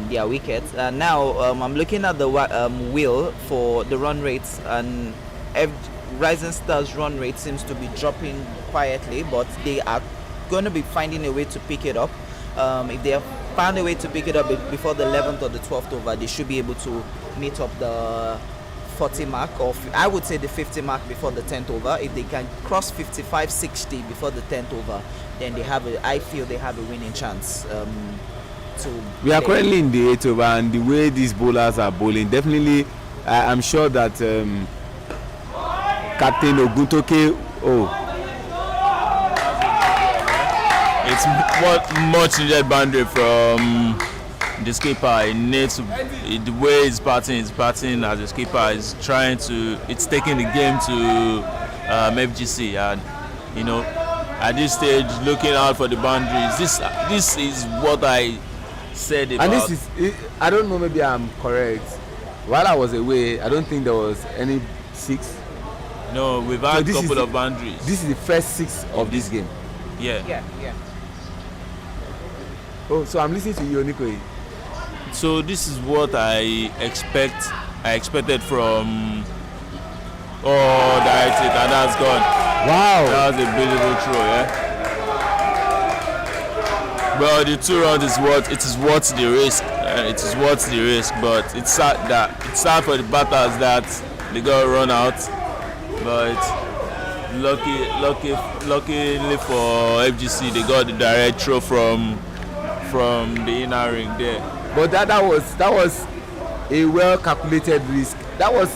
their wickets. And now I'm looking at the wheel for the run rates, and Rising Stars run rate seems to be dropping quietly, but they are going to be finding a way to pick it up. If they have found a way to pick it up before the 11th or the 12th over, they should be able to meet up the 40 mark, or I would say the 50 mark before the 10th over. If they can cross 55-60 before the 10th over, then I feel they have a winning chance. We are currently in the 8th over, and the way these bowlers are bowling, definitely I'm sure that Captain Oguntoke, it's much needed boundary from the skipper. It needs to, the way he's batting as a skipper is it's taking the game to FGC, and at this stage looking out for the boundaries. This is what I said about. And this is, I don't know, maybe I'm correct. While I was away, I don't think there was any 6. No, we've had a couple of boundaries. This is the first 6 of this game. Yeah. Oh, so I'm listening to you, Onikoyi. So this is what I expected from. Oh, that's it, and that's gone. Wow, that was a beautiful throw, yeah. Well, the 2 runs is worth the risk. It is worth the risk, but it's sad for the batters that they got run out. But luckily for FGC, they got the direct throw from the inner ring there. But that was a well calculated risk. That was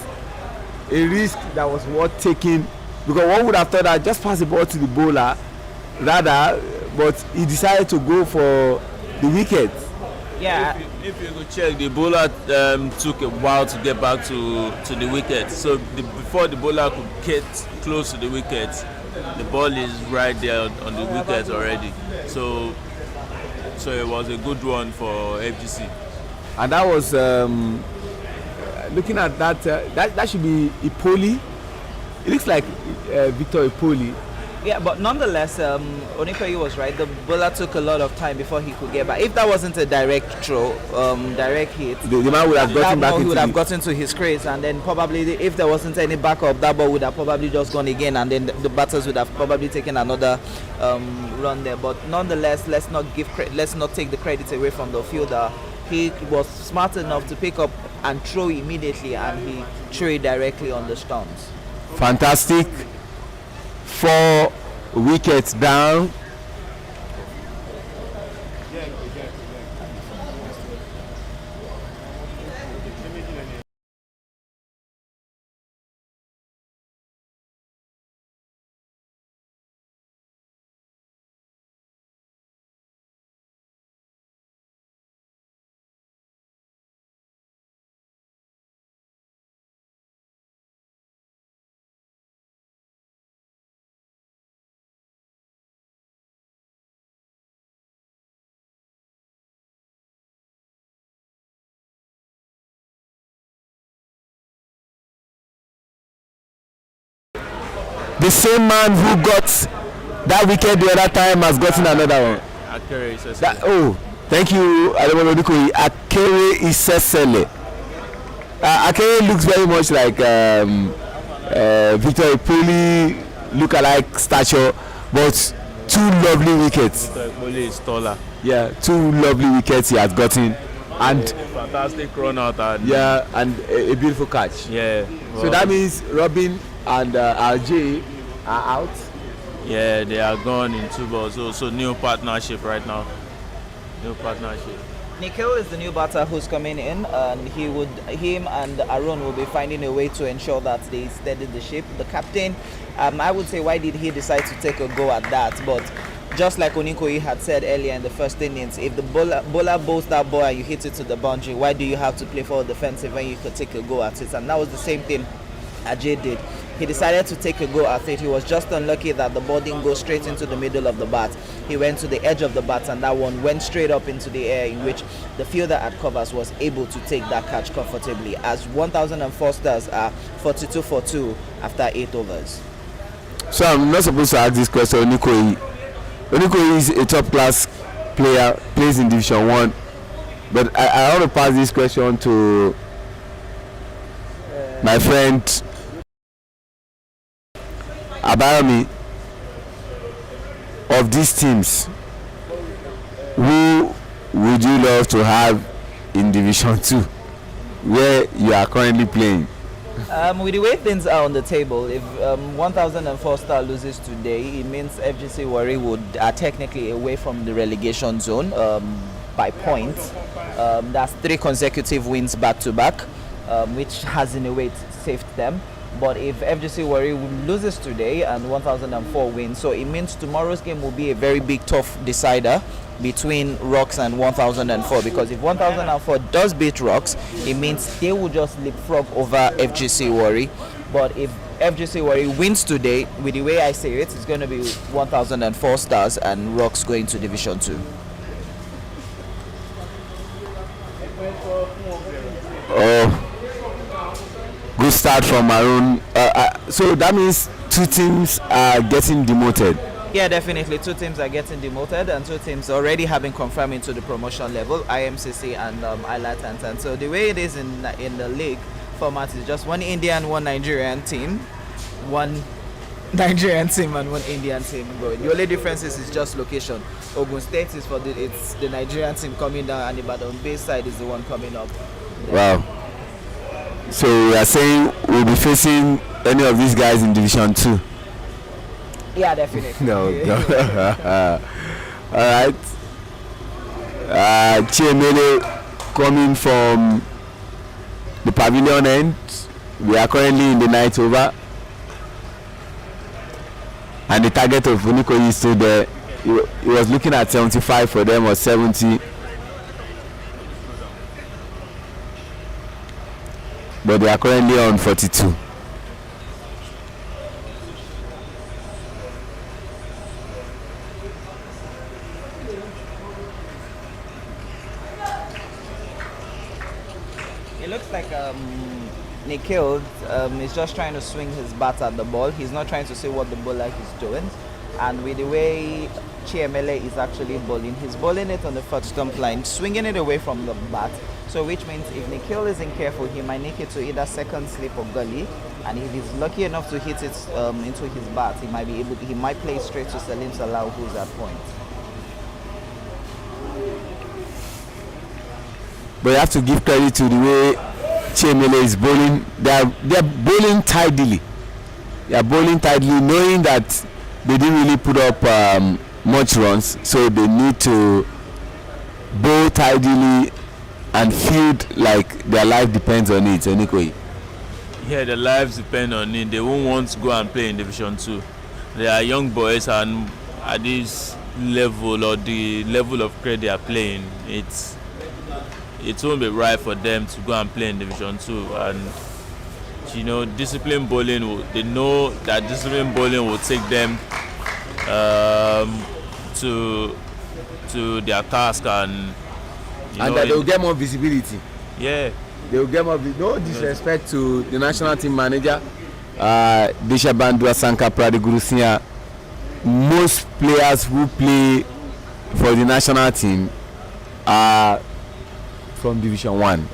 a risk that was worth taking, because one would have thought that just pass the ball to the bowler rather, but he decided to go for the wicket. Yeah. If you could check, the bowler took a while to get back to the wicket. So before the bowler could get close to the wicket, the ball is right there on the wicket already. So it was a good one for FGC. And that was looking at that. That should be Ipoli. It looks like Victor Ipoli. Yeah, but nonetheless, Onikoyi was right. The bowler took a lot of time before he could get back. If that wasn't a direct throw, direct hit, the man would have gotten back. He would have gotten to his crease, and then probably if there wasn't any backup, that ball would have probably just gone again, and then the batters would have probably taken another run there. But nonetheless, let's not take the credit away from the fielder. He was smart enough to pick up and throw immediately, and he threw it directly on the stumps. Fantastic. 4 wickets down. The same man who got that wicket the other time has gotten another one. Thank you, Ademolodikoyi. Akere Isesele. Akere looks very much like Victor Ipoli look-alike stature, but 2 lovely wickets. Victor Ipoli is taller. Yeah, 2 lovely wickets he has gotten, and fantastic run out, and and a beautiful catch. Yeah. So that means Robin and RJ are out. Yeah, they are gone in 2 balls. So new partnership right now. New partnership. Nikhil is the new batter who's coming in, and him and Arun will be finding a way to ensure that they steady the ship. The captain, I would say, why did he decide to take a go at that? But just like Onikoyi had said earlier in the first innings, if the bowler bowls that ball and you hit it to the boundary, why do you have to play for defensive when you could take a go at it? And that was the same thing Ajay did. He decided to take a go at it. He was just unlucky that the ball didn't go straight into the middle of the bat. He went to the edge of the bat, and that one went straight up into the air, in which the fielder at covers was able to take that catch comfortably, as 1004 Stars are 42 for 2 after 8 overs. So I'm not supposed to ask this question. Onikoyi is a top class player, plays in Division 1, but I want to pass this question to my friend Abayomi. Of these teams, who would you love to have in Division 2, where you are currently playing? With the way things are on the table, if 1004 Star loses today, it means FGC Warri are technically away from the relegation zone by points. That's 3 consecutive wins back to back, which has in a way saved them. But if FGC Warri loses today and 1004 wins, so it means tomorrow's game will be a very big tough decider between Rocks and 1004, because if 1004 does beat Rocks, it means they will just leapfrog over FGC Warri. But if FGC Warri wins today, with the way I say it, it's going to be 1004 Stars and Rocks going to Division 2. Oh, good start from Maroon. So that means 2 teams are getting demoted. Yeah, definitely. 2 teams are getting demoted, and 2 teams already have been confirmed into the promotion level, IMCC and Isla Tantan. So the way it is in the league format is just 1 Indian, 1 Nigerian team, 1 Nigerian team and 1 Indian team going. The only difference is just location. Ogun State is it's the Nigerian team coming down, and Ibadan Bay side is the one coming up. Wow. So we are saying we'll be facing any of these guys in Division 2? Yeah, definitely. No. All right. Chiemele coming from the pavilion end. We are currently in the night over, and the target of Onikoyi is still there. He was looking at 75 for them, or 70, but they are currently on 42. It looks like Nikhil is just trying to swing his bat at the ball. He's not trying to see what the bowler is doing. And with the way Chiemele is actually bowling, he's bowling it on the first stump line, swinging it away from the bat. So which means if Nikhil isn't careful, he might nick it to either second slip or gully. And if he's lucky enough to hit it into his bat, he might play straight to Salim Salah, who's at point. But you have to give credit to the way Chiemele is bowling. They're bowling tidily. They are bowling tidily, knowing that they didn't really put up much runs, so they need to bowl tidily and field like their life depends on it. Anyway. Yeah, their lives depend on it. They won't want to go and play in Division 2. They are young boys, and at this level, or the level of credit they are playing, it won't be right for them to go and play in Division 2. And discipline bowling, they know that discipline bowling will take them to their task, and that they will get more visibility. Yeah, they will get more. No disrespect to the national team manager, Deshabandua Sanka Pradegurusia. Most players who play for the national team are from Division 1.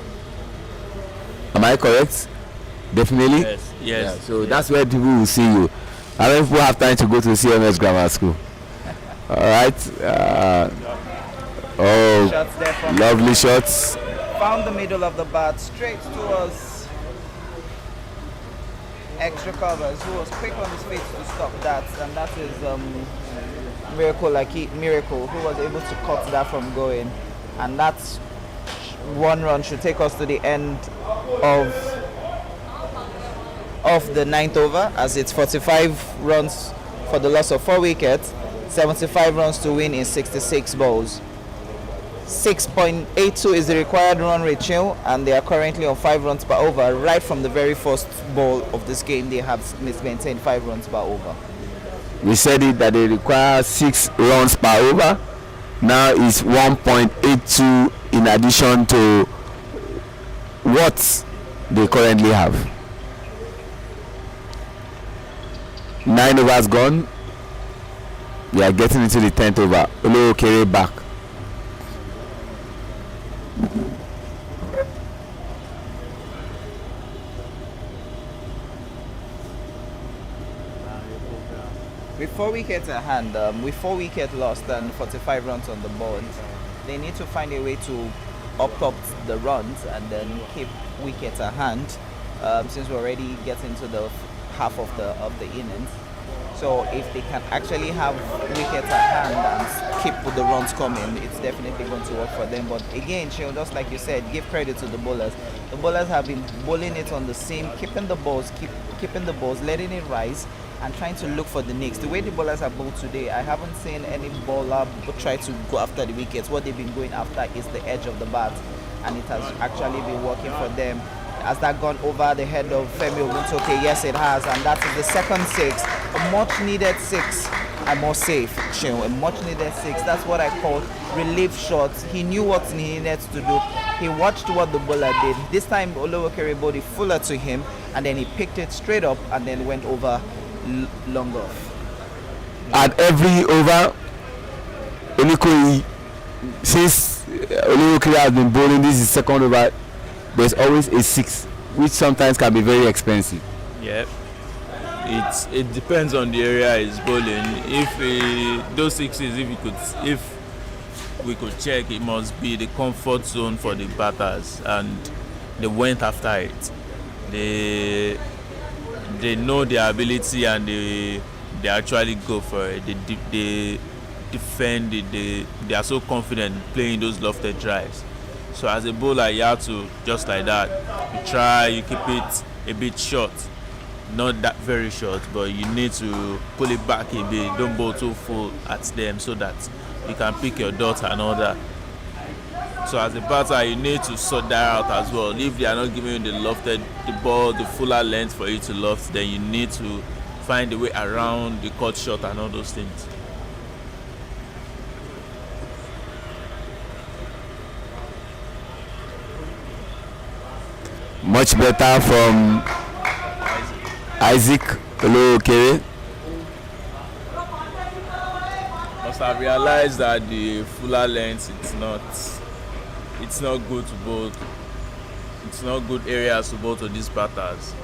Am I correct? Definitely. Yes. Yeah, so that's where people will see you. I don't people have time to go to CMS Grammar School. All right. Lovely shots. Found the middle of the bat, straight towards extra covers, who was quick on his feet to stop that, and that is Miracle, who was able to cut that from going, and that's 1 run should take us to the end of the 9th over, as it's 45 runs for the loss of 4 wickets 75 runs to win in 66 balls. 6.82 is the required run rate, Chill, and they are currently on 5 runs per over. Right from the very first ball of this game, they have maintained 5 runs per over. We said it that they require 6 runs per over. Now it's 1.82 in addition to what they currently have. 9 overs gone. We are getting into the 10th over. Olowokere back. With 4 wickets at hand, with 4 wickets lost and 45 runs on the board, they need to find a way to up the runs and then keep wickets at hand. Since we're already getting to the half of the innings, so if they can actually have wickets at hand and keep the runs coming, it's definitely going to work for them. But again, Sheil, just like you said, give credit to the bowlers. The bowlers have been bowling it on the seam, keeping the balls, keeping the balls, letting it rise, and trying to look for the nicks. The way the bowlers have bowled today, I haven't seen any bowler try to go after the wickets. What they've been going after is the edge of the bat, and it has actually been working for them. Has that gone over the head of Femi Oguntoke? Yes, it has, and that is the second 6, a much needed 6. I must say, a much needed 6. That's what I call relief shots. He knew what he needed to do. He watched what the bowler did. This time, Olowokere bowled it fuller to him, and then he picked it straight up and then went over long off. At every over, Olikoyi, since Olowokere has been bowling, this is second over, there's always a 6, which sometimes can be very expensive. Yeah, it depends on the area he's bowling. If those 6s, if we could check, it must be the comfort zone for the batters, and they went after it. They know their ability and they actually go for it. They defend it. They are so confident playing those lofted drives. So as a bowler, you have to, just like that, you keep it a bit short, not that very short, but you need to pull it back a bit. Don't bowl too full at them so that you can pick your dot and all that. So as a batter, you need to sort that out as well. If they are not giving you the ball, the fuller length for you to loft, then you need to find a way around the cut shot and all those things. Much better from Isaac Olowokere. Must have realized that the fuller length, it's not good to bowl. It's not good areas to bowl to these batters.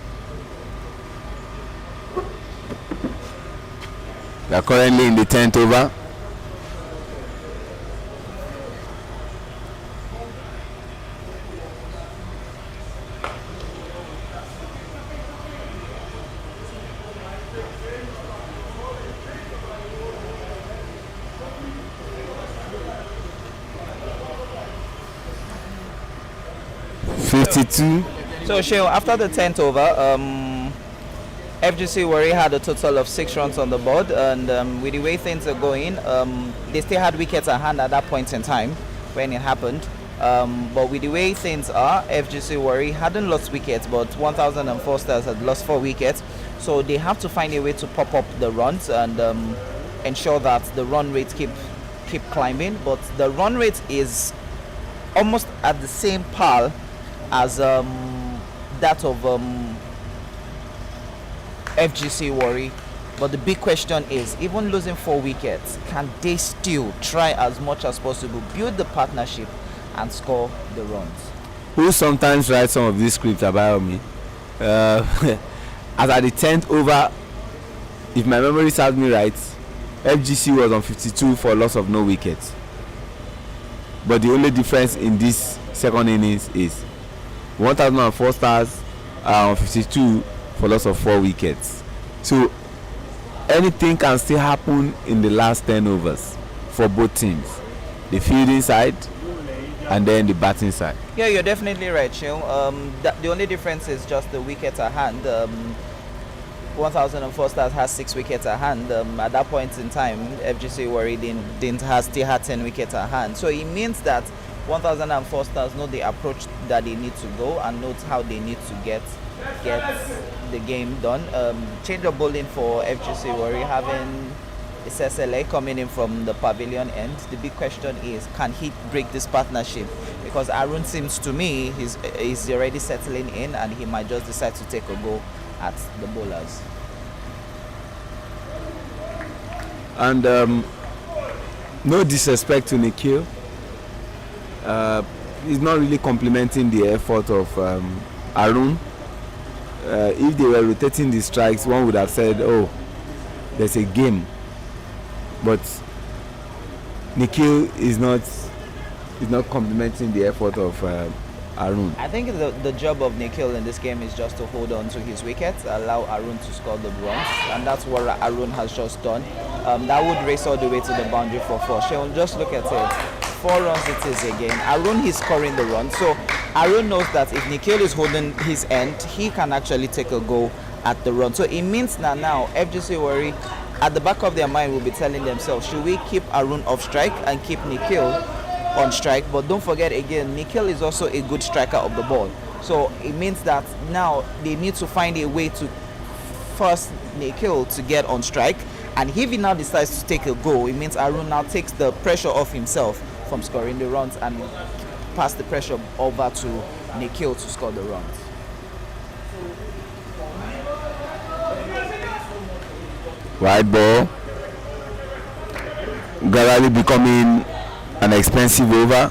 We are currently in the 10th over. So Sheil, after the 10th over, FGC Warri had a total of 6 runs on the board, and with the way things are going, they still had wickets at hand at that point in time when it happened. But with the way things are, FGC Warri hadn't lost wickets, but 1004 Stars had lost 4 wickets. So they have to find a way to pop up the runs and ensure that the run rates keep climbing. But the run rate is almost at the same par as that of FGC Warri. But the big question is, even losing 4 wickets, can they still try as much as possible, build the partnership and score the runs? Who sometimes writes some of these scripts about me. As at the 10th over, if my memory serves me right, FGC was on 52 for loss of no wickets. But the only difference in this second innings is 1004 Stars are on 52 for loss of 4 wickets. So anything can still happen in the last 10 overs for both teams, the fielding side and then the batting side. Yeah, you're definitely right, Sheil. The only difference is just the wickets at hand. 1004 Stars has 6 wickets at hand. At that point in time, FGC Warri still had 10 wickets at hand. So it means that 1004 Stars know the approach that they need to go and knows how they need to get the game done. Change of bowling for FGC Warri, having SSLA coming in from the pavilion end. The big question is, can he break this partnership? Because Arun seems to me he's already settling in, and he might just decide to take a go at the bowlers. And no disrespect to Nikhil, he's not really complimenting the effort of Arun. If they were rotating the strikes, one would have said, oh, there's a game. But Nikhil is not complimenting the effort of Arun. I think the job of Nikhil in this game is just to hold on to his wickets, allow Arun to score the runs, and that's what Arun has just done. That would race all the way to the boundary for 4. She'll just look at it. 4 runs it is again. Arun is scoring the run, so Arun knows that if Nikhil is holding his end, he can actually take a go at the run. So it means that now FGC Warri, at the back of their mind, will be telling themselves, should we keep Arun off strike and keep Nikhil on strike? But don't forget again, Nikhil is also a good striker of the ball. So it means that now they need to find a way to force Nikhil to get on strike. And if he now decides to take a go, it means Arun now takes the pressure off himself from scoring the runs and pass the pressure over to Nikhil to score the runs. Wide ball, gradually becoming an expensive over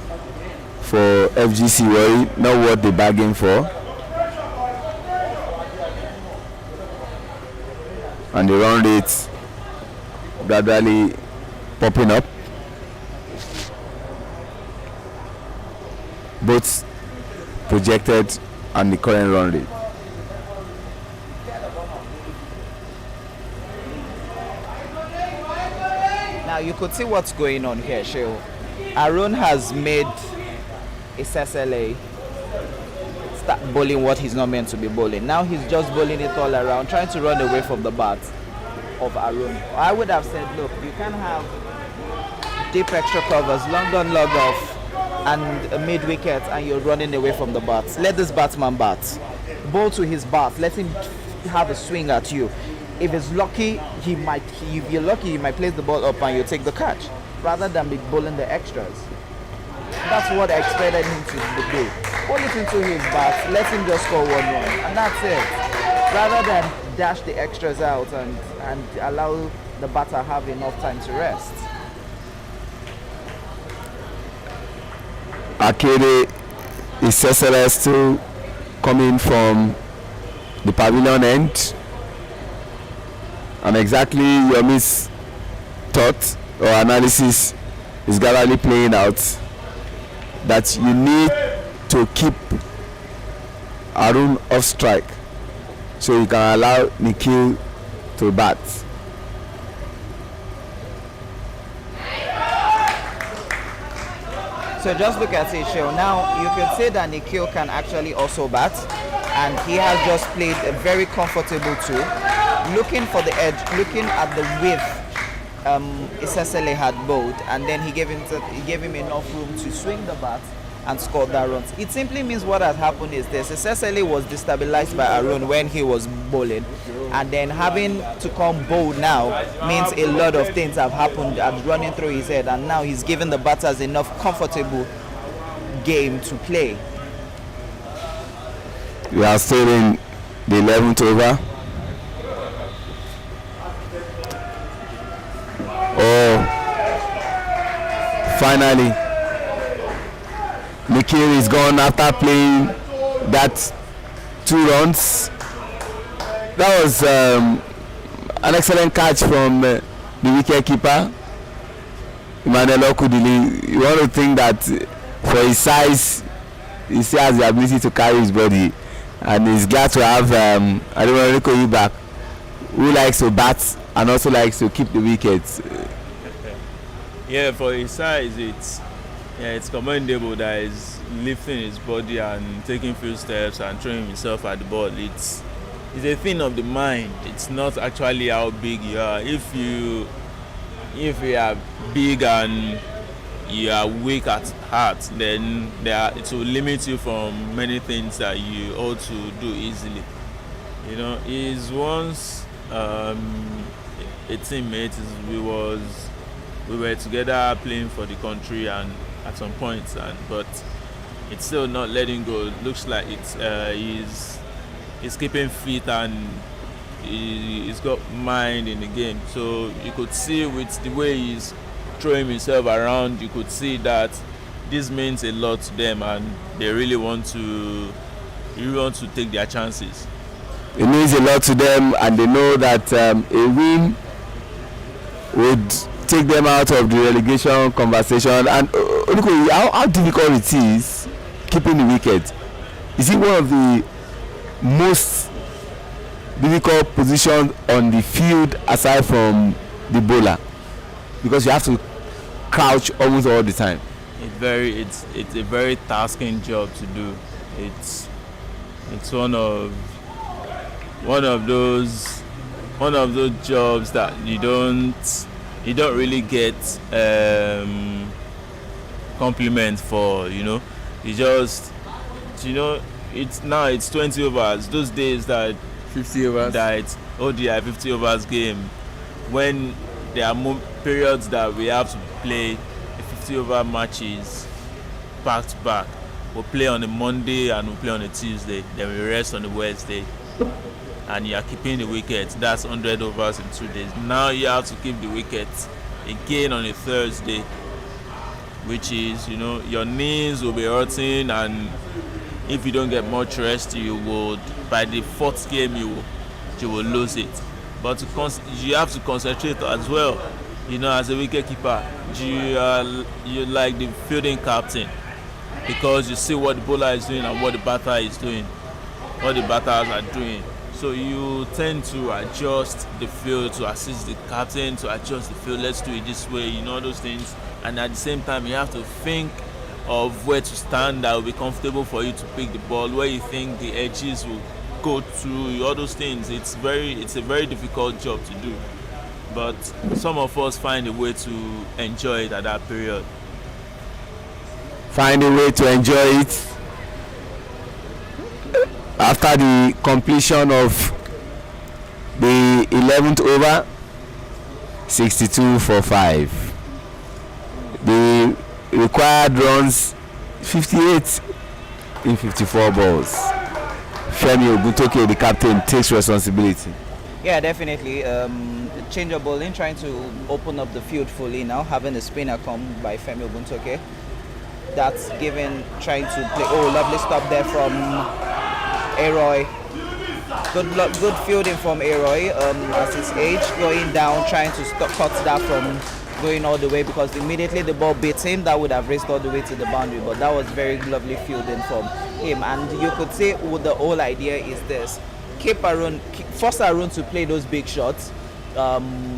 for FGC Warri, not what they bargained for. And the run rate gradually popping up. Both projected and the current run rate. Now you could see what's going on here, Sheil. Arun has made SSLA start bowling what he's not meant to be bowling. Now he's just bowling it all around, trying to run away from the bat of Arun. I would have said, look, you can have deep extra covers, long on, log off, and a mid wicket, and you're running away from the bat. Let this batsman bat. Bowl to his bat. Let him have a swing at you. If he's lucky, if you're lucky, he might place the ball up and you take the catch, rather than be bowling the extras. That's what I expected him to do. Pull it into his bat, let him just score 1 run, and that's it. Rather than dash the extras out and allow the batter have enough time to rest. Akere is SSLA still coming from the pavilion end, and exactly Yomi's thought or analysis is gradually playing out, that you need to keep Arun off strike so you can allow Nikhil to bat. So just look at it, Sheil. Now you can say that Nikhil can actually also bat, and he has just played a very comfortable 2, looking for the edge, looking at the width SSLA had bowled, and then he gave him enough room to swing the bat and score that runs. It simply means what has happened is this: SSLA was destabilized by Arun when he was bowling, and then having to come bowl now means a lot of things have happened and running through his head, and now he's given the batters enough comfortable game to play. We are still in the 11th over. Oh, finally Nikhil is gone after playing that 2 runs. That was an excellent catch from the wicket keeper, Emmanuel Okudili. You want to think that for his size, he still has the ability to carry his body, and he's glad to have Ademola back, who likes to bat and also likes to keep the wickets. Yeah, for his size, it's commendable that he's lifting his body and taking few steps and throwing himself at the ball. it's a thing of the mind. It's not actually how big you are. If you are big and you are weak at heart, then it will limit you from many things that you ought to do easily. You know, he's once a teammate. We were together playing for the country, and at some point, but it's still not letting go. It looks like he's keeping fit, and he's got mind in the game. So you could see with the way he's throwing himself around, you could see that this means a lot to them, and they really want to take their chances. It means a lot to them, and they know that a win would take them out of the relegation conversation. And how difficult it is keeping the wicket. Is it one of the most difficult positions on the field aside from the bowler? Because you have to crouch almost all the time. It's a very tasking job to do. It's one of those jobs that you don't really get compliments for. You know, it's 20 overs. Those days that 50 overs. That it's ODI 50 overs game, when there are periods that we have to play 50 over matches back to back. We'll play on a Monday and we'll play on a Tuesday, then we rest on a Wednesday, and you are keeping the wicket. That's 100 overs in 2 days. Now you have to keep the wicket again on a Thursday, which is, your knees will be hurting, and if you don't get much rest, you would, by the fourth game, you will lose it. But you have to concentrate as well. As a wicket keeper, you like the fielding captain, because you see what the bowler is doing and what the batter is doing, what the batters are doing. So you tend to adjust the field to assist the captain to adjust the field. Let's do it this way, those things. And at the same time, you have to think of where to stand that will be comfortable for you to pick the ball, where you think the edges will go through, all those things. It's a very difficult job to do, but some of us find a way to enjoy it at that period. Find a way to enjoy it after the completion of the 11th over. 62 for 5. The required runs 58 in 54 balls. Femi Oguntoke, the captain, takes responsibility. Yeah, definitely. Change of bowling, trying to open up the field fully now, having a spinner come by Femi Oguntoke. That's trying to play. Oh, lovely stop there from Aroy. Good fielding from Aroy at his age, going down, trying to cut that from going all the way, because immediately the ball beats him, that would have raced all the way to the boundary. But that was very lovely fielding from him, and you could say the whole idea is this: force Arun to play those big shots,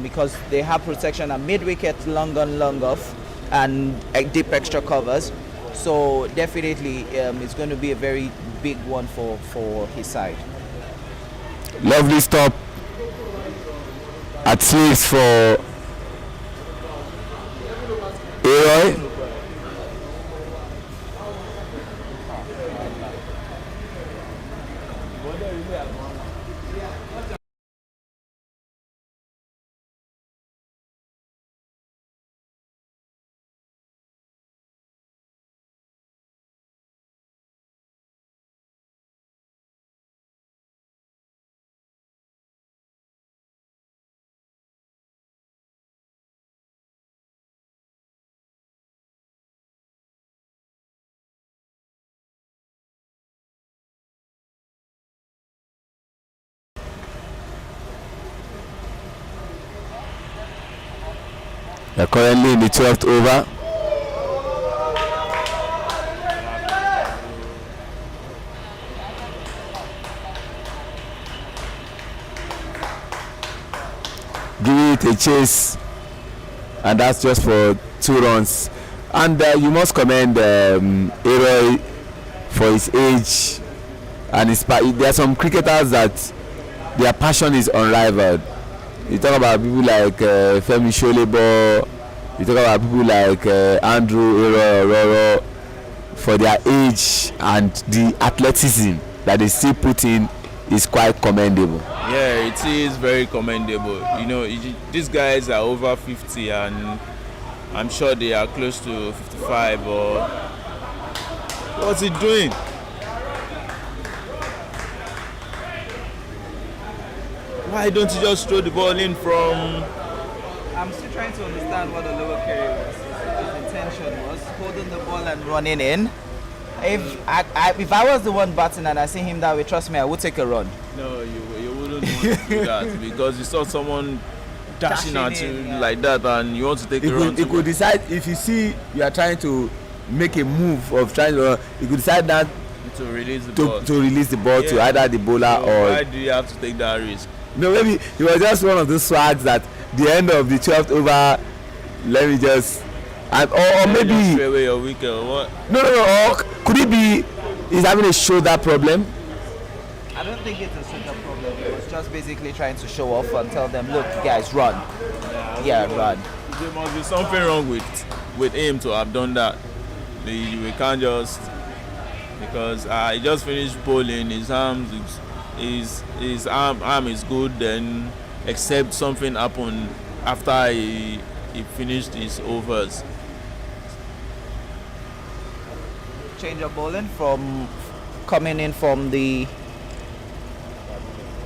because they have protection at mid-wicket, long on, long off, and deep extra covers. So definitely it's going to be a very big one for his side. Lovely stop at sleeves for Aroy. They're currently in the 12th over. Giving it a chase, and that's just for 2 runs. And you must commend Aroy for his age and his. There are some cricketers that their passion is unrivaled. You talk about people like Femi Sholebo, you talk about people like Andrew Roro, for their age and the athleticism that they still put in is quite commendable. Yeah, it is very commendable. You know, these guys are over 50 and I'm sure they are close to 55 or what's he doing? Why don't you just throw the ball in from... I'm still trying to understand what the lower carry was. His intention was holding the ball and running in. If I was the one batting and I see him that way, trust me, I would take a run. No, you wouldn't want to do that because you saw someone dashing at you like that and you want to take a run. You could decide, if you see you are trying to make a move of trying to run, you could decide that to release the ball to either the bowler or... Why do you have to take that risk? No, maybe it was just one of those swags that the end of the 12th over, let me just... or maybe... Just straight away your wicket or what? No, or could it be he's having a shoulder problem? I don't think it's a shoulder problem. It was just basically trying to show off and tell them, look, guys, run. Run. There must be something wrong with him to have done that. We can't just... Because he just finished bowling, his arm is good, then except something happened after he finished his overs. Change of bowling from coming in from the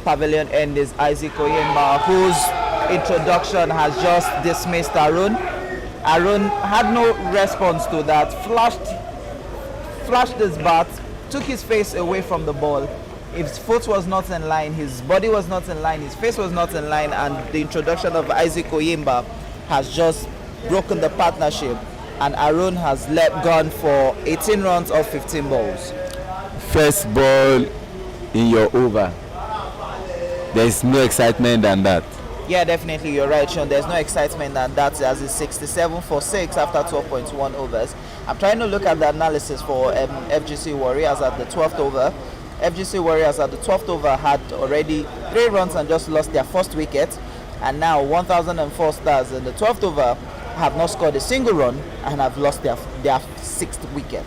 pavilion end is Isaac Oyemba, whose introduction has just dismissed Arun. Arun had no response to that, flashed his bat, took his face away from the ball. His foot was not in line, his body was not in line, his face was not in line, and the introduction of Isaac Oyemba has just broken the partnership, and Arun has gone for 18 runs off 15 balls. First ball in your over. There is no excitement than that. Yeah, definitely, you're right, Sean. There's no excitement than that, as it's 67 for 6 after 12.1 overs. I'm trying to look at the analysis for FGC Warriors at the 12th over. FGC Warriors at the 12th over had already 3 runs and just lost their first wicket, and now 1004 Stars in the 12th over have not scored a single run and have lost their 6th wicket.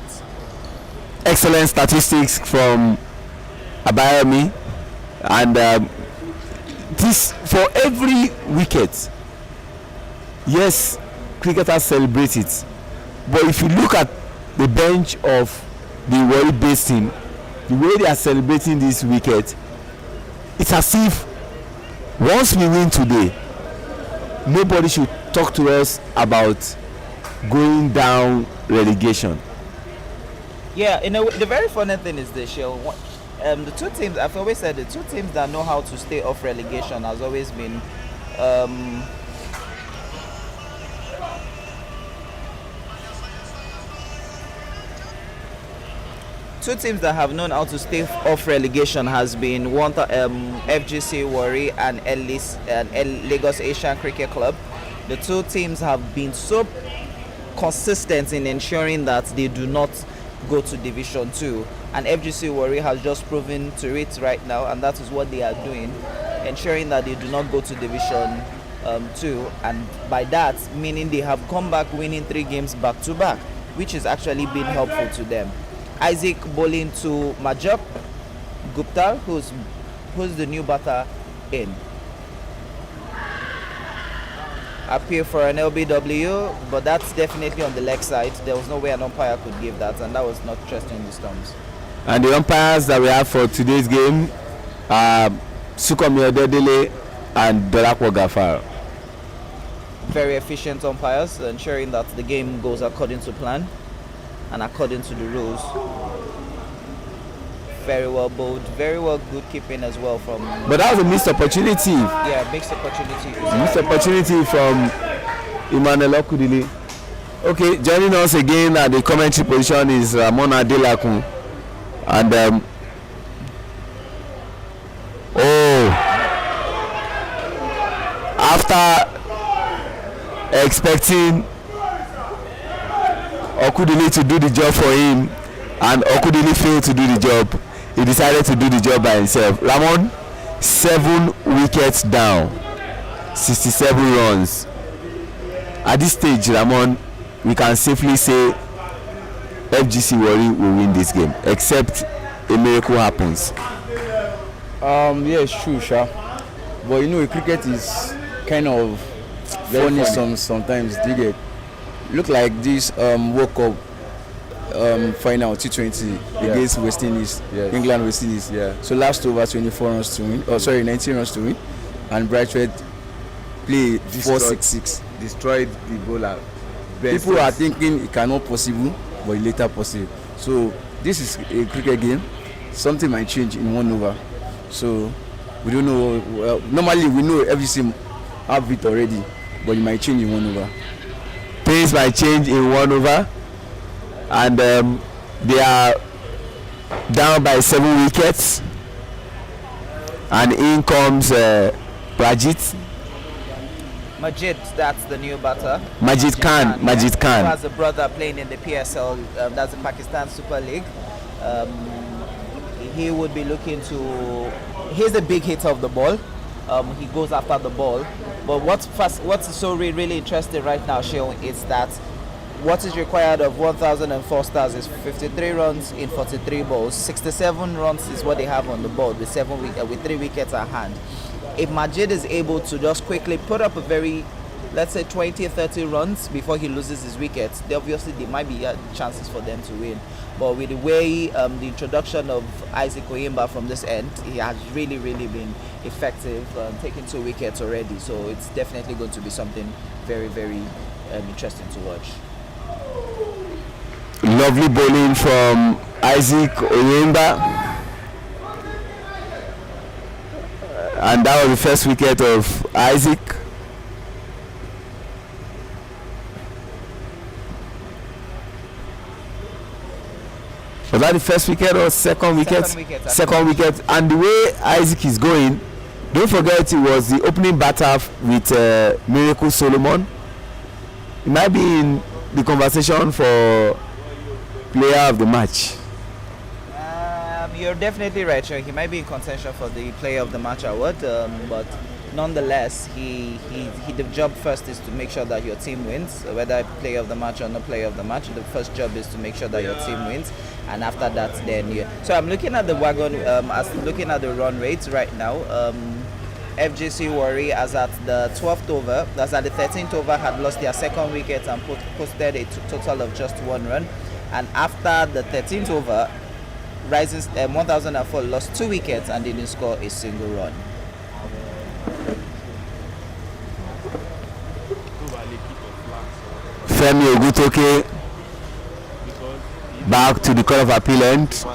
Excellent statistics from Abayomi, and this for every wicket. Yes, cricketers celebrate it, but if you look at the bench of the Warri based team, the way they are celebrating this wicket, it's as if once we win today, nobody should talk to us about going down relegation. Yeah, the very funny thing is this, Shell. The two teams, I've always said, the two teams that know how to stay off relegation has always been two teams that have known how to stay off relegation has been FGC Warri and Lagos Asian Cricket Club. The two teams have been so consistent in ensuring that they do not go to Division 2, and FGC Warri has just proven to it right now, and that is what they are doing, ensuring that they do not go to Division 2, and by that meaning they have come back winning 3 games back to back, which has actually been helpful to them. Isaac bowling to Majap Gupta, who's the new batter in. Appeal for an LBW, but that's definitely on the leg side. There was no way an umpire could give that, and that was not trusting the Storms. And the umpires that we have for today's game are Sukomi Odedele and Dolakwo Gafar. Very efficient umpires, ensuring that the game goes according to plan and according to the rules. Very well bowled, very well good keeping as well from... But that was a missed opportunity. Yeah, missed opportunity. Missed opportunity from Emmanuel Okudili. Okay, joining us again at the commentary position is Ramon Adelakun. And after expecting Okudili to do the job for him, and Okudili failed to do the job, he decided to do the job by himself. Ramon, 7 wickets down, 67 runs. At this stage, Ramon, we can safely say FGC Warri will win this game, except a miracle happens. Yeah, it's true, sure. But you know, cricket is kind of funny sometimes. Do you get? Look like this World Cup final T20 against West Indies, England West Indies. Yeah. So last over 24 runs to win. 19 runs to win, and Brightred play 4-6-6. Destroyed the bowler. People are thinking it cannot possible, but it later possible. So this is a cricket game. Something might change in 1 over. So we don't know. Well, normally we know everything have it already, but it might change in 1 over. Things might change in 1 over, and they are down by 7 wickets. And in comes Majid. Majid, that's the new batter. Majid Khan. Who has a brother playing in the PSL, that's the Pakistan Super League. He would be looking to. He's a big hitter of the ball. He goes after the ball. But what's so really interesting right now, Sheon, is that what is required of 1,004 stars is 53 runs in 43 balls. 67 runs is what they have on the board with 3 wickets at hand. If Majid is able to just quickly put up a very, let's say 20-30 runs before he loses his wickets, there might be chances for them to win. But with the way the introduction of Isaac Oyimba from this end, he has really been effective, taking 2 wickets already. So it's definitely going to be something very interesting to watch. Lovely bowling from Isaac Oyimba. And that was the first wicket of Isaac. Was that the first wicket or second wicket? Second wicket. And the way Isaac is going, don't forget it was the opening batter with Miracle Solomon. He might be in the conversation for player of the match. You're definitely right, sure. He might be in contention for the player of the match award, but nonetheless, the job first is to make sure that your team wins, whether player of the match or not player of the match. The first job is to make sure that your team wins, and after that, then So I'm looking at the wagon, looking at the run rates right now. FGC Warri, as at the 12th over, as at the 13th over, had lost their second wicket and posted a total of just 1 run, and after the 13th over, Rising 1004 lost 2 wickets and didn't score a single run. Femi Ogutoke back to the Court of Appeal end.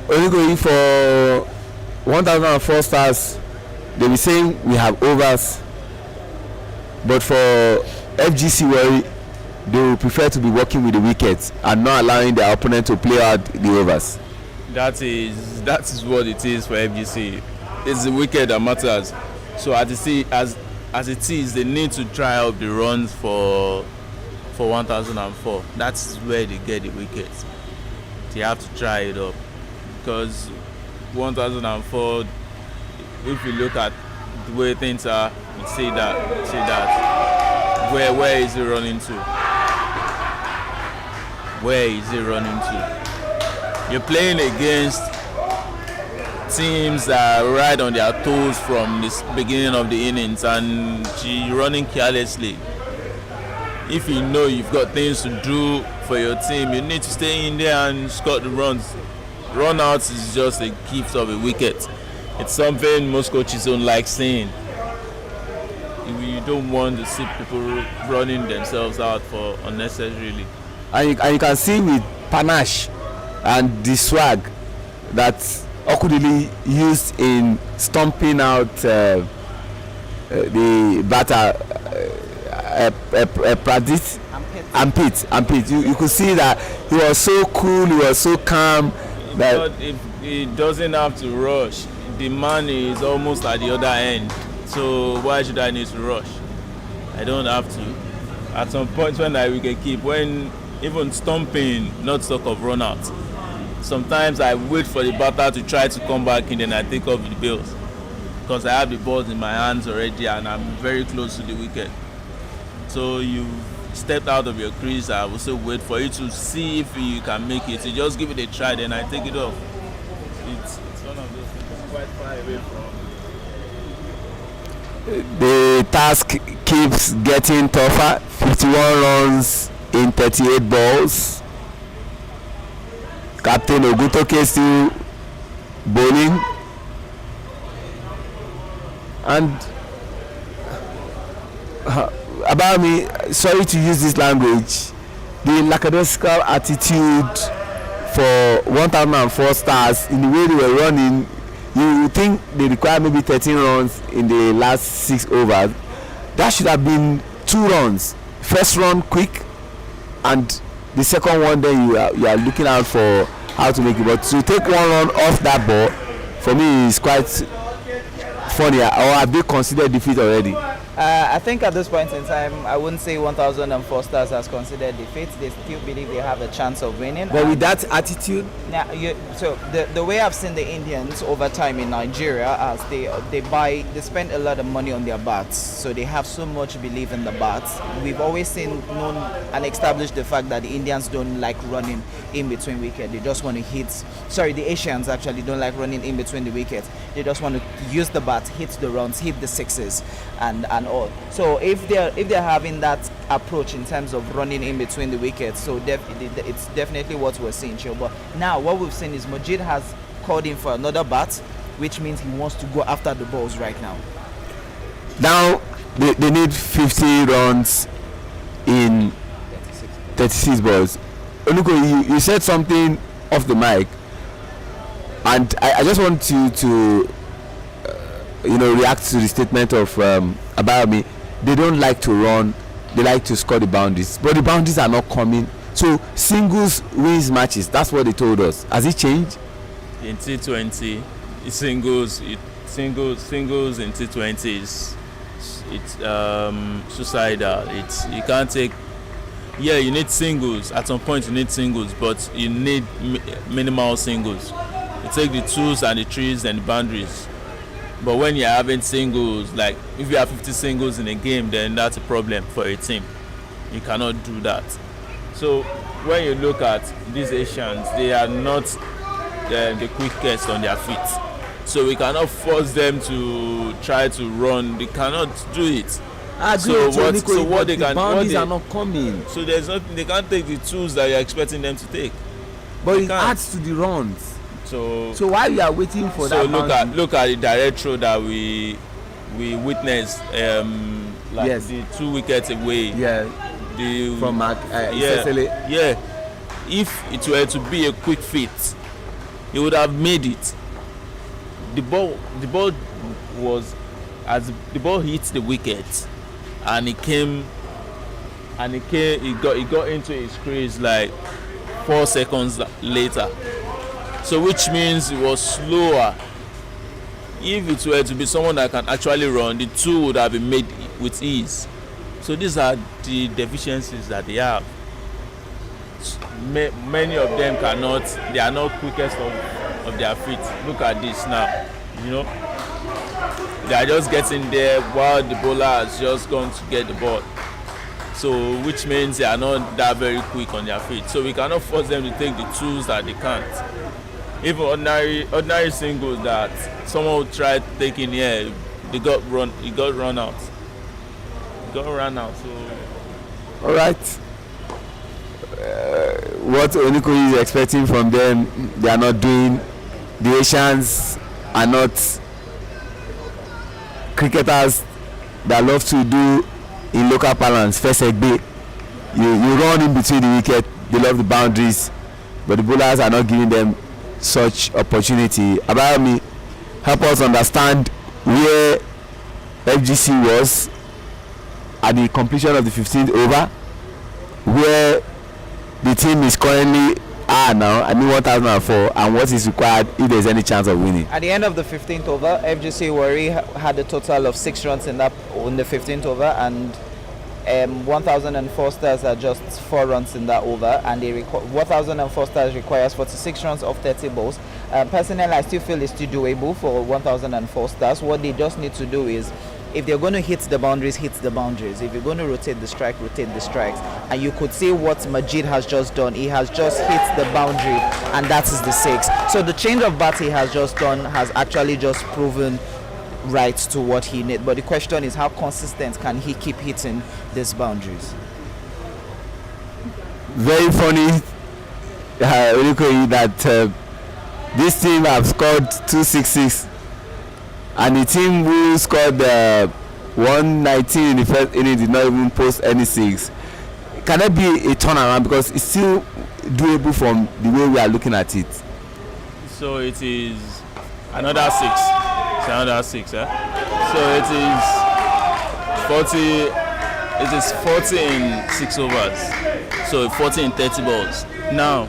Only going for 1,004 stars. They be saying we have overs, but for FGC Warri, they will prefer to be working with the wickets and not allowing their opponent to play out the overs. That is what it is for FGC. It's the wicket that matters. So as it is, they need to try out the runs for 1,004. That's where they get the wickets. They have to try it up. Because 1,004, if you look at the way things are, you see that where is it running to? Where is it running to? You're playing against teams that are right on their toes from the beginning of the innings, and you're running carelessly. If you know you've got things to do for your team, you need to stay in there and score the runs. Run outs is just a gift of a wicket. It's something most coaches don't like seeing. You don't want to see people running themselves out for unnecessarily. And you can see with panache and the swag that Okudili used in stomping out the batter Pradit and Pete. You could see that he was so cool, he was so calm. But if he doesn't have to rush, the man is almost at the other end. So why should I need to rush? I don't have to. At some point when I wicket keep, when even stomping, not talk of run out. Sometimes I wait for the batter to try to come back in, then I take off the bails because I have the balls in my hands already and I'm very close to the wicket. So you stepped out of your crease, I will still wait for you to see if you can make it. You just give it a try, then I take it off. It's one of those things quite far away from. The task keeps getting tougher. 51 runs in 38 balls. Captain Ogutoke still bowling. And about me, sorry to use this language, the lackadaisical attitude for 1004 stars in the way they were running, you would think they require maybe 13 runs in the last 6 overs. That should have been 2 runs. First run quick, and the second one then you are looking out for how to make it. But to take 1 run off that ball, for me is quite funny. Or have they considered defeat already? I think at this point in time, I wouldn't say 1004 stars has considered defeat. They still believe they have a chance of winning. But with that attitude, now, so the way I've seen the Indians over time in Nigeria, as they spend a lot of money on their bats, so they have so much belief in the bats. We've always known and established the fact that the Indians don't like running in between wickets. They just want to hit. Sorry, the Asians actually don't like running in between the wickets. They just want to use the bat, hit the runs, hit the sixes, and all. So if they're having that approach in terms of running in between the wickets, so it's definitely what we're seeing here. But now what we've seen is Majid has called in for another bat, which means he wants to go after the balls right now. Now they need 50 runs in 36 balls. Onuko, you said something off the mic, and I just want you to react to the statement of Abayomi. They don't like to run, they like to score the boundaries, but the boundaries are not coming. So singles wins matches. That's what they told us. Has it changed? In T20, singles in T20 it's suicidal. You can't take. Yeah, you need singles. At some point, you need singles, but you need minimal singles. You take the 2s and the 3s and the boundaries. But when you're having singles, like if you have 50 singles in a game, then that's a problem for a team. You cannot do that. So when you look at these Asians, they are not the quickest on their feet. So we cannot force them to try to run. They cannot do it. So what they can, boundaries are not coming. So there's nothing. They can't take the tools that you're expecting them to take. But it adds to the runs. So while you are waiting for that, look at the direct throw that we witnessed, yes, the 2 wickets away. Yeah. From yeah. If it were to be a quick fit, he would have made it. The ball was, as the ball hit the wicket, and it got into his crease like 4 seconds later. So which means it was slower. If it were to be someone that can actually run, the 2 would have been made with ease. So these are the deficiencies that they have. Many of them cannot. They are not quickest of their feet. Look at this now. They are just getting there while the bowler has just gone to get the ball. So which means they are not that very quick on their feet. So we cannot force them to take the tools that they can't. Even ordinary singles that someone would try taking here, he got run out. So all right. What Oniko is expecting from them, they are not doing. The Asians are not cricketers that love to do in local parlance. First egg, you run in between the wicket. They love the boundaries, but the bowlers are not giving them such opportunity. Abayomi, help us understand where FGC was at the completion of the 15th over, where the team is currently now I need 1004, and what is required if there's any chance of winning? At the end of the 15th over, FGC Warri had a total of 6 runs in the 15th over, and 1004 stars are just 4 runs in that over, and 1004 stars requires 46 runs of 30 balls. Personally, I still feel it's still doable for 1004 stars. What they just need to do is, if they're going to hit the boundaries, hit the boundaries. If you're going to rotate the strike, rotate the strikes. And you could see what Majid has just done. He has just hit the boundary, and that is the 6. So the change of bat he has just done has actually just proven right to what he needs. But the question is, how consistent can he keep hitting these boundaries? Very funny, that this team have scored 266. And the team who scored 119 in the first inning did not even post any 6. Can that be a turnaround, because it's still doable from the way we are looking at it? So it is another 6. It's another 6, eh? So it is 40 in 6 overs. So 40 in 30 balls. Now,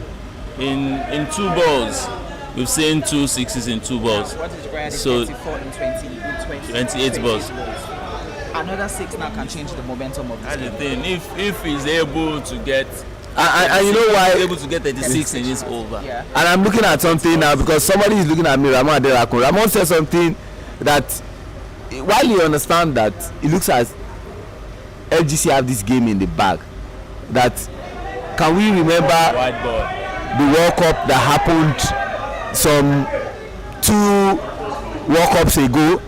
in 2 balls, we've seen 2 6s in 2 balls. What is required is So 34 in 28 balls. Another 6 now can change the momentum of this That's the game. thing. If he's able to get, And you know why? he's able to get 36 in his over. Yeah. And I'm looking at something now, because somebody is looking at me, Ramon Adelakun. Ramon said something that, while you understand that it looks as FGC have this game in the bag, that can we remember White ball. the World Cup that happened some 2 World Cups ago,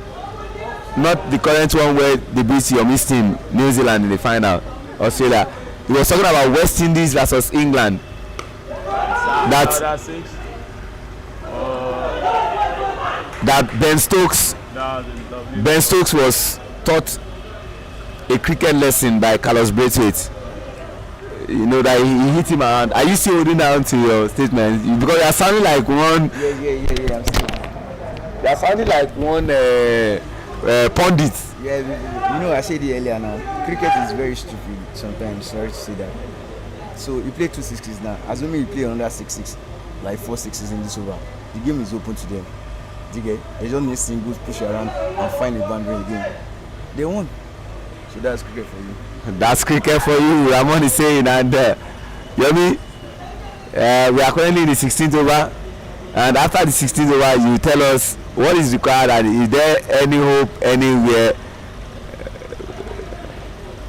not the current one where they beat your Miss team New Zealand in the final, Australia. He was talking about West Indies versus England. That Ben Stokes was taught a cricket lesson by Carlos Braithwaite. You know that he hit him around. Are you still holding down to your statement? Because you are sounding like one. Yeah. I'm still. You are sounding like one pundit. Yeah, you know, I said it earlier now. Cricket is very stupid sometimes. Sorry to say that. So you play 2 6s now. Assuming you play another 6 like 4 6s in this over, the game is open to them. They just need singles, push around, and find a boundary in the game. They won. So that's cricket for you. That's cricket for you, Ramon is saying. And Yomi, we are currently in the 16th over, and after the 16th over, you tell us what is required, and is there any hope anywhere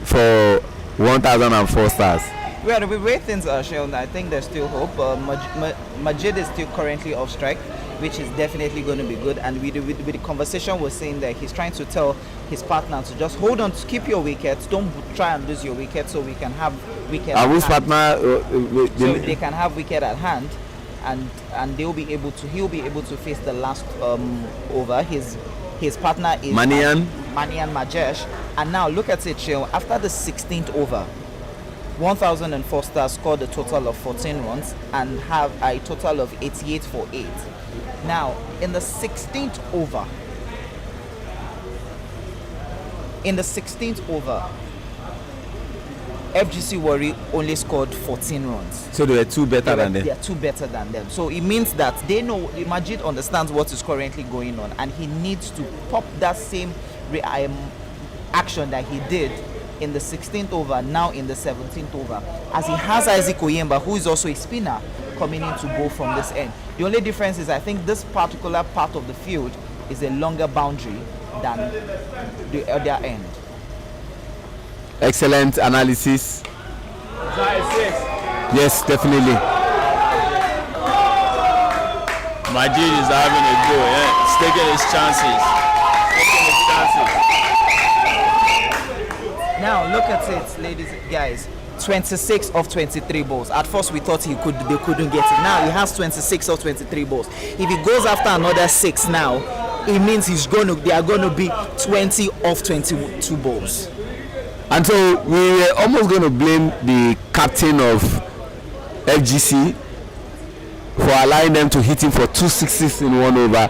for 1004 stars? Well, the way things are shown, I think there's still hope. Majid is still currently off strike, which is definitely going to be good. And with the conversation we're saying that he's trying to tell his partner to just hold on, to keep your wickets, don't try and lose your wicket, so we can have wicket. And whose partner? So they can have wicket at hand, and he'll be able to face the last over. His partner is Manian Majesh. And now look at it, Sheo. After the 16th over, 1004 stars scored a total of 14 runs and have a total of 88 for 8. Now, in the 16th over, FGC Warri only scored 14 runs. So they were 2 better than them. They are 2 better than them. So it means that they know, Majid understands what is currently going on, and he needs to pop that same action that he did in the 16th over, now in the 17th over, as he has Isaac Oyemba, who is also a spinner, coming in to go from this end. The only difference is I think this particular part of the field is a longer boundary than the other end. Excellent analysis. Yes, definitely. Majid is having a go. He's taking his chances. Now look at it, ladies, guys. 26 of 23 balls. At first we thought they couldn't get it. Now he has 26 of 23 balls. If he goes after another 6 now, it means they are going to be 20 of 22 balls. And so we were almost going to blame the captain of FGC for allowing them to hit him for 2 6s in 1 over.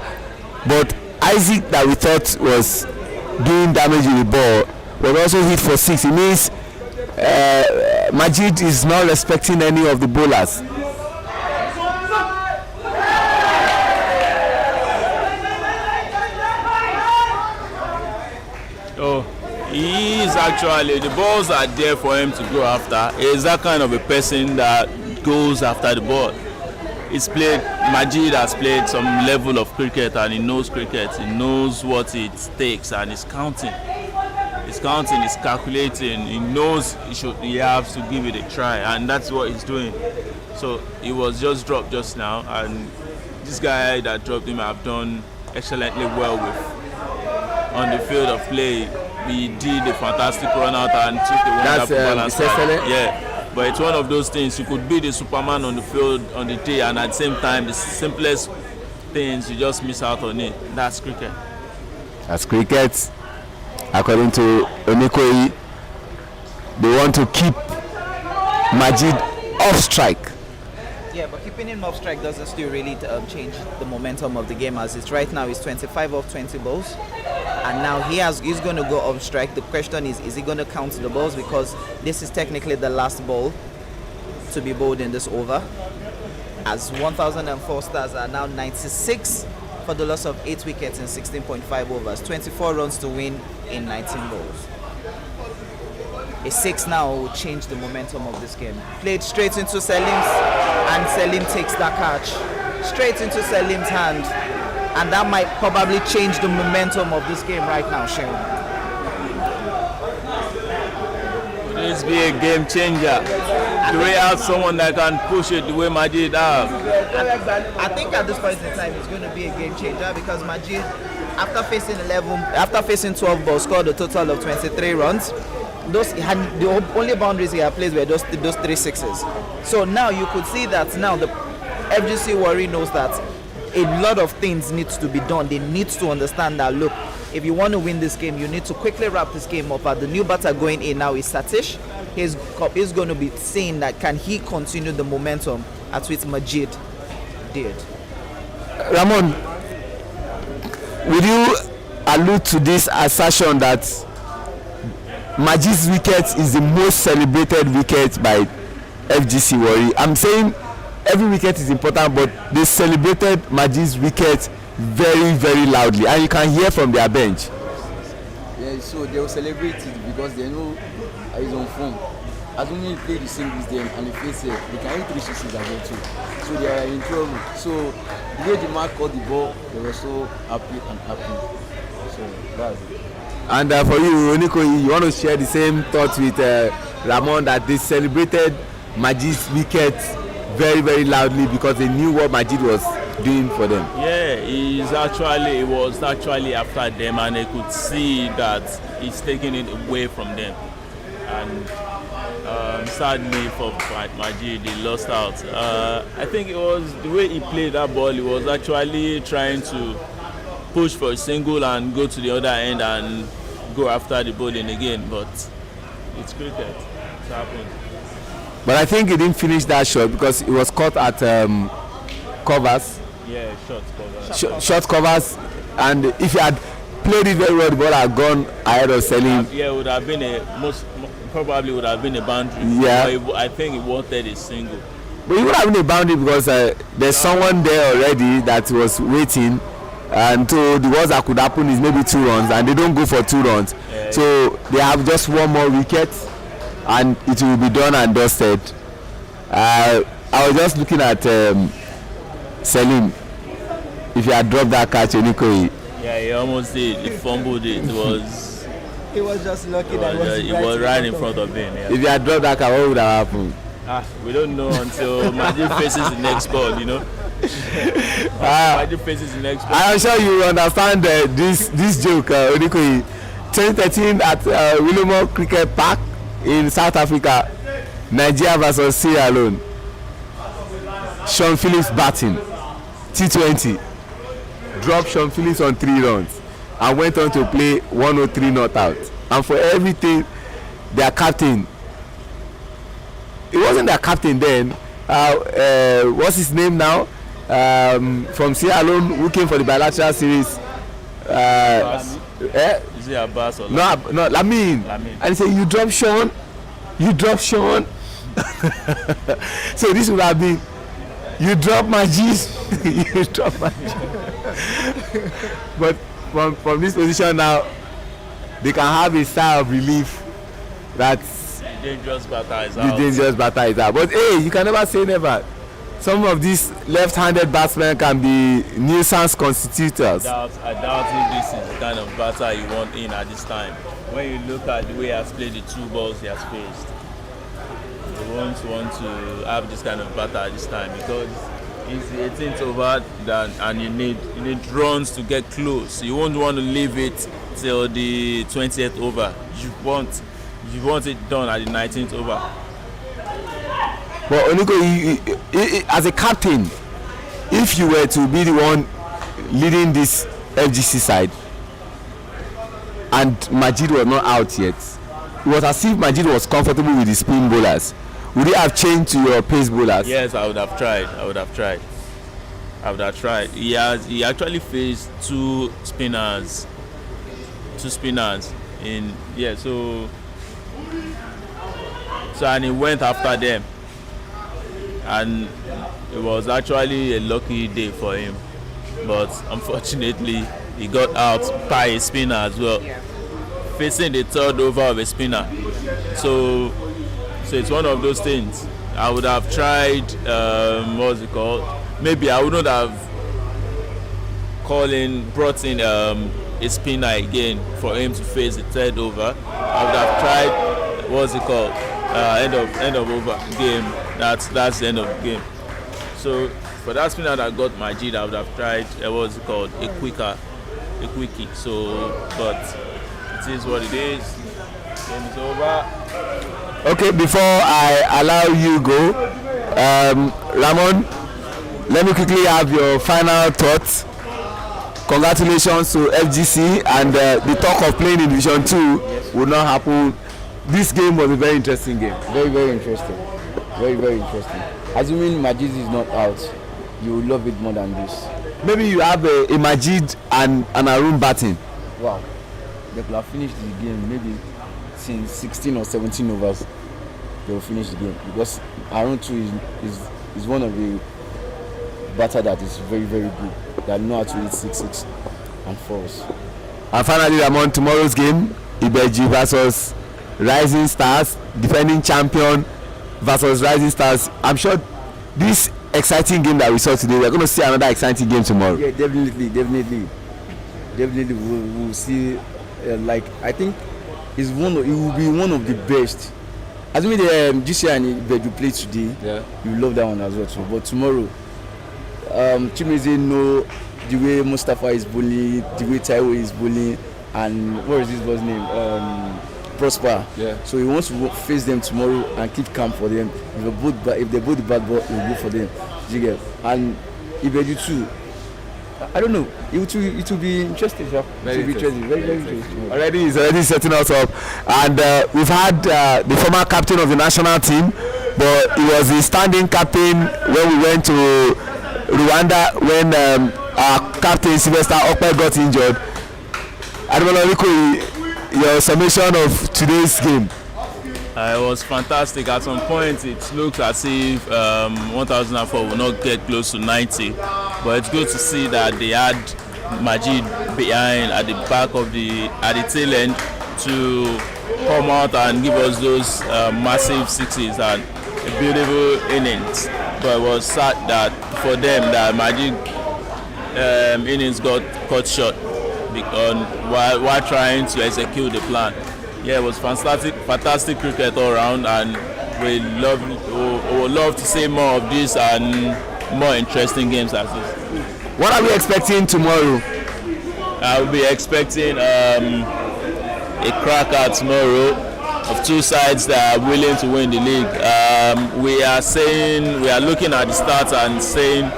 But Isaac, that we thought was doing damage with the ball, was also hit for 6. It means Majid is not respecting any of the bowlers. Actually, the balls are there for him to go after. He's that kind of a person that goes after the ball. Majid has played some level of cricket and he knows cricket. He knows what it takes and he's counting. He's counting, he's calculating. He knows he has to give it a try, and that's what he's doing. So he was just dropped just now, and this guy that dropped him have done excellently well with on the field of play. He did a fantastic run out and took the wonderful balance. Yeah, but it's one of those things. You could be the Superman on the field on the day, and at the same time, the simplest things you just miss out on it. That's cricket. That's cricket. According to Onikoyi, they want to keep Majid off strike. Yeah, but keeping him off strike doesn't still really change the momentum of the game as it's right now. He's 25 off 20 balls, and now he's going to go off strike. The question is he going to count the balls, because this is technically the last ball to be bowled in this over, as 1004 stars are now 96 for the loss of 8 wickets in 16.5 overs, 24 runs to win in 19 balls. A 6 now will change the momentum of this game. Played straight into Selim's, and Selim takes that catch straight into Selim's hand, and that might probably change the momentum of this game right now, Shehu. This be a game changer. Do we have someone that can push it the way Majid has? I think at this point in time it's going to be a game changer, because Majid, after facing 12 balls, scored a total of 23 runs. The only boundaries he had placed were those 3 sixes. So now you could see that now the FGC Warri knows that a lot of things needs to be done. They need to understand that, look, if you want to win this game, you need to quickly wrap this game up. The new batter going in now is Satish. He's going to be seeing that can he continue the momentum at which Majid did. Ramon, will you allude to this assertion that Majid's wicket is the most celebrated wicket by FGC Warri? I'm saying every wicket is important, but they celebrated Majid's wicket very, very loudly, and you can hear from their bench. Yeah, so they will celebrate it because they know he's on form. As when he play the singles then and he face it, they can hit 3 sixes as well too. So they are in trouble. So the way the man caught the ball, they were so happy and happy. So that's it. And for you, Oniko, you want to share the same thoughts with Ramon, that they celebrated Majid's wicket very, very loudly because they knew what Majid was doing for them. Yeah, it was actually after them, and they could see that he's taking it away from them. And sadly for Majid, he lost out. I think it was the way he played that ball. He was actually trying to push for a single and go to the other end and go after the bowling again, but it's cricket. It's happened. But I think he didn't finish that shot because it was caught at covers. Yeah, short covers, and if he had played it very well, the ball had gone ahead of Selim. Yeah, it would have been probably would have been a boundary. Yeah, I think he wanted a single. But it would have been a boundary because there's someone there already that was waiting, and so the worst that could happen is maybe 2 runs, and they don't go for 2 runs. Yeah, so they have just 1 more wicket, and it will be done and dusted. I was just looking at Selim. If he had dropped that catch, Onikoyi. Yeah, he almost did. He fumbled it. He was just lucky that it was right in front of him. Yeah. If he had dropped that catch, what would have happened? We don't know until Majid faces the next ball, you know. Majid faces the next ball. I'm sure you understand this joke, Onikoyi. 2013 at Wilmore Cricket Park in South Africa, Nigeria versus Sierra Leone. Sean Phillips batting, T20, dropped Sean Phillips on 3 runs and went on to play 103 not out. And for everything, their captain, it wasn't their captain then, what's his name now, from Sierra Leone, who came for the bilateral series. Is it Abbas or no, Lamin. And he said, you drop Sean. So this would have been, you drop Majid. You drop Majid. But from this position now, they can have a sigh of relief That's The dangerous batter is the out. dangerous batter is out. But hey, you can never say never. Some of these left-handed batsmen can be nuisance constitutors. I doubt if this is the kind of batter you want in at this time. When you look at the way he has played the 2 balls he has faced, you won't want to have this kind of batter at this time because it's the 18th over and you need runs to get close. You won't want to leave it till the 20th over. You want it done at the 19th over. But Oniko, as a captain, if you were to be the one leading this FGC side and Majid was not out yet, it was as if Majid was comfortable with the spin bowlers. Would you have changed to your pace bowlers? Yes, I would have tried. He actually faced two spinners in and he went after them. And it was actually a lucky day for him, but unfortunately he got out by a spinner as well, facing the 3rd over of a spinner. So it's one of those things. I would have tried maybe I wouldn't have brought in a spinner again for him to face the 3rd over. I would have tried end of over game. That's the end of the game. So for that spinner that got Majid, I would have tried a quickie. So, but it is what it is. Game is over. Okay, before I allow you go, Ramon, let me quickly have your final thoughts. Congratulations to FGC, and the talk of playing in Division 2 would not happen. This game was a very interesting game. Very, very interesting. Very, very interesting. Assuming Majid is not out, you will love it more than this. Maybe you have a Majid and Arun batting. Wow. They could have finished the game maybe since 16 or 17 overs. They will finish the game because Arun too is one of the batter that is very, very good. That know how to hit 6-6 and 4s. And finally, Ramon, tomorrow's game, Ibeji versus Rising Stars, defending champion versus Rising Stars. I'm sure this exciting game that we saw today, we're going to see another exciting game tomorrow. Yeah, definitely we'll see. I think it will be one of the best. As we the GC and Ibeju play today, you love that one as well too. But tomorrow, Chimeze know the way Mustafa is bullying, the way Taiwo is bullying, and what is this boy's name? Prosper. Yeah. So he wants to face them tomorrow and keep calm for them. If they both the bad ball, he will go for them. And Ibeju too. I don't know. It will be interesting. Very interesting. It's already setting us up, and we've had the former captain of the national team, but he was the standing captain when we went to Rwanda when our captain Sylvester Okpe got injured. Ademoloriko, your summation of today's game? It was fantastic. At some point, it looked as if 1004 will not get close to 90, but it's good to see that they had Majid behind at the back of at the tail end to come out and give us those massive sixes and a beautiful innings. But it was sad that for them that Majid innings got cut short while trying to execute the plan. Yeah, it was fantastic cricket all around, and we would love to see more of this and more interesting games as this. What are we expecting tomorrow? I will be expecting a cracker tomorrow of two sides that are willing to win the league. We are looking at the stats and saying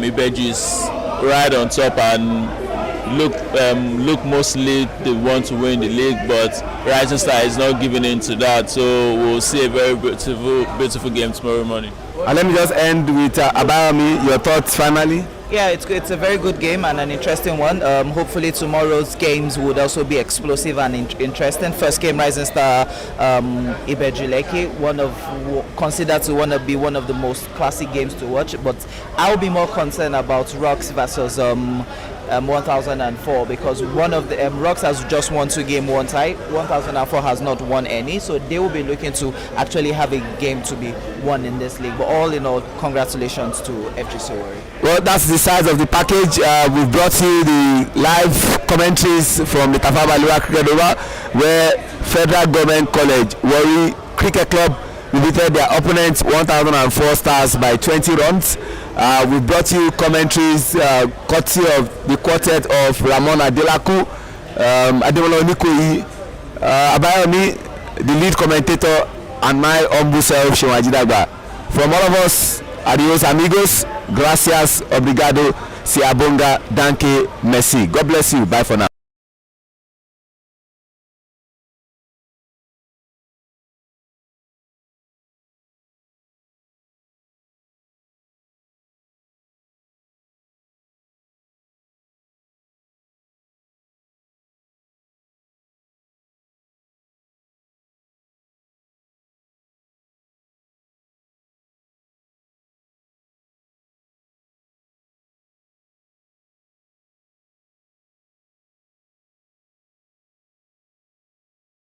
Ibeji is right on top and look mostly they want to win the league, but Rising Star is not giving in to that, so we'll see a very beautiful game tomorrow morning. And let me just end with Abayami, your thoughts finally. Yeah, it's a very good game and an interesting one. Hopefully tomorrow's games would also be explosive and interesting. First game, Rising Star Ibejuleke, considered to be one of the most classic games to watch. But I'll be more concerned about Rocks versus 1004, because one of the Rocks has just won 2 games, 1 tie. 1004 has not won any, so they will be looking to actually have a game to be won in this league. But all in all, congratulations to FGC Warri. Well, that's the size of the package. We've brought you the live commentaries from the Tafawa Balewa Cricket Over, where Federal Government College Warri Cricket Club defeated their opponents 1004 stars by 20 runs. We brought you commentaries courtesy of the quartet of Ramon Adelaku, Ademola Onikoyi, Abayomi, the lead commentator, and my humble self, Shewan Ajidagba. From all of us, adios amigos, gracias, obrigado, siabonga, danke, merci. God bless you. Bye for now.